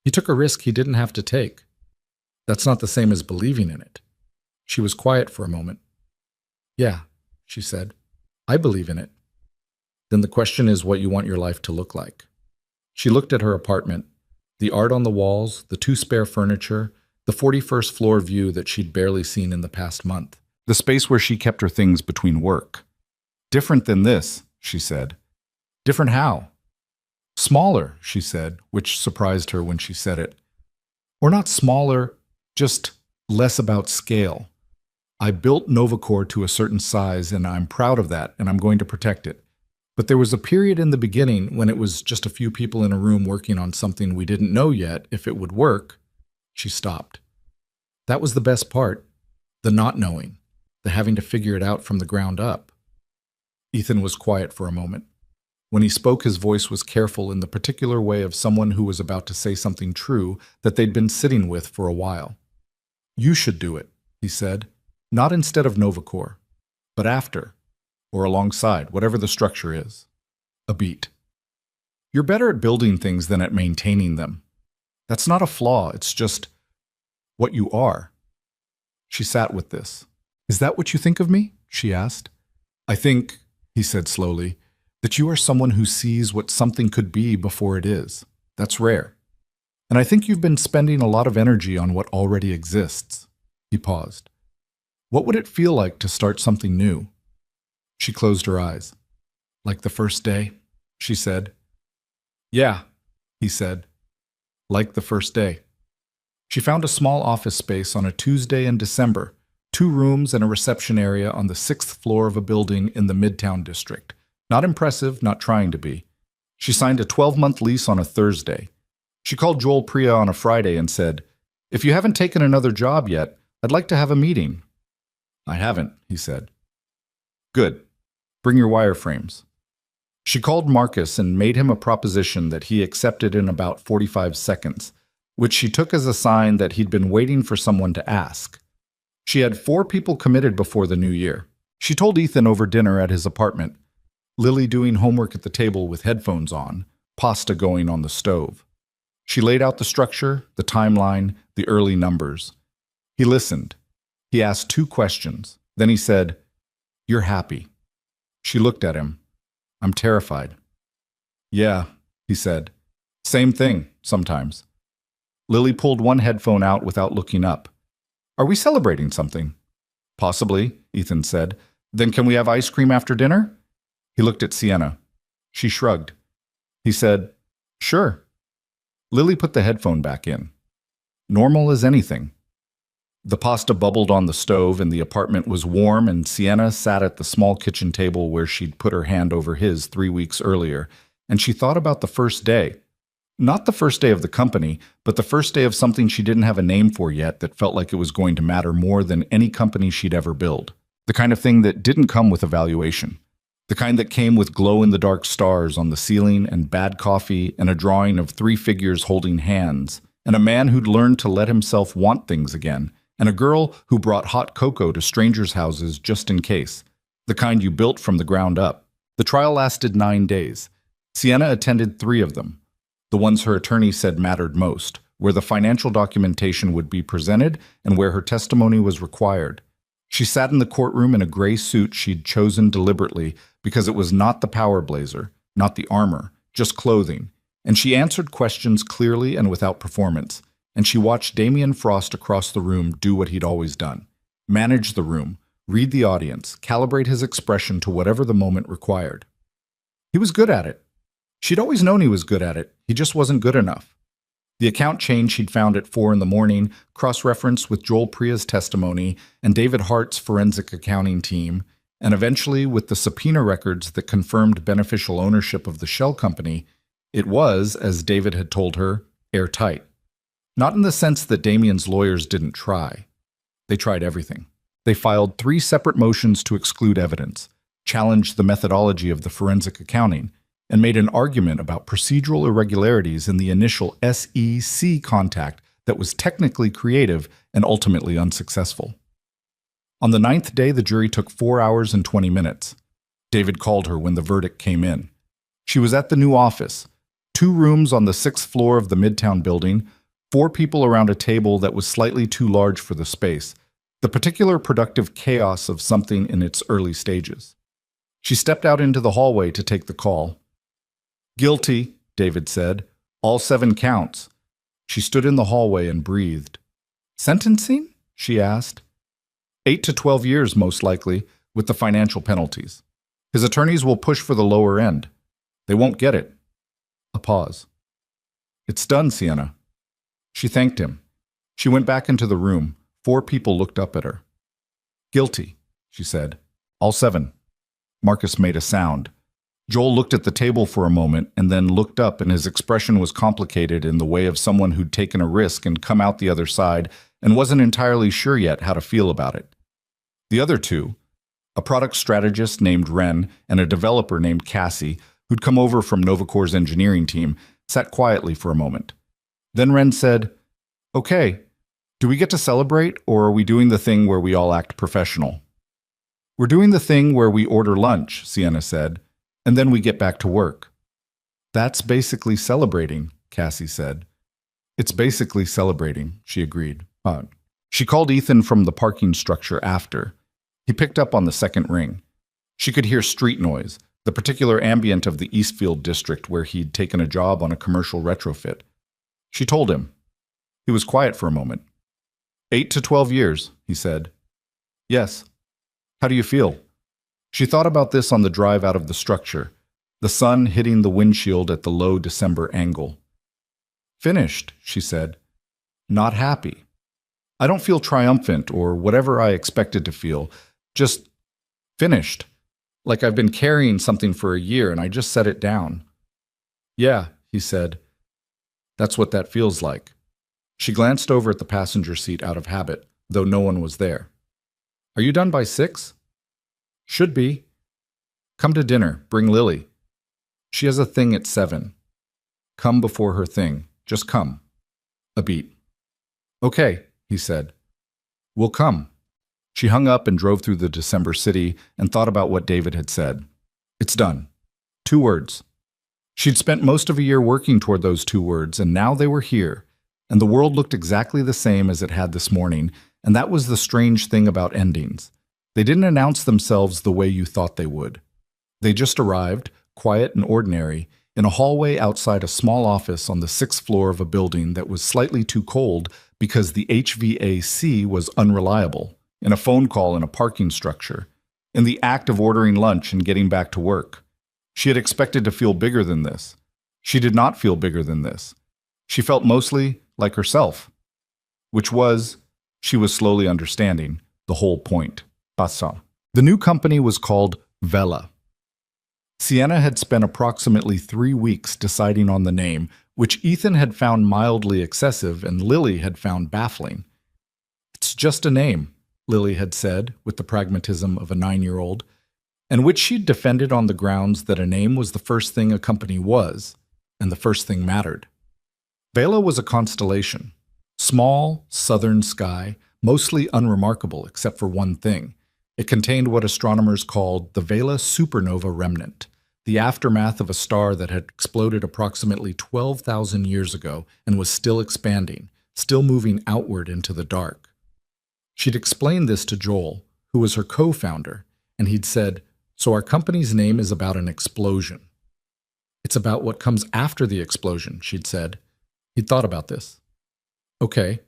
He took a risk he didn't have to take. That's not the same as believing in it. She was quiet for a moment. "Yeah," she said. "I believe in it." "Then the question is what you want your life to look like." She looked at her apartment, the art on the walls, the 2 spare furniture, the 41st floor view that she'd barely seen in the past month, the space where she kept her things between work. "Different than this," she said. "Different how?" "Smaller," she said, which surprised her when she said it. "Or not smaller, just less about scale. I built Novacor to a certain size, and I'm proud of that, and I'm going to protect it. But there was a period in the beginning when it was just a few people in a room working on something we didn't know yet if it would work." She stopped. That was the best part, the not knowing, the having to figure it out from the ground up. Ethan was quiet for a moment. When he spoke, his voice was careful in the particular way of someone who was about to say something true that they'd been sitting with for a while. "You should do it," he said, "not instead of Novacor, but after, or alongside, whatever the structure is." A beat. "You're better at building things than at maintaining them. That's not a flaw, it's just what you are." She sat with this. "Is that what you think of me?" she asked. "I think," he said slowly, "that you are someone who sees what something could be before it is. That's rare. And I think you've been spending a lot of energy on what already exists." He paused. "What would it feel like to start something new?" She closed her eyes. "Like the first day," she said. "Yeah," he said. "Like the first day." She found a small office space on a Tuesday in December, 2 rooms and a reception area on the 6th floor of a building in the Midtown district. Not impressive, not trying to be. She signed a 12-month lease on a Thursday. She called Joel Priya on a Friday and said, "If you haven't taken another job yet, I'd like to have a meeting." "I haven't," he said. "Good. Bring your wireframes." She called Marcus and made him a proposition that he accepted in about 45 seconds, which she took as a sign that he'd been waiting for someone to ask. She had 4 people committed before the new year. She told Ethan over dinner at his apartment, Lily doing homework at the table with headphones on, pasta going on the stove. She laid out the structure, the timeline, the early numbers. He listened. He asked 2 questions. Then he said, "You're happy." She looked at him. "I'm terrified." "Yeah," he said. "Same thing, sometimes." Lily pulled one headphone out without looking up. "Are we celebrating something?" "Possibly," Ethan said. "Then can we have ice cream after dinner?" He looked at Sienna. She shrugged. He said, "Sure." Lily put the headphone back in. Normal as anything. The pasta bubbled on the stove and the apartment was warm, and Sienna sat at the small kitchen table where she'd put her hand over his 3 weeks earlier, and she thought about the first day. Not the first day of the company, but the first day of something she didn't have a name for yet that felt like it was going to matter more than any company she'd ever build. The kind of thing that didn't come with evaluation. The kind that came with glow-in-the-dark stars on the ceiling and bad coffee and a drawing of 3 figures holding hands, and a man who'd learned to let himself want things again, and a girl who brought hot cocoa to strangers' houses just in case. The kind you built from the ground up. The trial lasted 9 days. Sienna attended 3 of them. The ones her attorney said mattered most, where the financial documentation would be presented and where her testimony was required. She sat in the courtroom in a gray suit she'd chosen deliberately because it was not the power blazer, not the armor, just clothing, and she answered questions clearly and without performance, and she watched Damien Frost across the room do what he'd always done. Manage the room, read the audience, calibrate his expression to whatever the moment required. He was good at it. She'd always known he was good at it, he just wasn't good enough. The account chain she'd found at 4 in the morning, cross-referenced with Joel Priya's testimony and David Hart's forensic accounting team, and eventually with the subpoena records that confirmed beneficial ownership of the shell company, it was, as David had told her, airtight. Not in the sense that Damien's lawyers didn't try. They tried everything. They filed 3 separate motions to exclude evidence, challenged the methodology of the forensic accounting, and made an argument about procedural irregularities in the initial SEC contact that was technically creative and ultimately unsuccessful. On the 9th day, the jury took 4 hours and 20 minutes. David called her when the verdict came in. She was at the new office, 2 rooms on the 6th floor of the Midtown building, 4 people around a table that was slightly too large for the space, the particular productive chaos of something in its early stages. She stepped out into the hallway to take the call. "Guilty," David said. "All 7 counts." She stood in the hallway and breathed. "Sentencing?" she asked. 8 to 12 years, most likely, with the financial penalties. His attorneys will push for the lower end. They won't get it. A pause. "It's done, Sienna." She thanked him. She went back into the room. 4 people looked up at her. "Guilty," she said. "All 7. Marcus made a sound. Joel looked at the table for a moment and then looked up, and his expression was complicated in the way of someone who'd taken a risk and come out the other side and wasn't entirely sure yet how to feel about it. The other 2, a product strategist named Ren and a developer named Cassie, who'd come over from Novacore's engineering team, sat quietly for a moment. Then Ren said, "Okay, do we get to celebrate, or are we doing the thing where we all act professional?" "We're doing the thing where we order lunch," Sienna said, "and then we get back to work." "That's basically celebrating," Cassie said. "It's basically celebrating," she agreed. She called Ethan from the parking structure after. He picked up on the second ring. She could hear street noise, the particular ambient of the Eastfield district where he'd taken a job on a commercial retrofit. She told him. He was quiet for a moment. 8 to 12 years, he said. "Yes. How do you feel?" She thought about this on the drive out of the structure, the sun hitting the windshield at the low December angle. "Finished," she said. "Not happy. I don't feel triumphant or whatever I expected to feel. Just finished. Like I've been carrying something for a year and I just set it down." "Yeah," he said. "That's what that feels like." She glanced over at the passenger seat out of habit, though no one was there. "Are you done by 6? "Should be." "Come to dinner. Bring Lily." "She has a thing at 7. "Come before her thing. Just come." A beat. "Okay," he said. "We'll come." She hung up and drove through the December city and thought about what David had said. It's done. 2 words. She'd spent most of a year working toward those 2 words, and now they were here, and the world looked exactly the same as it had this morning, and that was the strange thing about endings. They didn't announce themselves the way you thought they would. They just arrived, quiet and ordinary, in a hallway outside a small office on the 6th floor of a building that was slightly too cold because the HVAC was unreliable, in a phone call in a parking structure, in the act of ordering lunch and getting back to work. She had expected to feel bigger than this. She did not feel bigger than this. She felt mostly like herself, which was, she was slowly understanding, the whole point. Passa. The new company was called Vela. Sienna had spent approximately 3 weeks deciding on the name, which Ethan had found mildly excessive and Lily had found baffling. "It's just a name," Lily had said, with the pragmatism of a 9-year-old, and which she'd defended on the grounds that a name was the first thing a company was, and the first thing mattered. Vela was a constellation. Small, southern sky, mostly unremarkable except for one thing. It contained what astronomers called the Vela supernova remnant, the aftermath of a star that had exploded approximately 12,000 years ago and was still expanding, still moving outward into the dark. She'd explained this to Joel, who was her co-founder, and he'd said, "So our company's name is about an explosion." "It's about what comes after the explosion," she'd said. He'd thought about this. "Okay,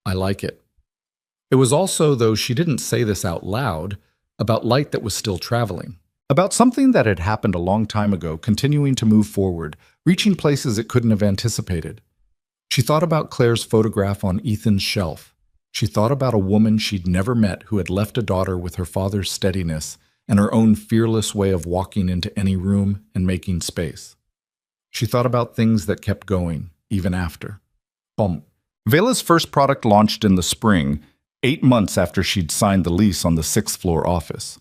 I like it." It was also, though she didn't say this out loud, about light that was still traveling. About something that had happened a long time ago, continuing to move forward, reaching places it couldn't have anticipated. She thought about Claire's photograph on Ethan's shelf. She thought about a woman she'd never met who had left a daughter with her father's steadiness and her own fearless way of walking into any room and making space. She thought about things that kept going, even after. Vela's first product launched in the spring, 8 months after she'd signed the lease on the sixth-floor office.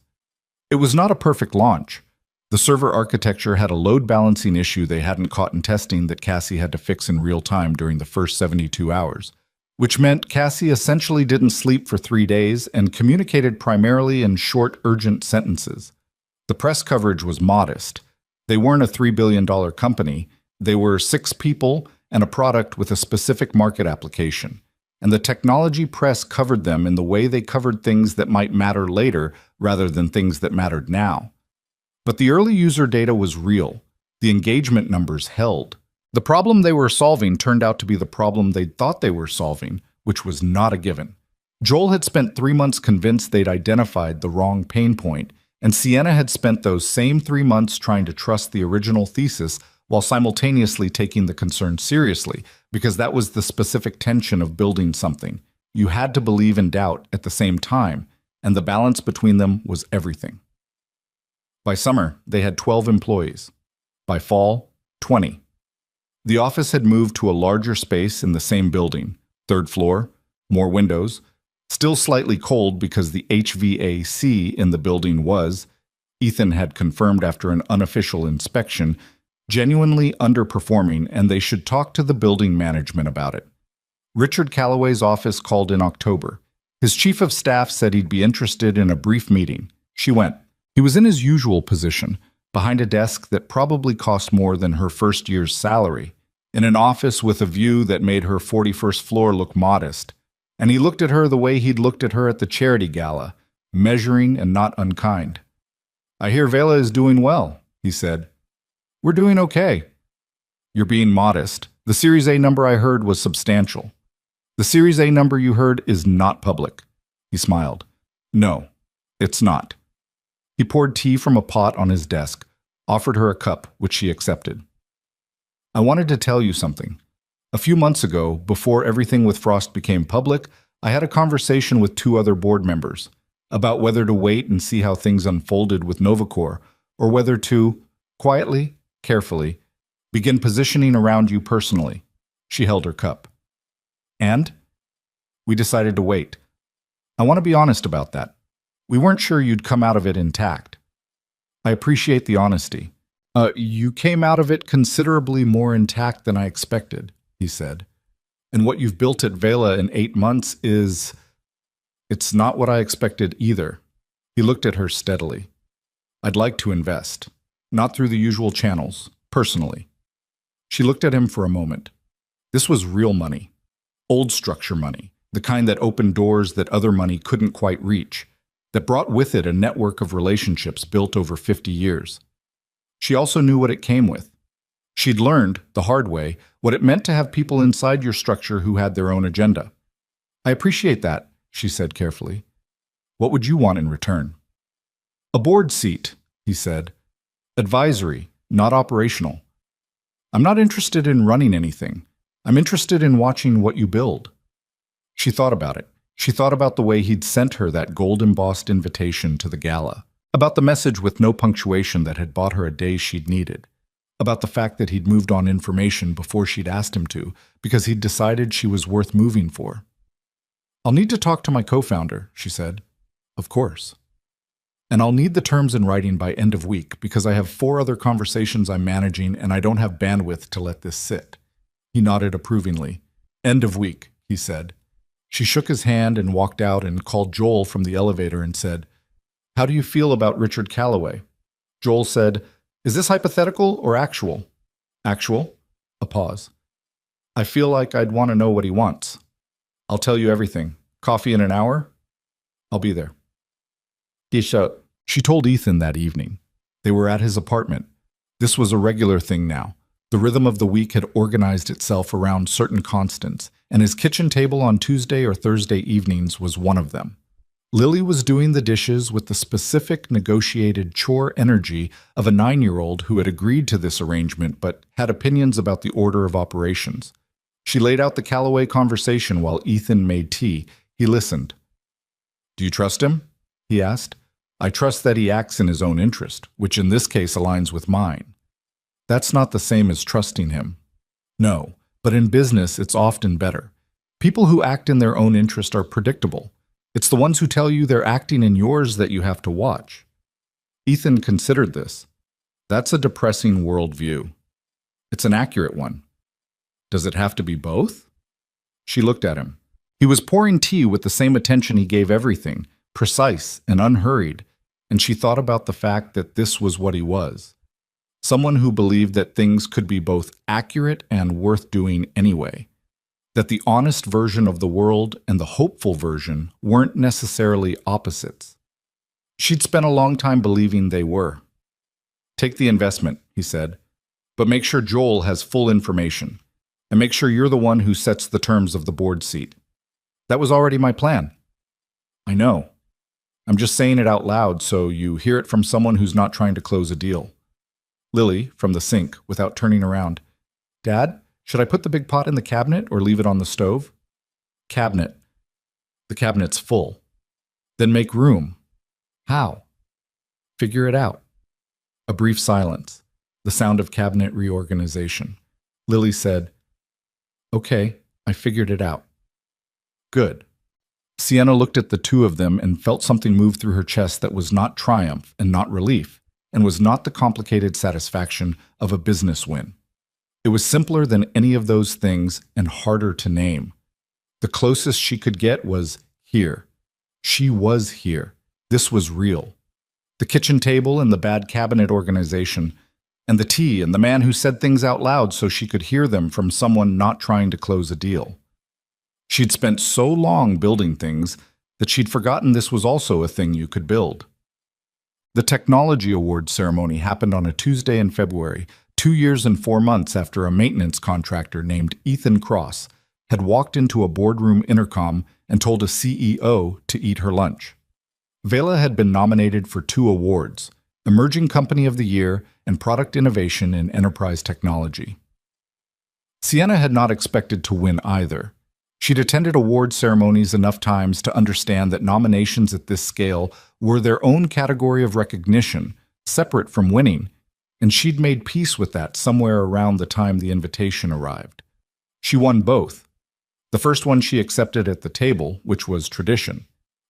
It was not a perfect launch. The server architecture had a load balancing issue they hadn't caught in testing that Cassie had to fix in real time during the first 72 hours, which meant Cassie essentially didn't sleep for 3 days and communicated primarily in short, urgent sentences. The press coverage was modest. They weren't a $3 billion company. They were 6 people and a product with a specific market application. And the technology press covered them in the way they covered things that might matter later rather than things that mattered now. But the early user data was real. The engagement numbers held. The problem they were solving turned out to be the problem they thought they were solving, which was not a given. Joel had spent 3 months convinced they'd identified the wrong pain point, and Sienna had spent those same 3 months trying to trust the original thesis while simultaneously taking the concern seriously, because that was the specific tension of building something. You had to believe and doubt at the same time, and the balance between them was everything. By summer, they had 12 employees. By fall, 20. The office had moved to a larger space in the same building, 3rd floor, more windows, still slightly cold because the HVAC in the building was, Ethan had confirmed after an unofficial inspection, genuinely underperforming, and they should talk to the building management about it. Richard Calloway's office called in October. His chief of staff said he'd be interested in a brief meeting. She went. He was in his usual position, behind a desk that probably cost more than her first year's salary, in an office with a view that made her 41st floor look modest. And he looked at her the way he'd looked at her at the charity gala, measuring and not unkind. "I hear Vela is doing well," he said. "We're doing okay." "You're being modest. The Series A number I heard was substantial." "The Series A number you heard is not public." He smiled. "No, it's not." He poured tea from a pot on his desk, offered her a cup, which she accepted. "I wanted to tell you something. A few months ago, before everything with Frost became public, I had a conversation with 2 other board members about whether to wait and see how things unfolded with Novacor, or whether to, quietly, carefully, begin positioning around you personally." She held her cup. "And? We decided to wait. I want to be honest about that. We weren't sure you'd come out of it intact." "I appreciate the honesty." You came out of it considerably more intact than I expected," he said. "And what you've built at Vela in 8 months is... It's not what I expected either." He looked at her steadily. "I'd like to invest. Not through the usual channels, personally." She looked at him for a moment. This was real money. Old structure money. The kind that opened doors that other money couldn't quite reach. That brought with it a network of relationships built over 50 years. She also knew what it came with. She'd learned, the hard way, what it meant to have people inside your structure who had their own agenda. "I appreciate that," she said carefully. "What would you want in return?" "A board seat," he said. "Advisory, not operational. I'm not interested in running anything. I'm interested in watching what you build." She thought about it. She thought about the way he'd sent her that gold-embossed invitation to the gala, about the message with no punctuation that had bought her a day she'd needed, about the fact that he'd moved on information before she'd asked him to, because he'd decided she was worth moving for. "I'll need to talk to my co-founder," she said. "Of course. And I'll need the terms in writing by end of week, because I have 4 other conversations I'm managing and I don't have bandwidth to let this sit." He nodded approvingly. "End of week," he said. She shook his hand and walked out and called Joel from the elevator and said, "How do you feel about Richard Calloway?" Joel said, "Is this hypothetical or actual?" "Actual." A pause. "I feel like I'd want to know what he wants. I'll tell you everything. Coffee in an hour? I'll be there." She told Ethan that evening. They were at his apartment. This was a regular thing now. The rhythm of the week had organized itself around certain constants, and his kitchen table on Tuesday or Thursday evenings was one of them. Lily was doing the dishes with the specific negotiated chore energy of a 9-year-old who had agreed to this arrangement but had opinions about the order of operations. She laid out the Calloway conversation while Ethan made tea. He listened. "Do you trust him?" he asked. "I trust that he acts in his own interest, which in this case aligns with mine." "That's not the same as trusting him." "No, but in business it's often better. People who act in their own interest are predictable. It's the ones who tell you they're acting in yours that you have to watch. Ethan considered this. That's a depressing worldview. It's an accurate one. Does it have to be both? She looked at him. He was pouring tea with the same attention he gave everything, precise and unhurried, and she thought about the fact that this was what he was. Someone who believed that things could be both accurate and worth doing anyway. That the honest version of the world and the hopeful version weren't necessarily opposites. She'd spent a long time believing they were. Take the investment, he said, but make sure Joel has full information, and make sure you're the one who sets the terms of the board seat. That was already my plan. I know. I'm just saying it out loud so you hear it from someone who's not trying to close a deal. Lily, from the sink, without turning around. Dad, should I put the big pot in the cabinet or leave it on the stove? Cabinet. The cabinet's full. Then make room. How? Figure it out. A brief silence. The sound of cabinet reorganization. Lily said, Okay, I figured it out. Good. Sienna looked at the two of them and felt something move through her chest that was not triumph and not relief, and was not the complicated satisfaction of a business win. It was simpler than any of those things and harder to name. The closest she could get was here. She was here. This was real. The kitchen table and the bad cabinet organization, and the tea and the man who said things out loud so she could hear them from someone not trying to close a deal. She'd spent so long building things that she'd forgotten this was also a thing you could build. The Technology Awards ceremony happened on a Tuesday in February, 2 years and 4 months after a maintenance contractor named Ethan Cross had walked into a boardroom intercom and told a CEO to eat her lunch. Vela had been nominated for 2 awards, Emerging Company of the Year and Product Innovation in Enterprise Technology. Sienna had not expected to win either. She'd attended award ceremonies enough times to understand that nominations at this scale were their own category of recognition, separate from winning, and she'd made peace with that somewhere around the time the invitation arrived. She won both. The first one she accepted at the table, which was tradition.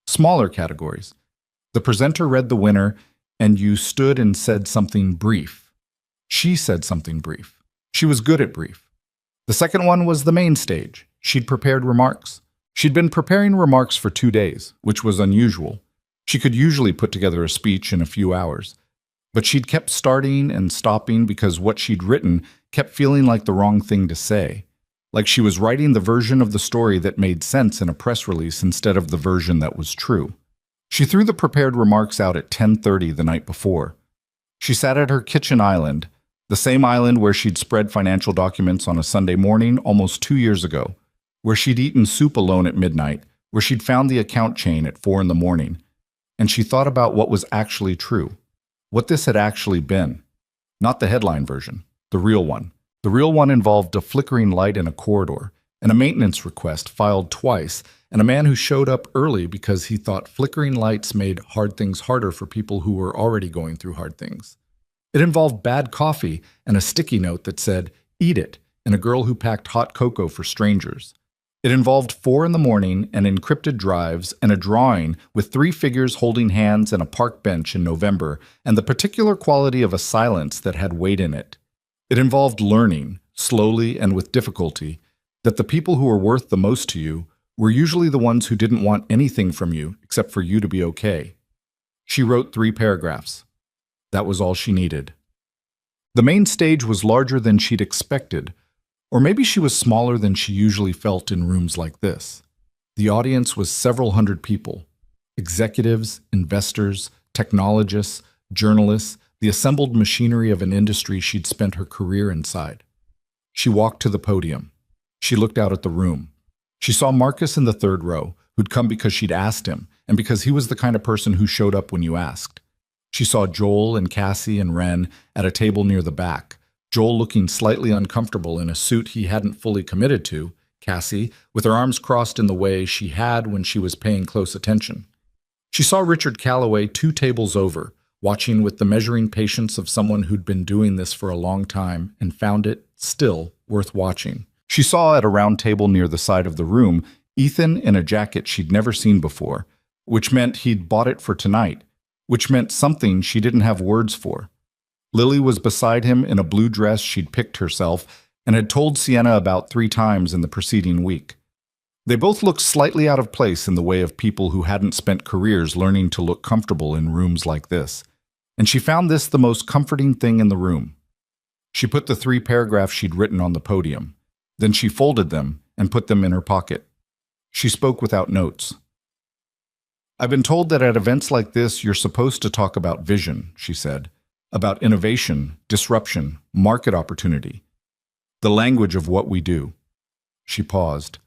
Smaller categories. The presenter read the winner, and you stood and said something brief. She said something brief. She was good at brief. The second one was the main stage. She'd prepared remarks. She'd been preparing remarks for 2 days, which was unusual. She could usually put together a speech in a few hours. But she'd kept starting and stopping because what she'd written kept feeling like the wrong thing to say. Like she was writing the version of the story that made sense in a press release instead of the version that was true. She threw the prepared remarks out at 10:30 the night before. She sat at her kitchen island, the same island where she'd spread financial documents on a Sunday morning almost 2 years ago, where she'd eaten soup alone at midnight, where she'd found the account chain at 4 in the morning. And she thought about what was actually true, what this had actually been. Not the headline version, the real one. The real one involved a flickering light in a corridor, and a maintenance request filed twice, and a man who showed up early because he thought flickering lights made hard things harder for people who were already going through hard things. It involved bad coffee and a sticky note that said, "Eat it," and a girl who packed hot cocoa for strangers. It involved 4 in the morning and encrypted drives and a drawing with 3 figures holding hands and a park bench in November and the particular quality of a silence that had weight in it. It involved learning, slowly and with difficulty, that the people who were worth the most to you were usually the ones who didn't want anything from you except for you to be okay. She wrote 3 paragraphs. That was all she needed. The main stage was larger than she'd expected, or maybe she was smaller than she usually felt in rooms like this. The audience was several hundred people. Executives, investors, technologists, journalists, the assembled machinery of an industry she'd spent her career inside. She walked to the podium. She looked out at the room. She saw Marcus in the 3rd row, who'd come because she'd asked him, and because he was the kind of person who showed up when you asked. She saw Joel and Cassie and Ren at a table near the back, Joel looking slightly uncomfortable in a suit he hadn't fully committed to, Cassie, with her arms crossed in the way she had when she was paying close attention. She saw Richard Calloway 2 tables over, watching with the measuring patience of someone who'd been doing this for a long time and found it, still, worth watching. She saw at a round table near the side of the room Ethan in a jacket she'd never seen before, which meant he'd bought it for tonight, which meant something she didn't have words for. Lily was beside him in a blue dress she'd picked herself and had told Sienna about 3 times in the preceding week. They both looked slightly out of place in the way of people who hadn't spent careers learning to look comfortable in rooms like this, and she found this the most comforting thing in the room. She put the 3 paragraphs she'd written on the podium. Then she folded them and put them in her pocket. She spoke without notes. "I've been told that at events like this you're supposed to talk about vision," she said, "about innovation, disruption, market opportunity, the language of what we do." She paused.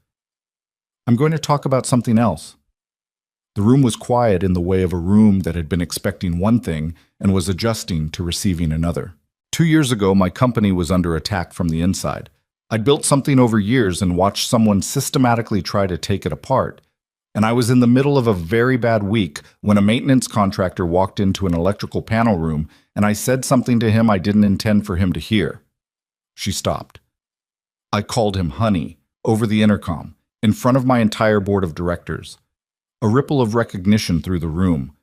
"I'm going to talk about something else." The room was quiet in the way of a room that had been expecting one thing and was adjusting to receiving another. 2 years ago, my company was under attack from the inside. I'd built something over years and watched someone systematically try to take it apart. And I was in the middle of a very bad week when a maintenance contractor walked into an electrical panel room and I said something to him I didn't intend for him to hear. She stopped. I called him honey over the intercom in front of my entire board of directors. A ripple of recognition through the room.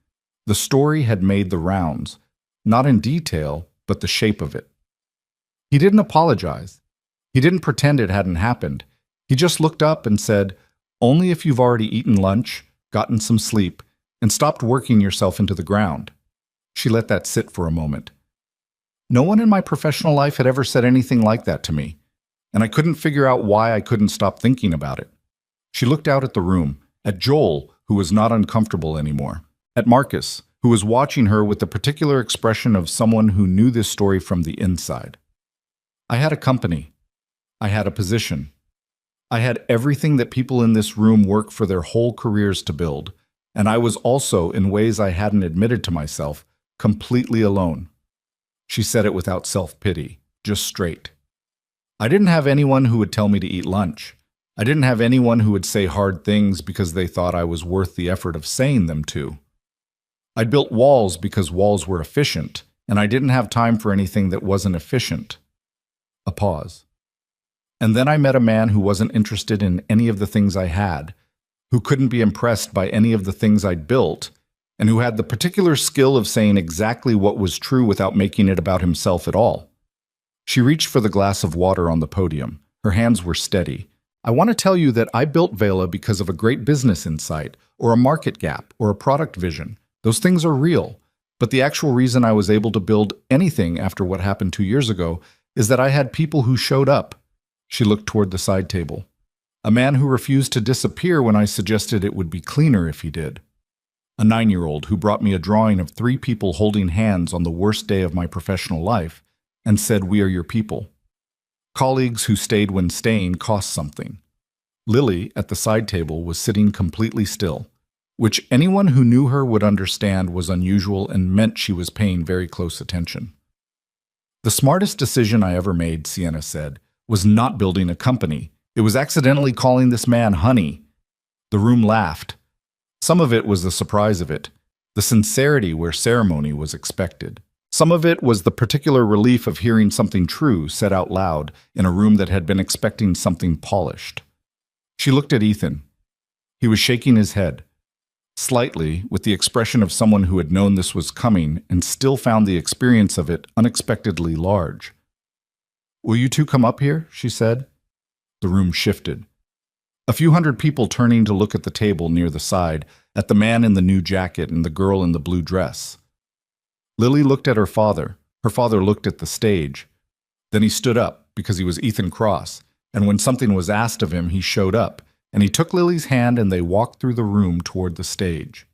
The story had made the rounds, not in detail, but the shape of it. He didn't apologize. He didn't pretend it hadn't happened. He just looked up and said, "Only if you've already eaten lunch, gotten some sleep, and stopped working yourself into the ground." She let that sit for a moment. No one in my professional life had ever said anything like that to me, and I couldn't figure out why I couldn't stop thinking about it. She looked out at the room, at Joel, who was not uncomfortable anymore, at Marcus, who was watching her with the particular expression of someone who knew this story from the inside. I had a company. I had a position. I had everything that people in this room work for their whole careers to build, and I was also, in ways I hadn't admitted to myself, completely alone. She said it without self-pity, just straight. I didn't have anyone who would tell me to eat lunch. I didn't have anyone who would say hard things because they thought I was worth the effort of saying them to. I'd built walls because walls were efficient, and I didn't have time for anything that wasn't efficient. A pause. And then I met a man who wasn't interested in any of the things I had, who couldn't be impressed by any of the things I'd built, and who had the particular skill of saying exactly what was true without making it about himself at all. She reached for the glass of water on the podium. Her hands were steady. "I want to tell you that I built Vela because of a great business insight, or a market gap, or a product vision. Those things are real. But the actual reason I was able to build anything after what happened 2 years ago is that I had people who showed up." She looked toward the side table. "A man who refused to disappear when I suggested it would be cleaner if he did. A 9-year-old who brought me a drawing of 3 people holding hands on the worst day of my professional life and said, 'We are your people.' Colleagues who stayed when staying cost something." Lily, at the side table, was sitting completely still, which anyone who knew her would understand was unusual and meant she was paying very close attention. "The smartest decision I ever made," Sienna said, "was not building a company. It was accidentally calling this man honey." The room laughed. Some of it was the surprise of it, the sincerity where ceremony was expected. Some of it was the particular relief of hearing something true said out loud in a room that had been expecting something polished. She looked at Ethan. He was shaking his head, slightly, with the expression of someone who had known this was coming and still found the experience of it unexpectedly large. "Will you two come up here?" she said. The room shifted. A few hundred people turning to look at the table near the side, at the man in the new jacket and the girl in the blue dress. Lily looked at her father. Her father looked at the stage. Then he stood up, because he was Ethan Cross, and when something was asked of him, he showed up, and he took Lily's hand and they walked through the room toward the stage.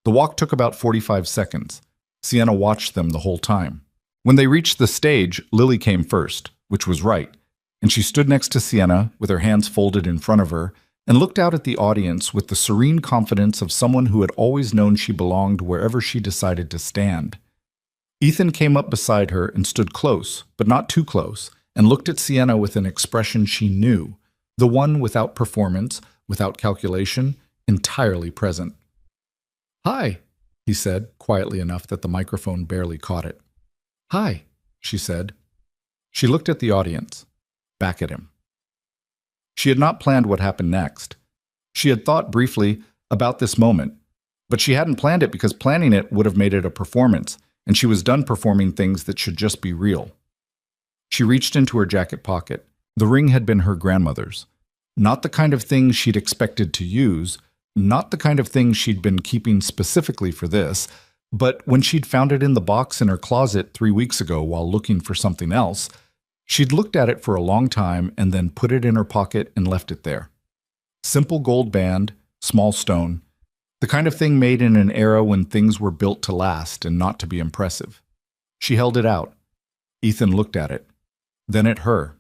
The walk took about 45 seconds. Sienna watched them the whole time. When they reached the stage, Lily came first, which was right, and she stood next to Sienna with her hands folded in front of her and looked out at the audience with the serene confidence of someone who had always known she belonged wherever she decided to stand. Ethan came up beside her and stood close, but not too close, and looked at Sienna with an expression she knew, the one without performance, without calculation, entirely present. "Hi," he said, quietly enough that the microphone barely caught it. "Hi," she said. She looked at the audience, back at him. She had not planned what happened next. She had thought briefly about this moment, but she hadn't planned it because planning it would have made it a performance, and she was done performing things that should just be real. She reached into her jacket pocket. The ring had been her grandmother's. Not the kind of thing she'd expected to use, not the kind of thing she'd been keeping specifically for this, but when she'd found it in the box in her closet 3 weeks ago while looking for something else, she'd looked at it for a long time and then put it in her pocket and left it there. Simple gold band, small stone, the kind of thing made in an era when things were built to last and not to be impressive. She held it out. Ethan looked at it, then at her,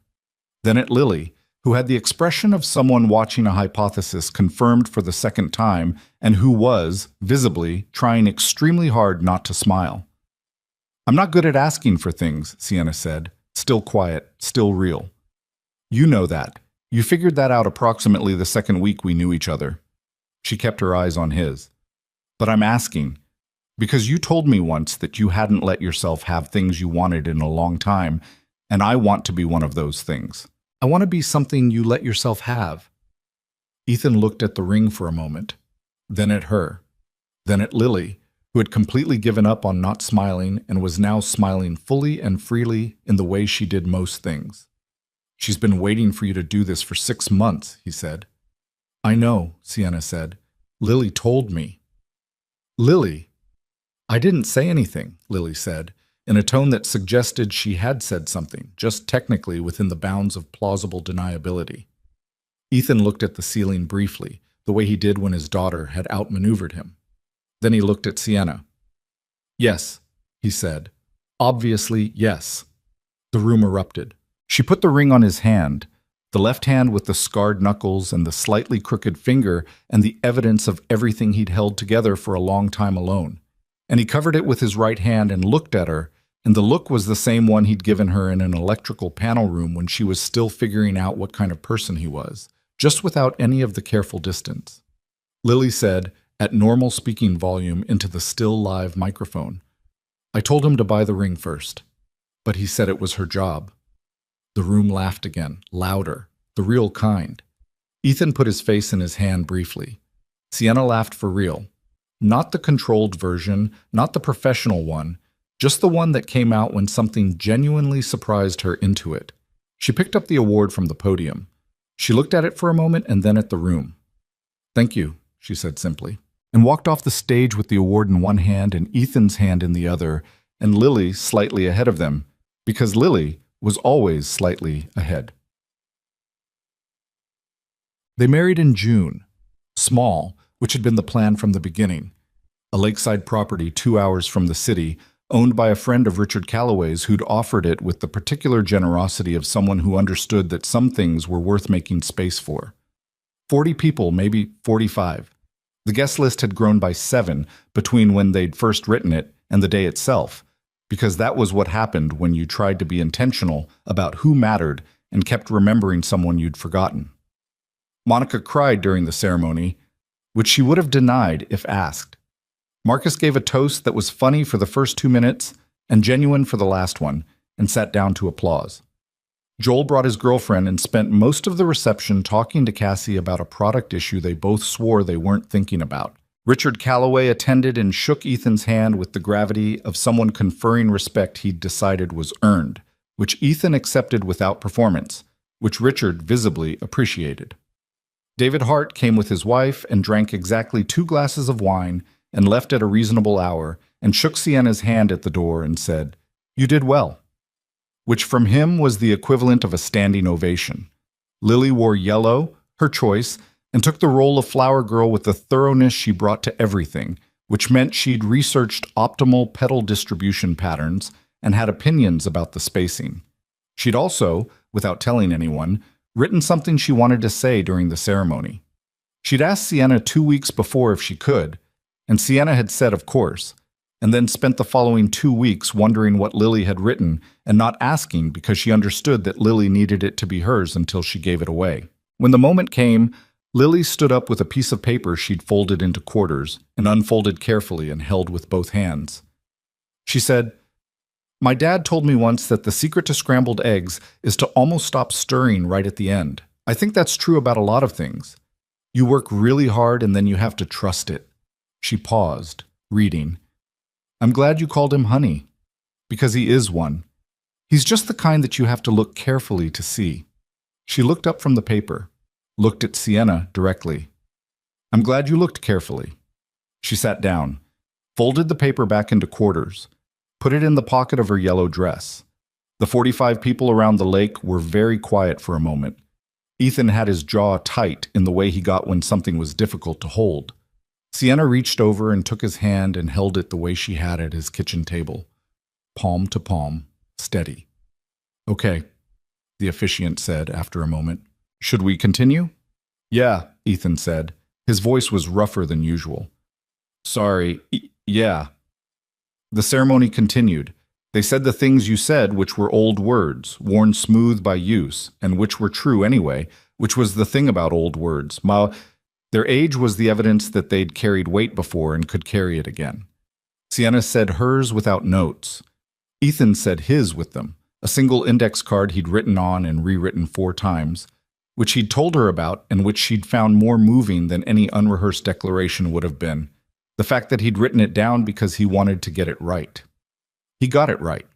then at Lily, who had the expression of someone watching a hypothesis confirmed for the second time and who was, visibly, trying extremely hard not to smile. "I'm not good at asking for things," Sienna said, still quiet, still real. "You know that. You figured that out approximately the second week we knew each other." She kept her eyes on his. "But I'm asking, because you told me once that you hadn't let yourself have things you wanted in a long time, and I want to be one of those things. I want to be something you let yourself have." Ethan looked at the ring for a moment, then at her, then at Lily, who had completely given up on not smiling and was now smiling fully and freely in the way she did most things. "She's been waiting for you to do this for 6 months, he said. "I know," Sienna said. "Lily told me." "Lily?" "I didn't say anything," Lily said, in a tone that suggested she had said something, just technically within the bounds of plausible deniability. Ethan looked at the ceiling briefly, the way he did when his daughter had outmaneuvered him. Then he looked at Sienna. "Yes," he said. "Obviously, yes." The room erupted. She put the ring on his hand, the left hand with the scarred knuckles and the slightly crooked finger and the evidence of everything he'd held together for a long time alone. And he covered it with his right hand and looked at her, and the look was the same one he'd given her in an electrical panel room when she was still figuring out what kind of person he was, just without any of the careful distance. Lily said, at normal speaking volume into the still live microphone, "I told him to buy the ring first, but he said it was her job." The room laughed again, louder, the real kind. Ethan put his face in his hand briefly. Sienna laughed for real. Not the controlled version, not the professional one, just the one that came out when something genuinely surprised her into it. She picked up the award from the podium. She looked at it for a moment and then at the room. "Thank you," she said simply, and walked off the stage with the award in one hand and Ethan's hand in the other, and Lily slightly ahead of them, because Lily was always slightly ahead. They married in June. Small, which had been the plan from the beginning. A lakeside property 2 hours from the city, owned by a friend of Richard Calloway's who'd offered it with the particular generosity of someone who understood that some things were worth making space for. 40 people, maybe 45. The guest list had grown by 7 between when they'd first written it and the day itself, because that was what happened when you tried to be intentional about who mattered and kept remembering someone you'd forgotten. Monica cried during the ceremony, which she would have denied if asked. Marcus gave a toast that was funny for the first 2 minutes and genuine for the last one, and sat down to applause. Joel brought his girlfriend and spent most of the reception talking to Cassie about a product issue they both swore they weren't thinking about. Richard Calloway attended and shook Ethan's hand with the gravity of someone conferring respect he'd decided was earned, which Ethan accepted without performance, which Richard visibly appreciated. David Hart came with his wife and drank exactly 2 glasses of wine and left at a reasonable hour and shook Sienna's hand at the door and said, "You did well," which from him was the equivalent of a standing ovation. Lily wore yellow, her choice, and took the role of flower girl with the thoroughness she brought to everything, which meant she'd researched optimal petal distribution patterns and had opinions about the spacing. She'd also, without telling anyone, written something she wanted to say during the ceremony. She'd asked Sienna 2 weeks before if she could, and Sienna had said of course, and then spent the following 2 weeks wondering what Lily had written and not asking because she understood that Lily needed it to be hers until she gave it away. When the moment came, Lily stood up with a piece of paper she'd folded into quarters and unfolded carefully and held with both hands. She said, "My dad told me once that the secret to scrambled eggs is to almost stop stirring right at the end. I think that's true about a lot of things. You work really hard and then you have to trust it. She paused, reading. I'm glad you called him honey, because he is one. He's just the kind that you have to look carefully to see. She looked up from the paper, looked at Sienna directly. I'm glad you looked carefully. She sat down, folded the paper back into quarters, put it in the pocket of her yellow dress. The 45 people around the lake were very quiet for a moment. Ethan had his jaw tight in the way he got when something was difficult to hold. Sienna reached over and took his hand and held it the way she had at his kitchen table. Palm to palm, steady. Okay, the officiant said after a moment. Should we continue? Yeah, Ethan said. His voice was rougher than usual. Sorry, yeah. The ceremony continued. They said the things you said, which were old words, worn smooth by use, and which were true anyway, which was the thing about old words. Their age was the evidence that they'd carried weight before and could carry it again. Sienna said hers without notes. Ethan said his with them, a single index card he'd written on and rewritten 4 times, which he'd told her about and which she'd found more moving than any unrehearsed declaration would have been. The fact that he'd written it down because he wanted to get it right. He got it right.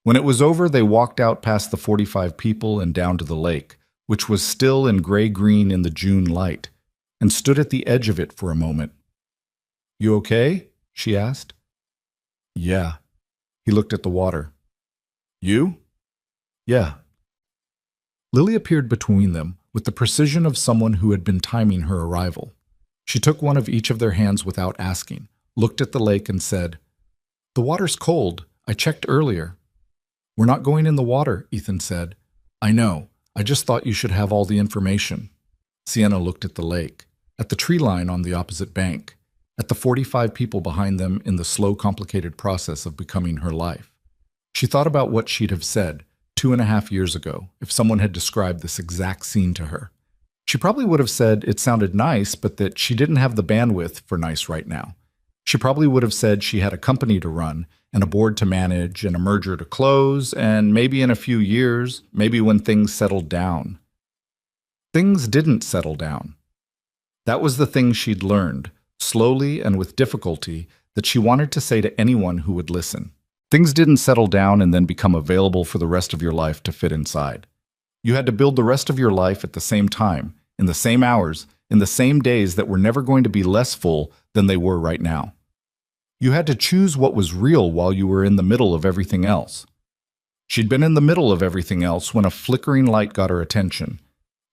When it was over, they walked out past the 45 people and down to the lake, which was still and gray-green in the June light, and stood at the edge of it for a moment. You okay? She asked. Yeah. He looked at the water. You? Yeah. Lily appeared between them with the precision of someone who had been timing her arrival. She took one of each of their hands without asking, looked at the lake and said, The water's cold. I checked earlier. We're not going in the water, Ethan said. I know. I just thought you should have all the information. Sienna looked at the lake, at the tree line on the opposite bank, at the 45 people behind them in the slow, complicated process of becoming her life. She thought about what she'd have said 2.5 years ago if someone had described this exact scene to her. She probably would have said it sounded nice, but that she didn't have the bandwidth for nice right now. She probably would have said she had a company to run and a board to manage and a merger to close, and maybe in a few years, maybe when things settled down. Things didn't settle down. That was the thing she'd learned, slowly and with difficulty, that she wanted to say to anyone who would listen. Things didn't settle down and then become available for the rest of your life to fit inside. You had to build the rest of your life at the same time, in the same hours, in the same days that were never going to be less full than they were right now. You had to choose what was real while you were in the middle of everything else. She'd been in the middle of everything else when a flickering light got her attention.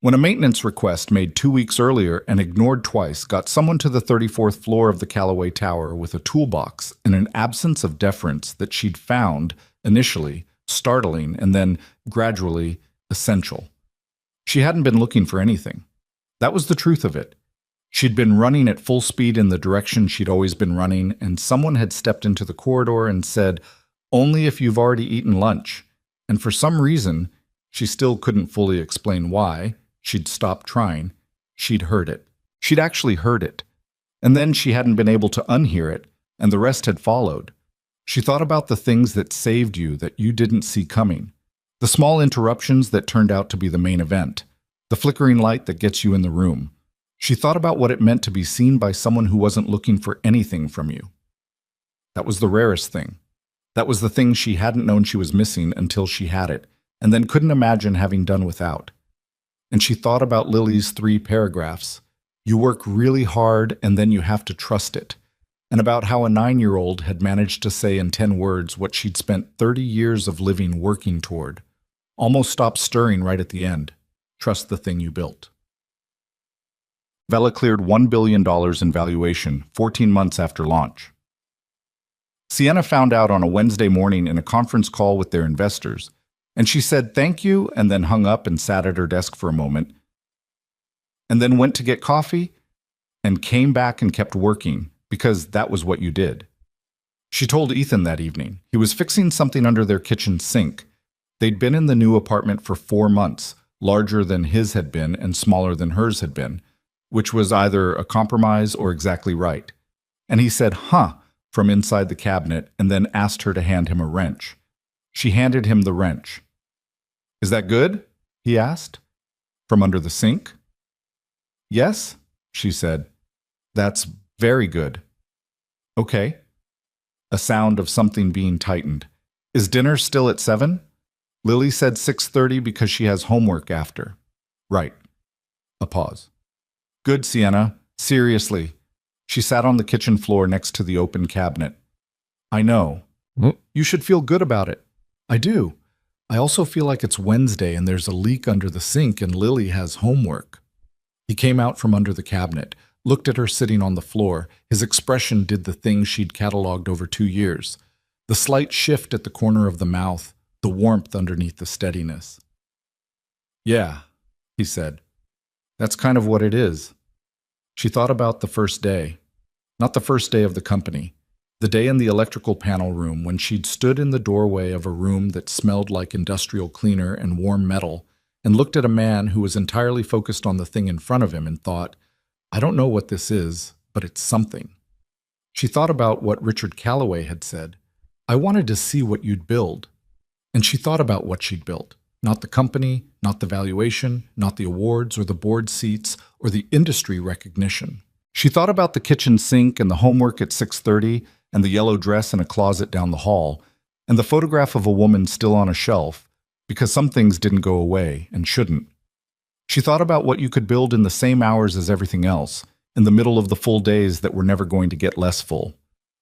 When a maintenance request made 2 weeks earlier and ignored twice got someone to the 34th floor of the Callaway Tower with a toolbox and an absence of deference that she'd found, initially, startling and then, gradually, essential. She hadn't been looking for anything. That was the truth of it. She'd been running at full speed in the direction she'd always been running, and someone had stepped into the corridor and said, "Only if you've already eaten lunch." And for some reason, she still couldn't fully explain why, she'd stopped trying. She'd heard it. She'd actually heard it. And then she hadn't been able to unhear it, and the rest had followed. She thought about the things that saved you that you didn't see coming. The small interruptions that turned out to be the main event. The flickering light that gets you in the room. She thought about what it meant to be seen by someone who wasn't looking for anything from you. That was the rarest thing. That was the thing she hadn't known she was missing until she had it, and then couldn't imagine having done without. And she thought about Lily's 3 paragraphs. You work really hard and then you have to trust it. And about how a 9-year-old had managed to say in 10 words what she'd spent 30 years of living working toward. Almost stopped stirring right at the end. Trust the thing you built. Vela cleared $1 billion in valuation 14 months after launch. Sienna found out on a Wednesday morning in a conference call with their investors, and she said thank you and then hung up and sat at her desk for a moment, and then went to get coffee and came back and kept working because that was what you did. She told Ethan that evening. He was fixing something under their kitchen sink. They'd been in the new apartment for 4 months, larger than his had been and smaller than hers had been, which was either a compromise or exactly right. And he said, "Huh," from inside the cabinet and then asked her to hand him a wrench. She handed him the wrench. "Is that good?" he asked. "From under the sink?" "Yes," she said. That's very good. Okay. A sound of something being tightened. Is dinner still at 7? Lily said 6:30 because she has homework after. Right. A pause. Good, Sienna. Seriously. She sat on the kitchen floor next to the open cabinet. I know. You should feel good about it. I do. I also feel like it's Wednesday and there's a leak under the sink and Lily has homework. He came out from under the cabinet, looked at her sitting on the floor. His expression did the thing she'd cataloged over 2 years. The slight shift at the corner of the mouth, the warmth underneath the steadiness. Yeah, he said. That's kind of what it is. She thought about the first day. Not the first day of the company. The day in the electrical panel room when she'd stood in the doorway of a room that smelled like industrial cleaner and warm metal and looked at a man who was entirely focused on the thing in front of him and thought, I don't know what this is, but it's something. She thought about what Richard Calloway had said. I wanted to see what you'd build. And she thought about what she'd built. Not the company, not the valuation, not the awards or the board seats or the industry recognition. She thought about the kitchen sink and the homework at 6:30 and the yellow dress in a closet down the hall and the photograph of a woman still on a shelf because some things didn't go away and shouldn't. She thought about what you could build in the same hours as everything else, in the middle of the full days that were never going to get less full.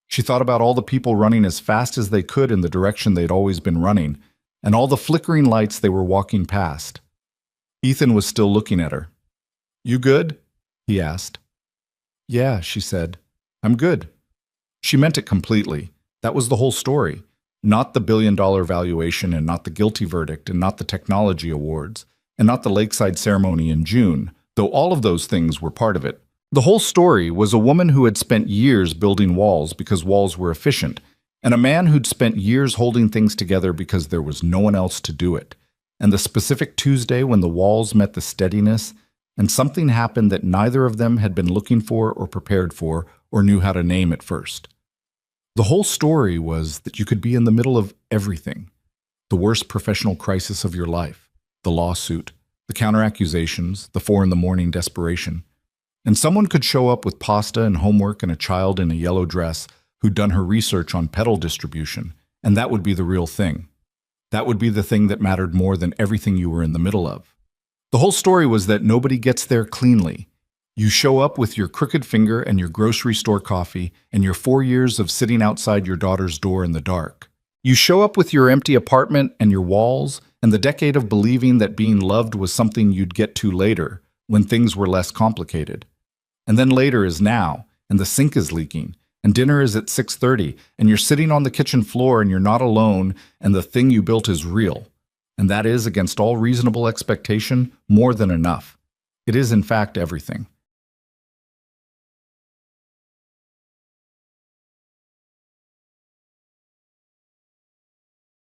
She thought about all the people running as fast as they could in the direction they'd always been running, and all the flickering lights they were walking past. Ethan was still looking at her. You good? He asked. Yeah, she said. I'm good. She meant it completely. That was the whole story. Not the billion-dollar valuation and not the guilty verdict and not the technology awards and not the lakeside ceremony in June, though all of those things were part of it. The whole story was a woman who had spent years building walls because walls were efficient, and a man who'd spent years holding things together because there was no one else to do it. And the specific Tuesday when the walls met the steadiness, and something happened that neither of them had been looking for or prepared for or knew how to name at first. The whole story was that you could be in the middle of everything. The worst professional crisis of your life, the lawsuit, the counter-accusations, the 4 a.m. desperation. And someone could show up with pasta and homework and a child in a yellow dress who'd done her research on pedal distribution, and that would be the real thing. That would be the thing that mattered more than everything you were in the middle of. The whole story was that nobody gets there cleanly. You show up with your crooked finger and your grocery store coffee and your 4 years of sitting outside your daughter's door in the dark. You show up with your empty apartment and your walls and the decade of believing that being loved was something you'd get to later, when things were less complicated. And then later is now, and the sink is leaking, and dinner is at 6:30, and you're sitting on the kitchen floor and you're not alone, and the thing you built is real. And that is, against all reasonable expectation, more than enough. It is, in fact, everything.